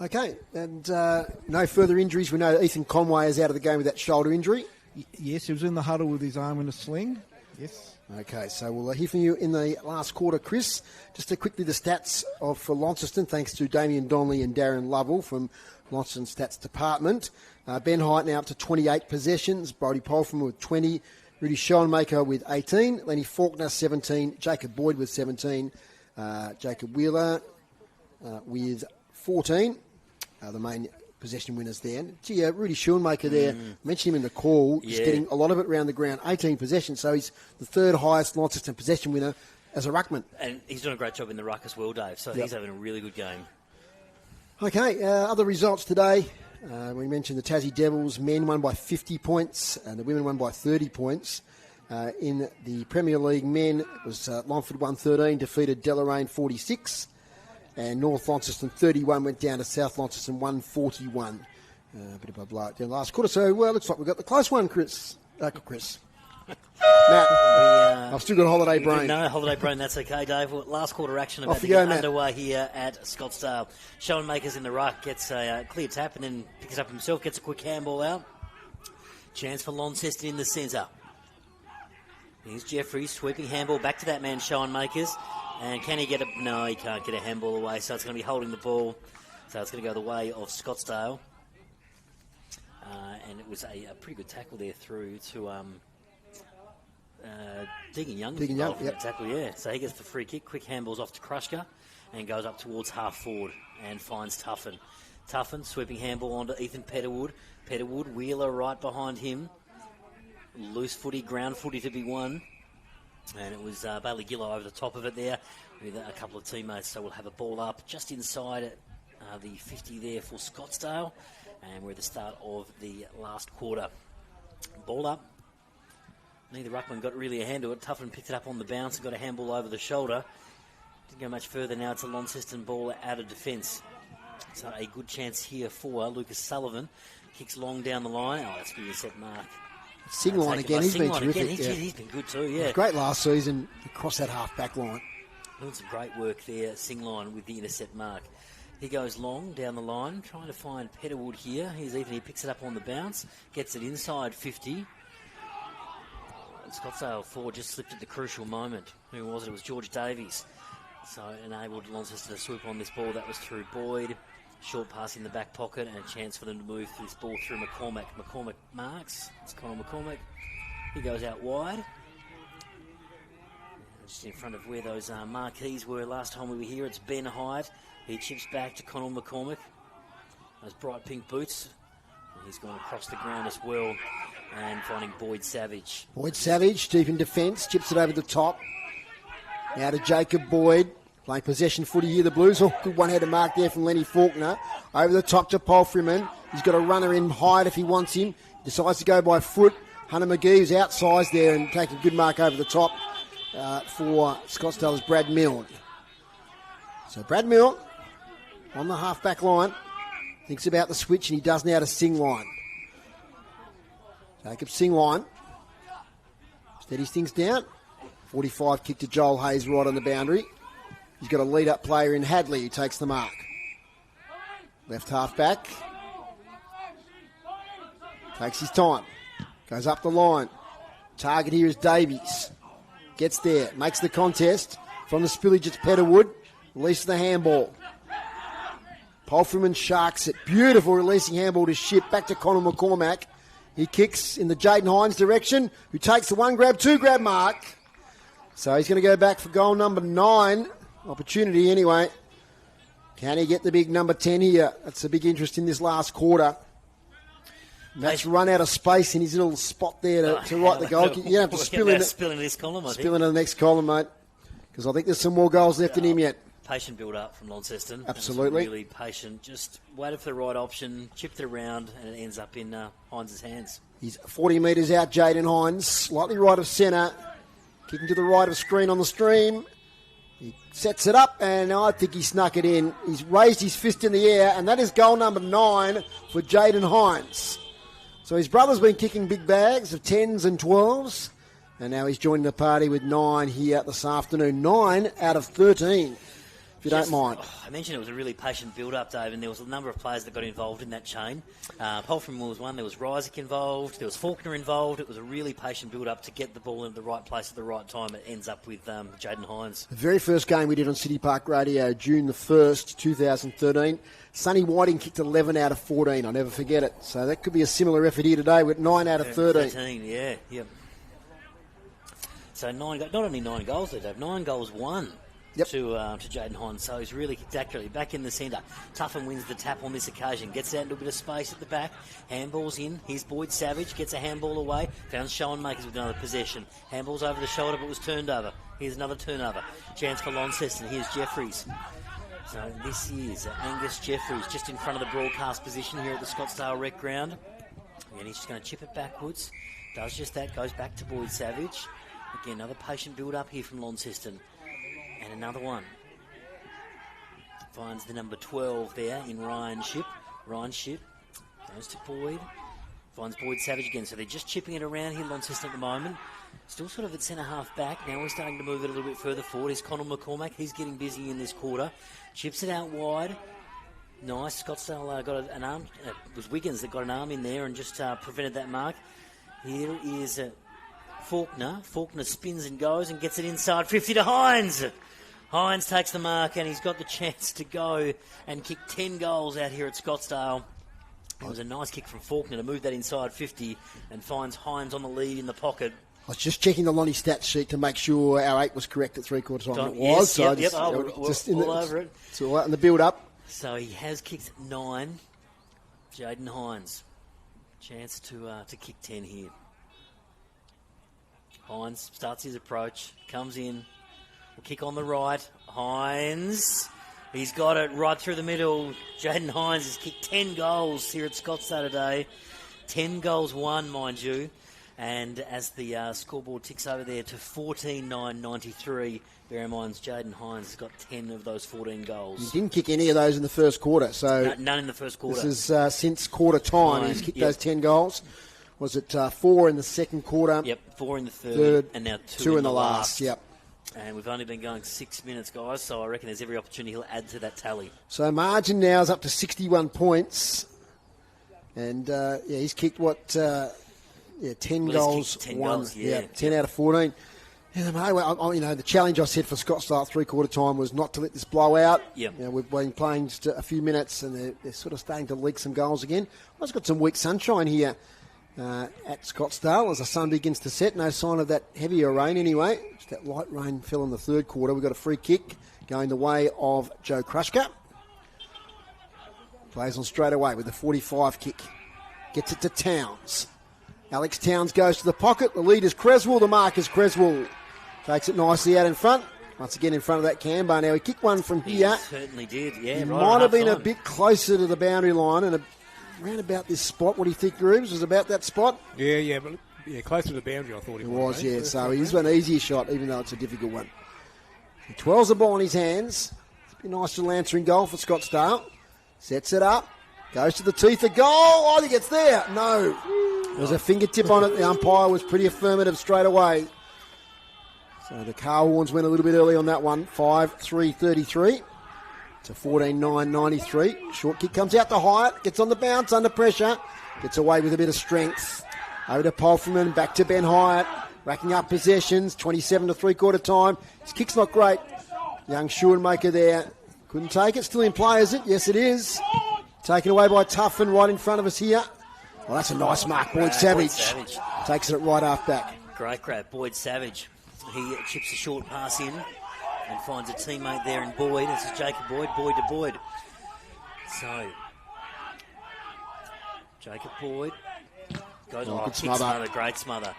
Speaker 2: Okay, and no further injuries. We know Ethan Conway is out of the game with that shoulder injury.
Speaker 4: Yes, he was in the huddle with his arm in a sling. Yes.
Speaker 2: Okay, so we'll hear from you in the last quarter, Chris. Just quickly, the stats for Launceston, thanks to Damien Donnelly and Darren Lovell from Launceston Stats Department. Ben Height now up to 28 possessions. Brody Polfram with 20. Rudy Schoenmaker with 18. Lenny Faulkner, 17. Jacob Boyd with 17. Jacob Wheeler with 14. The main possession winners there. Gee, Rudy Schoenmaker there, mentioned him in the call, just getting a lot of it around the ground, 18 possessions, so he's the third highest Launceston possession winner as a ruckman.
Speaker 3: And he's doing a great job in the ruck as well, Dave, so he's having a really good game.
Speaker 2: Okay, other results today. We mentioned the Tassie Devils, men won by 50 points, and the women won by 30 points. In the Premier League men, it was Longford 113, defeated Deloraine 46. And North Launceston 31 went down to South Launceston 141. A bit of a blow at the last quarter. So, looks like we've got the close one, Chris. Matt, I've still got holiday brain.
Speaker 3: No, holiday brain, that's okay, Dave. Well, last quarter action about to
Speaker 2: get
Speaker 3: underway here at Scottsdale. Schoenmaker's in the ruck, gets a clear tap and then picks it up himself, gets a quick handball out. Chance for Launceston in the centre. Here's Jeffries, sweeping handball back to that man, Schoenmaker's. And can he get it? No, he can't get a handball away, so it's going to be holding the ball. So it's going to go the way of Scottsdale. And it was a pretty good tackle there through to Deegan Young.
Speaker 2: Deegan Young, yep.
Speaker 3: Tackle, yeah. So he gets the free kick, quick handballs off to Krushka, and goes up towards half forward and finds Tuffin. Tuffin, sweeping handball onto Ethan Petterwood. Petterwood, Wheeler right behind him. Loose footy, ground footy to be won. And it was Bailey Gillow over the top of it there with a couple of teammates. So we'll have a ball up just inside the 50 there for Scottsdale. And we're at the start of the last quarter. Ball up. Neither ruckman got really a hand to it. Tuffin picked it up on the bounce and got a handball over the shoulder. Didn't go much further now. It's a Launceston ball out of defence. So a good chance here for Lucas Sullivan. Kicks long down the line. Oh, that's been a set mark.
Speaker 2: Singline again, he's been terrific.
Speaker 3: He's been good too, yeah.
Speaker 2: It was great last season across that half-back line.
Speaker 3: Doing some great work there, Singline with the intercept mark. He goes long down the line, trying to find Petterwood here. He picks it up on the bounce, gets it inside 50. And Scottsdale forward just slipped at the crucial moment. Who was it? It was George Davies. So enabled Launceston to swoop on this ball. That was through Boyd. Short pass in the back pocket and a chance for them to move this ball through McCormack. McCormack marks. It's Connor McCormack. He goes out wide. Just in front of where those marquees were last time we were here. It's Ben Hyde. He chips back to Connor McCormack. Those bright pink boots. And he's gone across the ground as well. And finding Boyd Savage.
Speaker 2: Boyd Savage, deep in defence, chips it over the top. Now to Jacob Boyd. Playing possession footy here, the Blues. Oh, good one-header mark there from Lenny Faulkner. Over the top to Palfreyman. He's got a runner in Hyde if he wants him. Decides to go by foot. Hunter McGee is outsized there and taking a good mark over the top for Scottsdale's Brad Milne. So Brad Milne on the half-back line. Thinks about the switch, and he does now to Singline. Jacob Singline steadies things down. 45 kick to Joel Hayes right on the boundary. He's got a lead-up player in Hadley who takes the mark. Left half-back. Takes his time. Goes up the line. Target here is Davies. Gets there. Makes the contest. From the spillage, it's Petterwood. Releases the handball. Palfreyman sharks it. Beautiful releasing handball to Ship. Back to Connor McCormack. He kicks in the Jaden Hines direction, who takes the one grab, two grab mark. So he's going to go back for goal number 9. Opportunity anyway. Can he get the big number 10 here? That's a big interest in this last quarter. Matt's run out of space in his little spot there to write the goal. You don't have to spill into
Speaker 3: this column, I think.
Speaker 2: Spill into the next column, mate. Because I think there's some more goals left in him yet.
Speaker 3: Patient build-up from Launceston.
Speaker 2: Absolutely.
Speaker 3: Really patient. Just waited for the right option, chipped it around, and it ends up in Hines' hands.
Speaker 2: He's 40 metres out, Jaden Hines. Slightly right of centre. Kicking to the right of screen on the stream. He sets it up, and I think he snuck it in. He's raised his fist in the air, and that is goal number 9 for Jaden Hines. So his brother's been kicking big bags of 10s and 12s, and now he's joining the party with 9 here this afternoon. 9 out of 13, if you don't mind.
Speaker 3: I mentioned it was a really patient build-up, Dave, and there was a number of players that got involved in that chain. Palfreyman was one. There was Rysick involved. There was Faulkner involved. It was a really patient build-up to get the ball in the right place at the right time. It ends up with Jaden Hines.
Speaker 2: The very first game we did on City Park Radio, June the 1st, 2013, Sonny Whiting kicked 11 out of 14. I'll never forget it. So that could be a similar effort here today with 9 out of 13.
Speaker 3: 13, yeah. So not only 9 goals there, Dave, 9 goals won.
Speaker 2: Yep.
Speaker 3: To Jaden Hines, so he's really kicked accurately. Back in the centre. Tuffin wins the tap on this occasion. Gets out into a bit of space at the back. Handball's in. Here's Boyd Savage. Gets a handball away. Found Schoenmakers with another possession. Handball's over the shoulder but was turned over. Here's another turnover. Chance for Launceston. Here's Jeffries. So this is Angus Jeffries just in front of the broadcast position here at the Scottsdale Rec Ground. And he's just going to chip it backwards. Does just that. Goes back to Boyd Savage. Again, another patient build-up here from Launceston. And another one. Finds the number 12 there in Ryan Ship. Ryan Ship goes to Boyd. Finds Boyd Savage again. So they're just chipping it around here, Launceston, at the moment. Still sort of at centre half back. Now we're starting to move it a little bit further forward. Here's Connor McCormack. He's getting busy in this quarter. Chips it out wide. Nice. Scottsdale got an arm. It was Wiggins that got an arm in there and just prevented that mark. Here is Faulkner. Faulkner spins and goes and gets it inside 50 to Hines. Hines takes the mark and he's got the chance to go and kick 10 goals out here at Scottsdale. It was a nice kick from Faulkner to move that inside 50 and finds Hines on the lead in the pocket.
Speaker 2: I was just checking the Lonnie stats sheet to make sure our 8 was correct at 3/4 time. It was.
Speaker 3: Yes,
Speaker 2: so
Speaker 3: just all over it.
Speaker 2: It's all out in the build-up.
Speaker 3: So he has kicked 9. Jaden Hines. Chance to kick 10 here. Hines starts his approach, comes in. Will kick on the right. Hines. He's got it right through the middle. Jaden Hines has kicked 10 goals here at Scottsdale today. 10 goals won, mind you. And as the scoreboard ticks over there to 14-9-93, bear in mind Jaden Hines has got 10 of those 14 goals.
Speaker 2: He didn't kick any of those in the first quarter. So
Speaker 3: none in the first quarter.
Speaker 2: This is since quarter time. He's kicked those 10 goals. Was it 4 in the second quarter?
Speaker 3: Yep, 4 in the third and now 2
Speaker 2: in the last. Yep.
Speaker 3: And we've only been going 6 minutes, guys, so I reckon there's every opportunity he'll add to that tally.
Speaker 2: So margin now is up to 61 points. And, he's kicked, 10 goals,
Speaker 3: 10
Speaker 2: one.
Speaker 3: goals, yeah.
Speaker 2: 10 out of 14. And, the challenge I set for Scottsdale at three-quarter time was not to let this blow out.
Speaker 3: Yep.
Speaker 2: We've been playing just a few minutes, and they're sort of starting to leak some goals again. I've got some weak sunshine here at Scottsdale as the sun begins to set. No sign of that heavier rain anyway. Just that light rain fell in the third quarter. We've got a free kick going the way of Joe Krushka. Plays on straight away with the 45 kick. Gets it to Towns. Alex Towns goes to the pocket. The lead is Creswell. The mark is Creswell. Takes it nicely out in front. Once again in front of that Cambo. Now he kicked one from here.
Speaker 3: He certainly did, yeah.
Speaker 2: He
Speaker 3: right
Speaker 2: might have been
Speaker 3: time.
Speaker 2: a bit closer to the boundary line and around about this spot. What do you think, Rubes? Was about that spot?
Speaker 5: Yeah, closer to the boundary I thought
Speaker 2: it was. Yeah, so he's an easier shot, even though it's a difficult one. He twirls the ball in his hands. It's a nice little answering goal for Scottsdale. Sets it up. Goes to the teeth of goal. I think it's there. No. There was a fingertip on it. The umpire was pretty affirmative straight away. So the car horns went a little bit early on that one. 5-3-33 to 14-9-93. Short kick comes out to Hyatt. Gets on the bounce under pressure. Gets away with a bit of strength. Over to Polferman. Back to Ben Hyatt. Racking up possessions. 27 to three-quarter time. His kick's not great. Young Schoenmaker there. Couldn't take it. Still in play, is it? Yes, it is. Taken away by Tuffin right in front of us here. Well, that's a nice mark. Boyd Savage takes it right half back.
Speaker 3: Great grab, Boyd Savage. He chips a short pass in and finds a teammate there in Boyd. This is Jacob Boyd, Boyd to Boyd. So, Jacob Boyd goes on.
Speaker 2: Good smother.
Speaker 3: Great smother.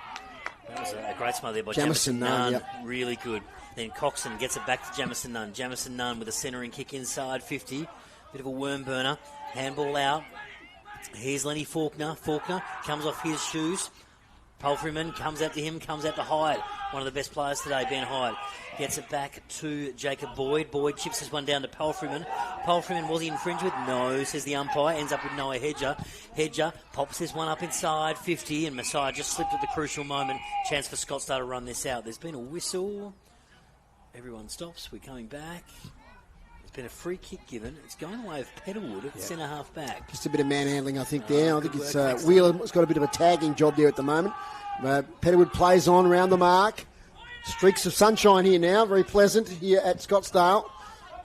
Speaker 3: That was a great smother there by
Speaker 2: Jamison Nunn. Yep.
Speaker 3: Really good. Then Coxon gets it back to Jamison Nunn. Jamison Nunn with a centering kick inside 50. Bit of a worm burner. Handball out. Here's Lenny Faulkner. Faulkner comes off his shoes. Polfreeman comes out to him, comes out to Hyde. One of the best players today, Ben Hyde. Gets it back to Jacob Boyd. Boyd chips this one down to Polfreeman. Polfreeman, was he infringed with? No, says the umpire. Ends up with Noah Hedger. Hedger pops this one up inside 50, and Messiah just slipped at the crucial moment. Chance for Scottsdale to run this out. There's been a whistle. Everyone stops. We're coming back. Been a free kick given. It's going away with Petalwood at centre half back.
Speaker 2: Just a bit of manhandling, I think, there. I think it's Wheeler's got a bit of a tagging job there at the moment. Petalwood plays on around the mark. Streaks of sunshine here now. Very pleasant here at Scottsdale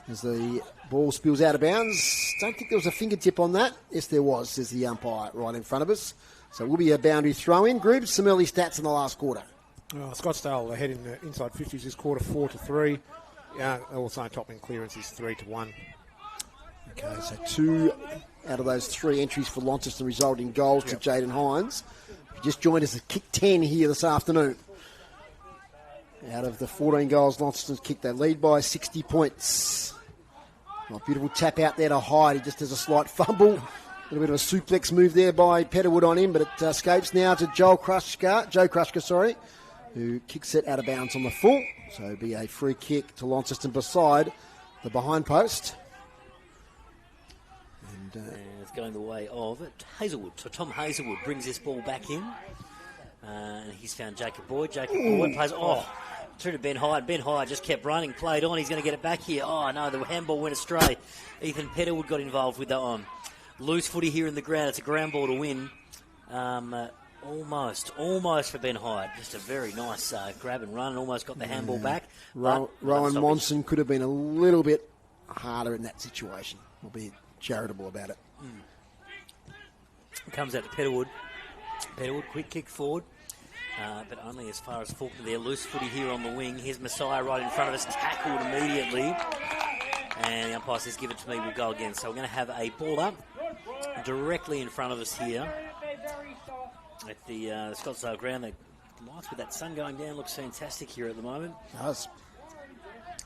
Speaker 2: as the ball spills out of bounds. Don't think there was a fingertip on that. Yes, there was, says the umpire right in front of us. So it will be a boundary throw-in. Groups, some early stats in the last quarter.
Speaker 5: Scottsdale ahead in the inside 50s this quarter, 4-3. Also top in clearance is 3-1.
Speaker 2: Okay, so 2 out of those 3 entries for Launceston resulted in goals to Jaden Hines. He just joined us at kick 10 here this afternoon. Out of the 14 goals Launceston's kicked, they lead by 60 points. A beautiful tap out there to Hyde. He just has a slight fumble. A little bit of a suplex move there by Petalwood on him, but it escapes now to Joe Krushka, who kicks it out of bounds on the full. So it'll be a free kick to Launceston beside the behind post. And
Speaker 3: it's going the way of Hazelwood. So Tom Hazelwood brings this ball back in. And he's found Jacob Boyd. Boyd plays through to Ben Hyde. Ben Hyde just kept running, played on. He's going to get it back here. Oh, no, the handball went astray. Ethan Petalwood got involved with that one. Loose footy here in the ground. It's a ground ball to win. Almost for Ben Hyde. Just a very nice grab and run. Almost got the handball back.
Speaker 2: Rowan Monson could have been a little bit harder in that situation. We'll be charitable about it.
Speaker 3: Comes out to Petalwood. Petalwood, quick kick forward. But only as far as Faulkner there. Loose footy here on the wing. Here's Messiah right in front of us. Tackled immediately. And the umpire says, give it to me, we'll go again. So we're going to have a ball up directly in front of us here. At the Scottsdale ground, the lights with that sun going down looks fantastic here at the moment.
Speaker 2: It does.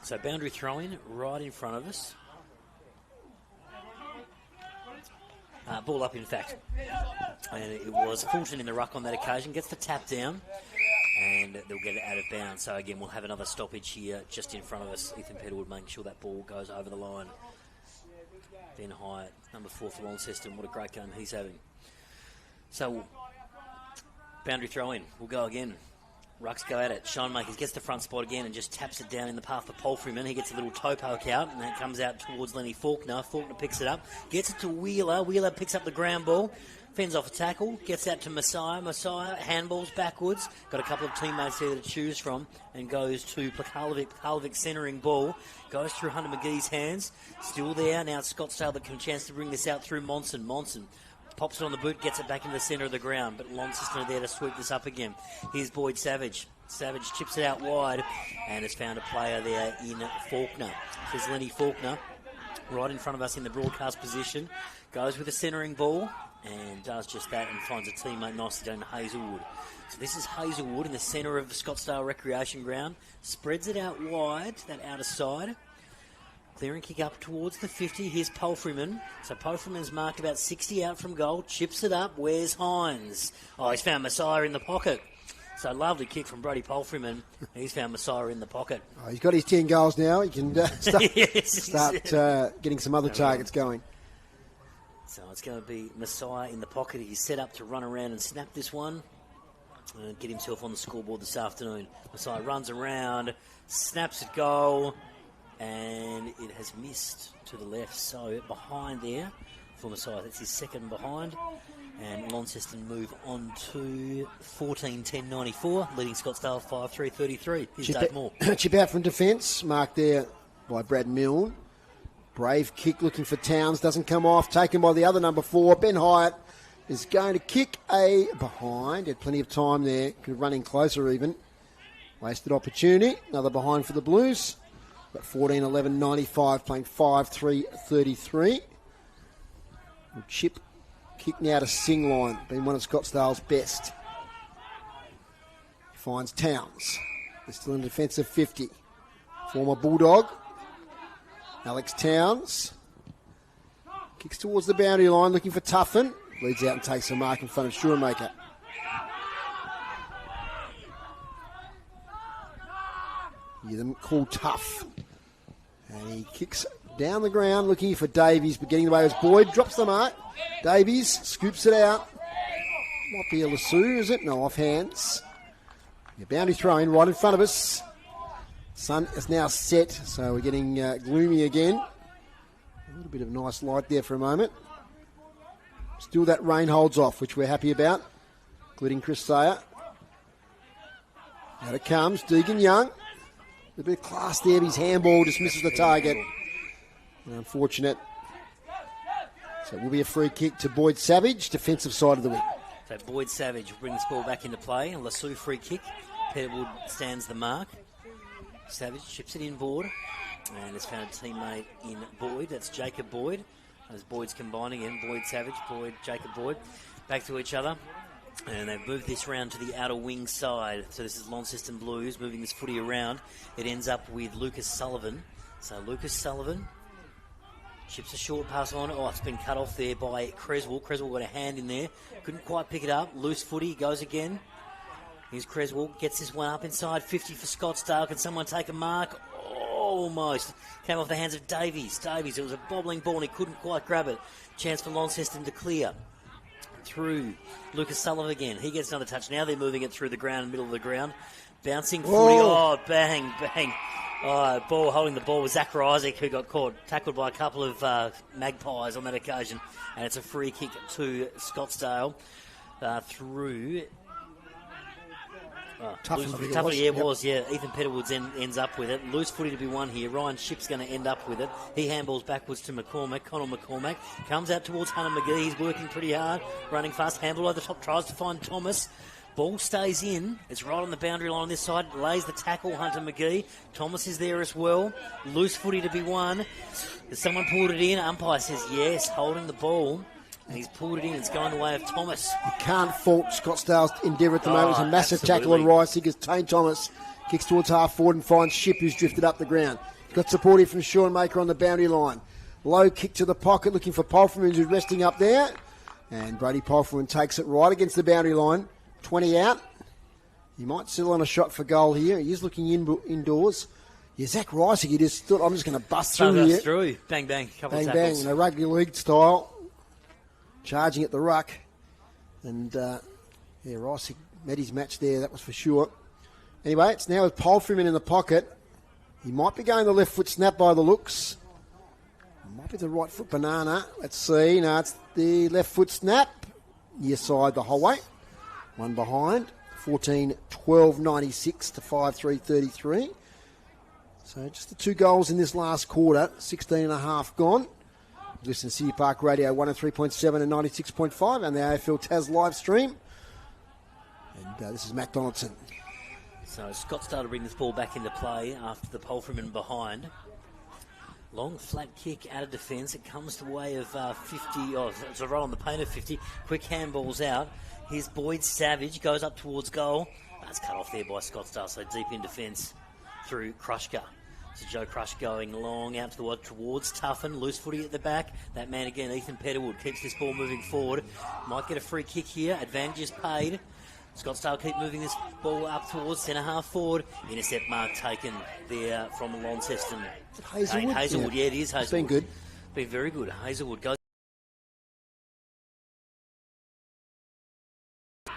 Speaker 3: So boundary throw-in right in front of us. Ball up, in fact. And it was Fulton in the ruck on that occasion. Gets the tap down, and they'll get it out of bounds. So again, we'll have another stoppage here just in front of us. Ethan Petalwood making sure that ball goes over the line. Ben Hyatt, number 4 for Launceston. What a great game he's having. So boundary throw in. We'll go again. Rucks go at it. Schoenmakers gets the front spot again and just taps it down in the path of Palfreyman. He gets a little toe poke out, and that comes out towards Lenny Faulkner. Faulkner picks it up, gets it to Wheeler. Wheeler picks up the ground ball, fends off a tackle, gets out to Messiah. Messiah handballs backwards. Got a couple of teammates there to choose from, and goes to Plakalovic. Plakalovic centering ball. Goes through Hunter McGee's hands. Still there. Now it's Scottsdale that can chance to bring this out through Monson. Monson pops it on the boot, gets it back in the centre of the ground, but Launceston are there to sweep this up again. Here's Boyd Savage. Savage chips it out wide and has found a player there in Faulkner. There's Lenny Faulkner right in front of us in the broadcast position. Goes with a centering ball and does just that and finds a teammate nicely done, Hazelwood. So this is Hazelwood in the centre of the Scottsdale Recreation Ground. Spreads it out wide, that outer side. Clearing kick up towards the 50. Here's Palfreyman. So Palfreyman's marked about 60 out from goal. Chips it up. Where's Hines? Oh, he's found Messiah in the pocket. So lovely kick from Brody Palfreyman. He's found Messiah in the pocket.
Speaker 2: Oh, he's got his 10 goals now. He can start getting some other targets going.
Speaker 3: So it's going to be Messiah in the pocket. He's set up to run around and snap this one and get himself on the scoreboard this afternoon. Messiah runs around, snaps it goal, and it has missed to the left. So behind there for Messiah. That's his second behind. And Launceston move on to 14-10-94, leading Scottsdale 5-3-33. Here's Dave Moore.
Speaker 2: Chip out from defence, marked there by Brad Milne. Brave kick looking for Towns, doesn't come off, taken by the other number 4. Ben Hyatt is going to kick a behind. Had plenty of time there, could have run in closer even. Wasted opportunity, another behind for the Blues. But 14-11-95, playing 5-3-33. Chip kick now to Sing line, been one of Scottsdale's best. Finds Towns. They're still in defensive 50. Former Bulldog, Alex Towns. Kicks towards the boundary line, looking for Tuffin. Leads out and takes a mark in front of Shoemaker. Hear them call tough. And he kicks down the ground, looking for Davies, but getting away as Boyd drops the mark. Davies scoops it out. Might be a Lassou, is it? No, off hands. Yeah, boundary throw in right in front of us. Sun is now set, so we're getting gloomy again. A little bit of nice light there for a moment. Still that rain holds off, which we're happy about, including Chris Sayer. Out it comes, Deegan Young. A bit of class there, but his handball just misses the target. Unfortunate. So it will be a free kick to Boyd Savage, defensive side of the wing.
Speaker 3: So Boyd Savage brings the ball back into play. A Lassou free kick. Peterwood stands the mark. Savage chips it inboard and has found a teammate in Boyd. That's Jacob Boyd. As Boyd's combining in, Boyd Savage, Boyd, Jacob Boyd, back to each other. And they've moved this round to the outer wing side. So this is Launceston Blues moving this footy around. It ends up with Lucas Sullivan. So Lucas Sullivan chips a short pass on. Oh, it's been cut off there by Creswell. Creswell got a hand in there. Couldn't quite pick it up. Loose footy, goes again. Here's Creswell, gets this one up inside 50 for Scottsdale. Can someone take a mark? Almost. Came off the hands of Davies. Davies, it was a bobbling ball and he couldn't quite grab it. Chance for Launceston to clear. Through Lucas Sullivan again. He gets another touch. Now they're moving it through the ground, middle of the ground. Bouncing footy. Oh, bang, bang. Oh, ball holding the ball was Zachary Isaac, who got caught, tackled by a couple of magpies on that occasion. And it's a free kick to Scottsdale through... Ethan Petterwoods ends up with it. Loose footy to be won here. Ryan Shipp's going to end up with it. He handballs backwards to McCormack. Connell McCormack comes out towards Hunter McGee. He's working pretty hard, running fast. Handball over the top, tries to find Thomas. Ball stays in. It's right on the boundary line on this side. Lays the tackle, Hunter McGee. Thomas is there as well. Loose footy to be won. Has someone pulled it in? Umpire says yes, holding the ball. And he's pulled it in. It's going the way of Thomas.
Speaker 2: You can't fault Scottsdale's endeavour at the moment. It's a massive tackle on Rice. Tane Thomas kicks towards half forward and finds Shipp, who's drifted up the ground. He's got support here from Schoenmaker on the boundary line. Low kick to the pocket, looking for Palfreyman, who's resting up there. And Brady Palfreyman takes it right against the boundary line. 20 out. He might settle on a shot for goal here. He is looking indoors. Yeah, Zach Rice, he just thought, I'm just going to bust through here.
Speaker 3: Through. Bang, bang. Couple
Speaker 2: bang,
Speaker 3: of tackles.
Speaker 2: Bang, in a rugby league style. Charging at the ruck. And, Rice met his match there, that was for sure. Anyway, it's now with Palfreyman in the pocket. He might be going the left foot snap by the looks. Might be the right foot banana. Let's see. No, it's the left foot snap. Near side the whole way. One behind. 14-12-96 to 5-3-33. So just the 2 goals in this last quarter. 16 and a half gone. Listen to City Park Radio 103.7 and 96.5 and the AFL Tas live stream. And this is Matt Donaldson.
Speaker 3: So Scottsdale to bring this ball back into play after the Palfreyman behind. Long flat kick out of defence. It comes the way of 50. Oh, it's a roll on the paint of 50. Quick handballs out. Here's Boyd Savage. Goes up towards goal. That's cut off there by Scottsdale. So deep in defence through Krushka. So Joe Crush going long out to the wide towards Tuffin. Loose footy at the back. That man again, Ethan Petterwood, keeps this ball moving forward. Might get a free kick here. Advantage is paid. Scottsdale keep moving this ball up towards centre half forward. Intercept mark taken there from Launceston.
Speaker 2: Hazelwood?
Speaker 3: Hazelwood, yeah, it is Hazelwood.
Speaker 2: It's been good.
Speaker 3: Been very good. Hazelwood goes.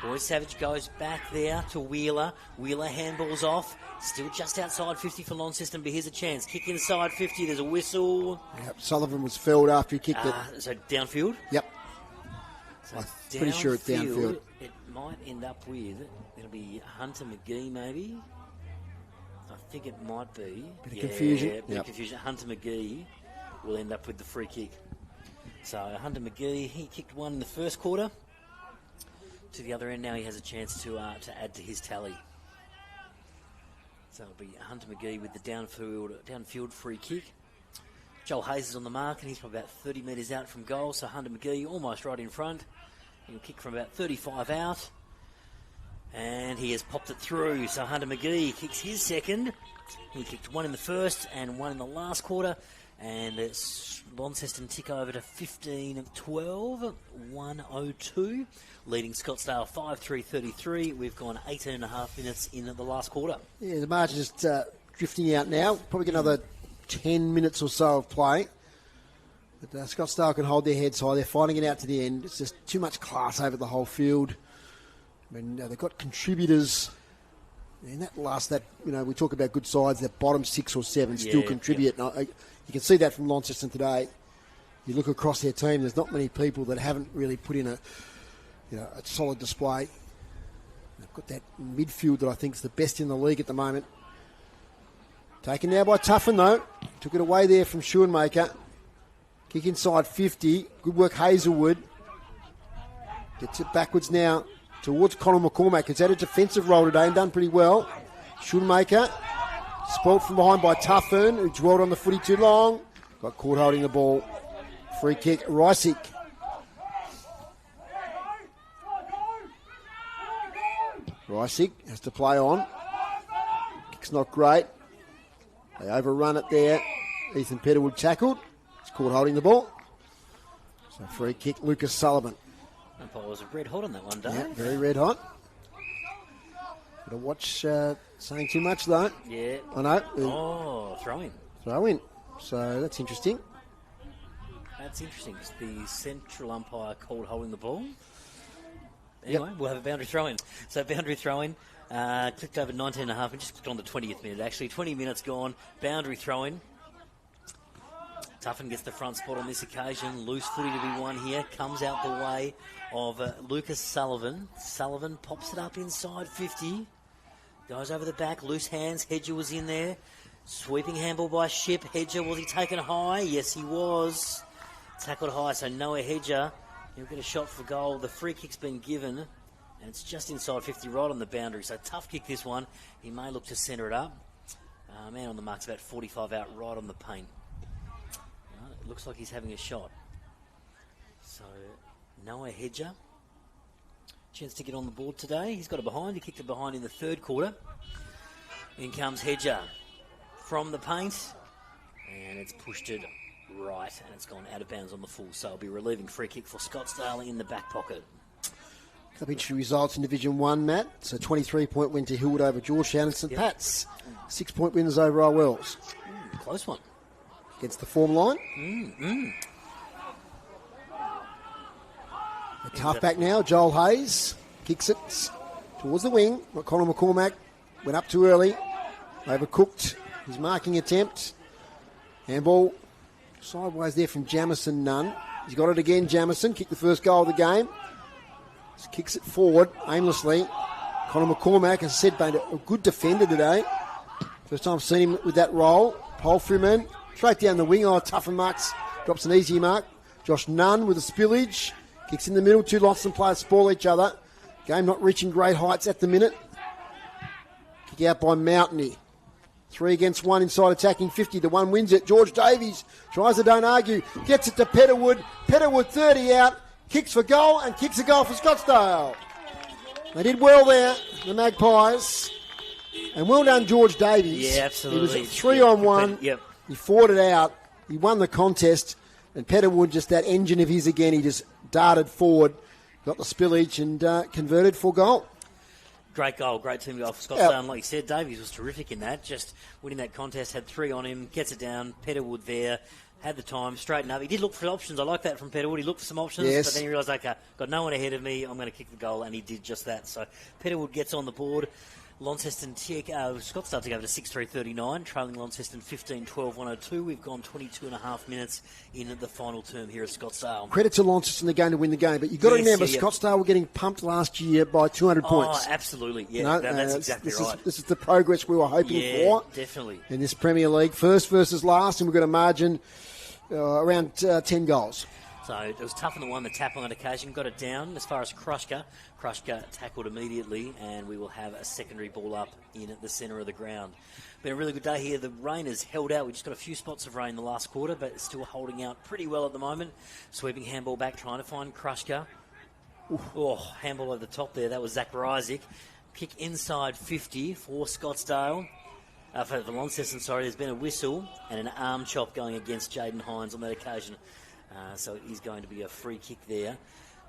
Speaker 3: Boy Savage goes back there to Wheeler. Wheeler handballs off. Still just outside 50 for Launceston, but here's a chance. Kick inside 50. There's a whistle.
Speaker 2: Yep, Sullivan was felled after he kicked it.
Speaker 3: So downfield?
Speaker 2: Yep.
Speaker 3: So
Speaker 2: I'm pretty sure it's downfield.
Speaker 3: It might end up with, it'll be Hunter McGee maybe. I think it might be.
Speaker 2: Bit of confusion.
Speaker 3: Bit of confusion. Hunter McGee will end up with the free kick. So Hunter McGee, he kicked one in the first quarter. To the other end now, he has a chance to add to his tally. So it'll be Hunter McGee with the downfield free kick. Joel Hayes is on the mark, and he's probably about 30 metres out from goal. So Hunter McGee almost right in front. He'll kick from about 35 out. And he has popped it through. So Hunter McGee kicks his second. He kicked one in the first and one in the last quarter. And it's Launceston tick over to 15-12, 102. Leading Scottsdale 5-3-33. We've gone 18 and a half minutes in the last quarter.
Speaker 2: Yeah, the margin is drifting out now. Probably get another 10 minutes or so of play. But Scottsdale can hold their heads high. They're fighting it out to the end. It's just too much class over the whole field. I mean, they've got contributors. And we talk about good sides, that bottom 6 or 7 still contribute. Yeah. You can see that from Launceston today. You look across their team, there's not many people that haven't really put in a solid display. They've got that midfield that I think is the best in the league at the moment. Taken now by Tuffin, though. Took it away there from Schoenmaker. Kick inside 50. Good work, Hazelwood. Gets it backwards now towards Conor McCormack. He's had a defensive role today and done pretty well. Schoenmaker. Spoilt from behind by Tuffin, who dwelled on the footy too long. Got caught holding the ball. Free kick, Rysick. Rysick has to play on. Kick's not great. They overrun it there. Ethan Petterwood tackled. He's caught holding the ball. So free kick, Lucas Sullivan.
Speaker 3: Umpire was red hot on that one, Dave.
Speaker 2: Yeah, very red hot. Got to watch saying too much, though.
Speaker 3: Yeah.
Speaker 2: I know.
Speaker 3: Throw in.
Speaker 2: Throw in. So that's interesting.
Speaker 3: That's interesting. It's the central umpire called holding the ball. Anyway, We'll have a boundary throw-in. So boundary throw-in. Clicked over 19 and a half and just clicked on the 20th minute, actually. 20 minutes gone. Boundary throw-in. Tuffin gets the front spot on this occasion. Loose footy to be won here. Comes out the way of Lucas Sullivan. Sullivan pops it up inside 50. Goes over the back. Loose hands. Hedger was in there. Sweeping handball by Ship. Hedger, was he taken high? Yes, he was. Tackled high, so Noah Hedger. He'll get a shot for goal. The free kick's been given, and it's just inside 50, right on the boundary. So tough kick, this one. He may look to centre it up. Man on the mark's about 45 out, right on the paint. It looks like he's having a shot. So Noah Hedger, chance to get on the board today. He's got it behind. He kicked it behind in the third quarter. In comes Hedger from the paint, and it's pushed it right, and it's gone out of bounds on the full. So it'll be relieving free kick for Scottsdale in the back pocket.
Speaker 2: A couple of interesting results in Division 1, Matt. So 23-point win to Hillwood over Georgetown and St Pat's. 6-point wins over our Wells.
Speaker 3: Close one.
Speaker 2: Against the form line. The halfback now, Joel Hayes, kicks it towards the wing. Conor McCormack went up too early. Overcooked his marking attempt. Handball sideways there from Jamison Nunn. He's got it again, Jamison. Kicked the first goal of the game. Just kicks it forward aimlessly. Connor McCormack, as I said, been a good defender today. First time I've seen him with that role. Polfreeman, straight down the wing. Oh, tough and marks. Drops an easy mark. Josh Nunn with a spillage. Kicks in the middle. Two Launceston players spoil each other. Game not reaching great heights at the minute. Kick out by Mountney. 3 against 1 inside attacking 50 to 1 wins it. George Davies tries to don't argue. Gets it to Petterwood. Petterwood 30 out. Kicks for goal and kicks a goal for Scottsdale. They did well there, the Magpies. And well done, George Davies.
Speaker 3: Yeah, absolutely.
Speaker 2: He was 3 on 1.
Speaker 3: Yep.
Speaker 2: He fought it out. He won the contest. And Petterwood, just that engine of his again, he just darted forward, got the spillage and converted for goal.
Speaker 3: Great goal, great team goal for Scottsdale. And like you said, Davies was terrific in that. Just winning that contest, had 3 on him, gets it down. Petterwood there, had the time, straightened up. He did look for options. I like that from Petterwood. He looked for some options,
Speaker 2: yes.
Speaker 3: But then he realised, okay, got no one ahead of me. I'm going to kick the goal, and he did just that. So Petterwood gets on the board. Launceston Scottsdale take over to 6-3-39, trailing Launceston 15-12-102. We've gone 22.5 minutes in the final term here at Scottsdale.
Speaker 2: Credit to Launceston, they're going to win the game, but you've got to remember, Scottsdale were getting pumped last year by 200 points.
Speaker 3: Oh, absolutely, yeah, that's exactly right.
Speaker 2: This is the progress we were hoping for.
Speaker 3: Definitely.
Speaker 2: In this Premier League, first versus last, and we've got a margin around 10 goals.
Speaker 3: So it was tough on the one, the tap on occasion, got it down as far as Krushka. Krushka tackled immediately, and we will have a secondary ball up in at the centre of the ground. Been a really good day here. The rain has held out. We just got a few spots of rain in the last quarter, but it's still holding out pretty well at the moment. Sweeping handball back, trying to find Krushka. Oh, handball over the top there. That was Zach Rysick. Kick inside 50 for Scottsdale. For the Launceston, there's been a whistle and an arm chop going against Jaden Hines on that occasion. So it is going to be a free kick there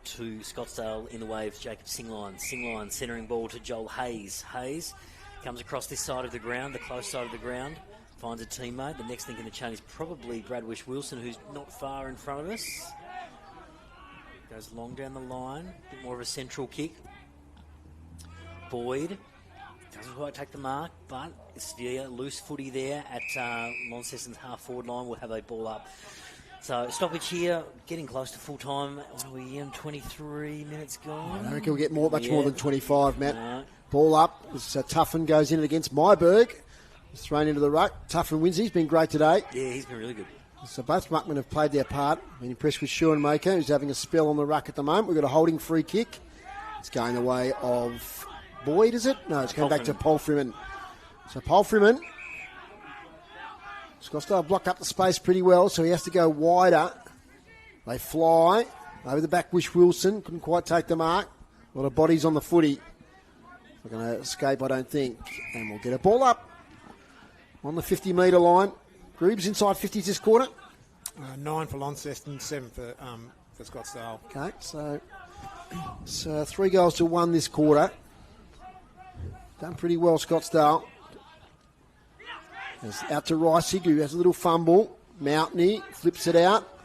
Speaker 3: to Scottsdale in the way of Jacob Singline. Singline centering ball to Joel Hayes. Hayes comes across this side of the ground, the close side of the ground, finds a teammate. The next link in the chain is probably Bradwish Wilson, who's not far in front of us. Goes long down the line, a bit more of a central kick. Boyd doesn't quite take the mark, but it's the loose footy there at Launceston's half-forward line. We'll have a ball up. So, stoppage here, getting close to full time. What are we in? 23 minutes gone?
Speaker 2: I reckon we'll get much more than 25, Matt. No. Ball up. Tuffin goes in it against Myberg. He's thrown into the ruck. Tuffin wins. He's been great today.
Speaker 3: Yeah, he's been really good.
Speaker 2: So both Muckman have played their part. Been impressed with Schoenmaker, who's having a spell on the ruck at the moment. We've got a holding free kick. It's going the way of Boyd, is it? No, it's going back to Polfreeman. So Polfreeman. Scottsdale block up the space pretty well, so he has to go wider. They fly over the back. Wish Wilson couldn't quite take the mark. A lot of bodies on the footy. Not going to escape, I don't think. And we'll get a ball up on the 50-metre line. Groobs inside 50s this quarter.
Speaker 5: 9 for Launceston, 7 for Scottsdale.
Speaker 2: Okay, so it's 3 goals to 1 this quarter. Done pretty well, Scottsdale. It's out to Ricey, who has a little fumble. Mountney flips it out.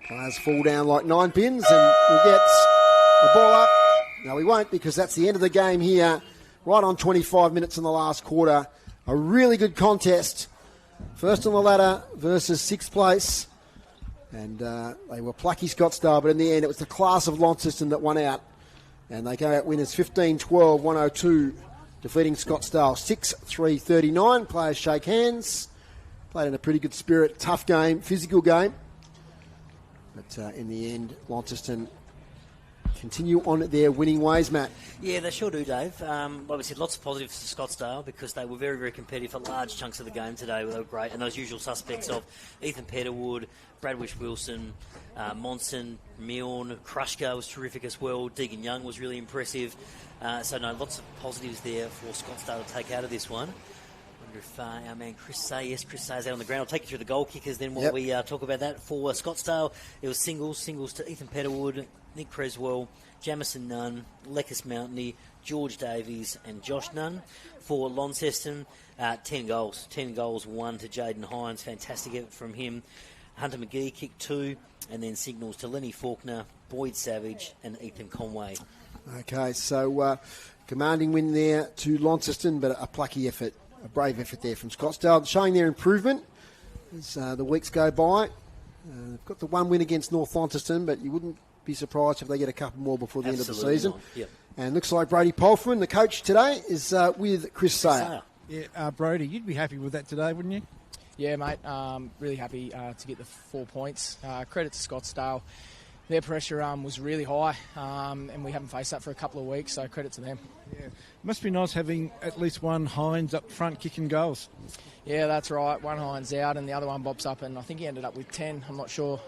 Speaker 2: Players fall down like 9 pins, and we'll get a ball up. No, we won't, because that's the end of the game here. Right on 25 minutes in the last quarter. A really good contest. First on the ladder versus 6th place. And they were plucky, Scottsdale, but in the end it was the class of Launceston that won out. And they go out winners 15-12-102. Defeating Scottsdale 6-3-39. Players shake hands. Played in a pretty good spirit. Tough game, physical game. But in the end, Launceston continue on their winning ways, Matt.
Speaker 3: Yeah, they sure do, Dave. Like we said, lots of positives for Scottsdale because they were very, very competitive for large chunks of the game today. They were great. And those usual suspects of Ethan Petterwood, Bradwish Wilson, Monson, Milne, Krushka was terrific as well. Deegan Young was really impressive. Lots of positives there for Scottsdale to take out of this one. I wonder if our man Chris Say is out on the ground. I'll take you through the goal kickers then while we talk about that. For Scottsdale, it was singles to Ethan Petterwood, Nick Creswell, Jamison Nunn, Leckus Mountney, George Davies and Josh Nunn. For Launceston, 10 goals. 10 goals, 1 to Jaden Hines. Fantastic effort from him. Hunter McGee kicked 2, and then signals to Lenny Faulkner, Boyd Savage and Ethan Conway.
Speaker 2: Okay, so Commanding win there to Launceston, but a plucky effort, a brave effort there from Scottsdale, showing their improvement as the weeks go by. They've got the one win against North Launceston, but you wouldn't be surprised if they get a couple more before the end of the season.
Speaker 3: Yep.
Speaker 2: And looks like Brody Polfman, the coach today, is with Chris Sayer.
Speaker 4: Yeah, Brody, you'd be happy with that today, wouldn't you?
Speaker 18: Yeah, mate. Really happy to get the 4 points. Credit to Scottsdale. Their pressure was really high, and we haven't faced that for a couple of weeks, so credit to them.
Speaker 4: Yeah, must be nice having at least one Hines up front kicking goals.
Speaker 18: Yeah, that's right. One Hines out and the other one bops up, and I think he ended up with 10. I'm not sure.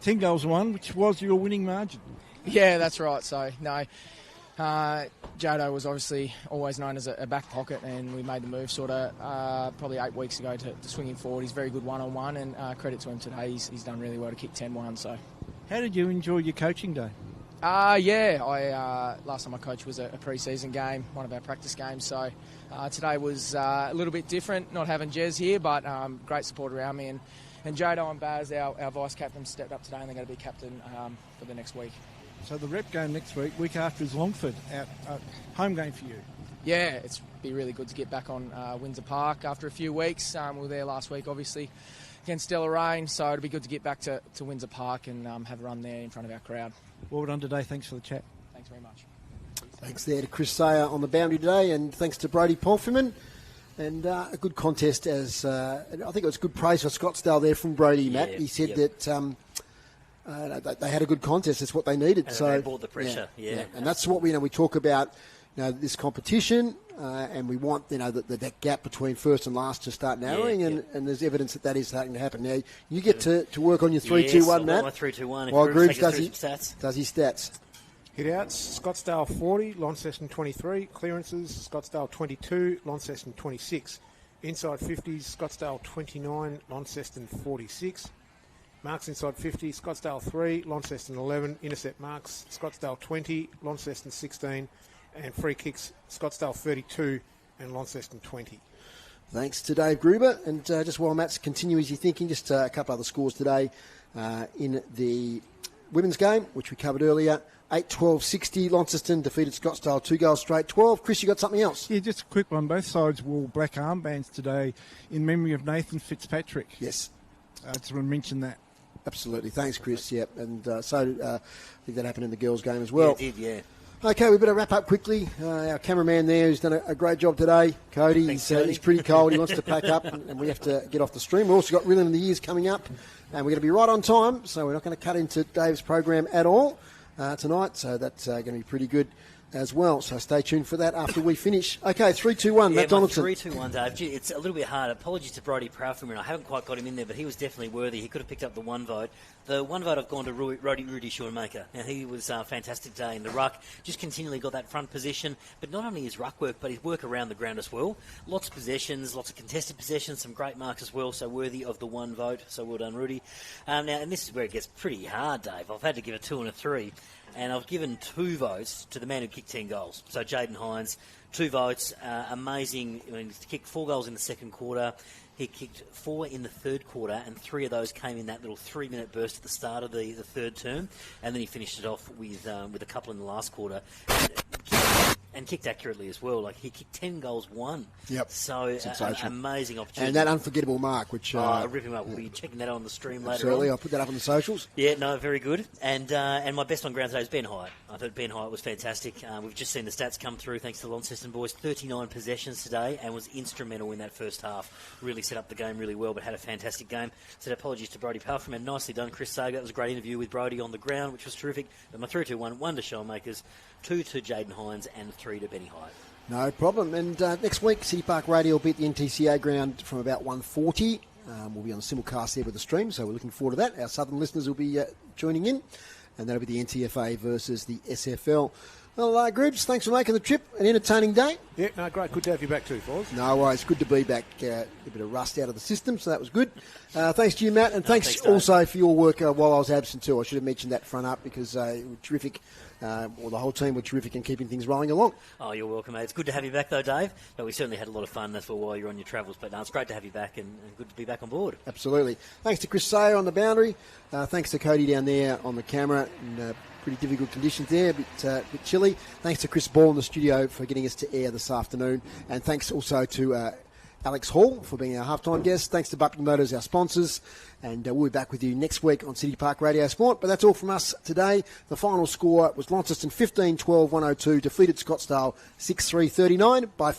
Speaker 4: 10 goals won, which was your winning margin.
Speaker 18: Yeah, that's right. So, no, Jado was obviously always known as a back pocket, and we made the move sort of probably 8 weeks ago to swing him forward. He's very good one-on-one, and credit to him today. He's done really well to kick 10-1. So,
Speaker 4: how did you enjoy your coaching day?
Speaker 18: Last time I coached was a pre-season game, one of our practice games. So today was a little bit different, not having Jez here, but great support around me. And Jado and Baz, our vice captain, stepped up today, and they're going to be captain for the next week.
Speaker 4: So the rep game next week after is Longford, home game for you.
Speaker 18: Yeah, it's be really good to get back on Windsor Park after a few weeks. We were there last week, obviously, against Deloraine, so it'll be good to get back to Windsor Park and have a run there in front of our crowd.
Speaker 4: Well done today. Thanks for the chat.
Speaker 18: Thanks very much.
Speaker 2: Thanks there to Chris Sayer on the boundary today, and thanks to Brody Polfman. And a good contest, as I think it was good praise for Scottsdale there from Brody, Matt. He said that they had a good contest. That's what they needed.
Speaker 3: And
Speaker 2: so
Speaker 3: they brought the pressure. Yeah.
Speaker 2: And that's what we talk about. This competition, and we want that gap between first and last to start narrowing, and there's evidence that is starting to happen. Now you get to work on your 3-2-1, Matt.
Speaker 3: My 3-2-1.
Speaker 2: While Grooves does his stats.
Speaker 5: Hit-outs, Scottsdale 40, Launceston 23. Clearances, Scottsdale 22, Launceston 26. Inside 50s, Scottsdale 29, Launceston 46. Marks inside 50, Scottsdale 3, Launceston 11. Intercept marks, Scottsdale 20, Launceston 16. And free kicks, Scottsdale 32 and Launceston 20.
Speaker 2: Thanks to Dave Gruber. And just while Matt's continuing his thinking, just a couple other scores today in the women's game, which we covered earlier. 8-12-60, Launceston defeated Scottsdale 2 goals straight. 12. Chris, you got something else?
Speaker 4: Yeah, just a quick one. Both sides wore black armbands today in memory of Nathan Fitzpatrick.
Speaker 2: Yes.
Speaker 4: I just want to mention that.
Speaker 2: Absolutely. Thanks, Chris. Yep. And I think that happened in the girls' game as well.
Speaker 3: Yeah, it did, yeah.
Speaker 2: Okay, we better wrap up quickly. Our cameraman there who's done a great job today, Cody.
Speaker 3: Thanks, Cody.
Speaker 2: He's pretty cold. He wants to pack up, and we have to get off the stream. We've also got Rhythm of the Years coming up, and we're going to be right on time, so we're not going to cut into Dave's program at all tonight, so that's going to be pretty good as well. So stay tuned for that after we finish. Okay, 3-2-1, Matt Donaldson.
Speaker 3: 3-2-1, Dave. Gee, it's a little bit hard. Apologies to Brody Proudford. I haven't quite got him in there, but he was definitely worthy. He could have picked up the one vote. The one vote I've gone to Rudy Schoenmaker. Now, he was fantastic today in the ruck. Just continually got that front position, but not only his ruck work, but his work around the ground as well. Lots of possessions, lots of contested possessions, some great marks as well, so worthy of the one vote. So well done, Rudy. Now, and this is where it gets pretty hard, Dave. I've had to give a 2 and a 3. And I've given 2 votes to the man who kicked 10 goals. So Jaden Hines, 2 votes, amazing. I mean, he kicked 4 goals in the second quarter. He kicked 4 in the third quarter, and 3 of those came in that little 3-minute burst at the start of the third term. And then he finished it off with a couple in the last quarter. And kicked accurately as well. Like, he kicked 10 goals, 1.
Speaker 2: Yep.
Speaker 3: So, an amazing opportunity.
Speaker 2: And that unforgettable mark, which...
Speaker 3: rip him up. We'll be checking that on the stream later on.
Speaker 2: Absolutely. I'll put that up on the socials.
Speaker 3: Yeah, no, very good. And my best on ground today is Ben Hyatt. I thought Ben Hyatt was fantastic. We've just seen the stats come through thanks to the Launceston boys. 39 possessions today and was instrumental in that first half. Really set up the game really well, but had a fantastic game. Said apologies to Brody Palfram, and nicely done, Chris Sager. That was a great interview with Brody on the ground, which was terrific. But my 3-2-1, 1 to Shellmakers, 2 to Jaden Hines, and 3 to Benny Hyatt.
Speaker 2: No problem. And next week, City Park Radio will be at the NTCA ground from about 1:40. We'll be on the simulcast there with the stream, so we're looking forward to that. Our southern listeners will be joining in, and that'll be the NTFA versus the SFL. Well, Groups, thanks for making the trip. An entertaining day.
Speaker 5: Yeah, no, great. Good to have you back too, Foz.
Speaker 2: No worries. Good to be back. A bit of rust out of the system, so that was good. Thanks to you, Matt, and thanks also for your work while I was absent too. I should have mentioned that front up because you were terrific. The whole team were terrific in keeping things rolling along.
Speaker 3: Oh, you're welcome, mate. It's good to have you back, though, Dave. But we certainly had a lot of fun. That's for while you're on your travels. But no, it's great to have you back and good to be back on board.
Speaker 2: Absolutely. Thanks to Chris Sayer on the boundary. Thanks to Cody down there on the camera. And pretty difficult conditions there, a bit chilly. Thanks to Chris Ball in the studio for getting us to air this afternoon. And thanks also to Alex Hall for being our halftime guest. Thanks to Buckley Motors, our sponsors. And we'll be back with you next week on City Park Radio Sport. But that's all from us today. The final score was Launceston 15-12-102, defeated Scottsdale 6-3-39. Bye for now.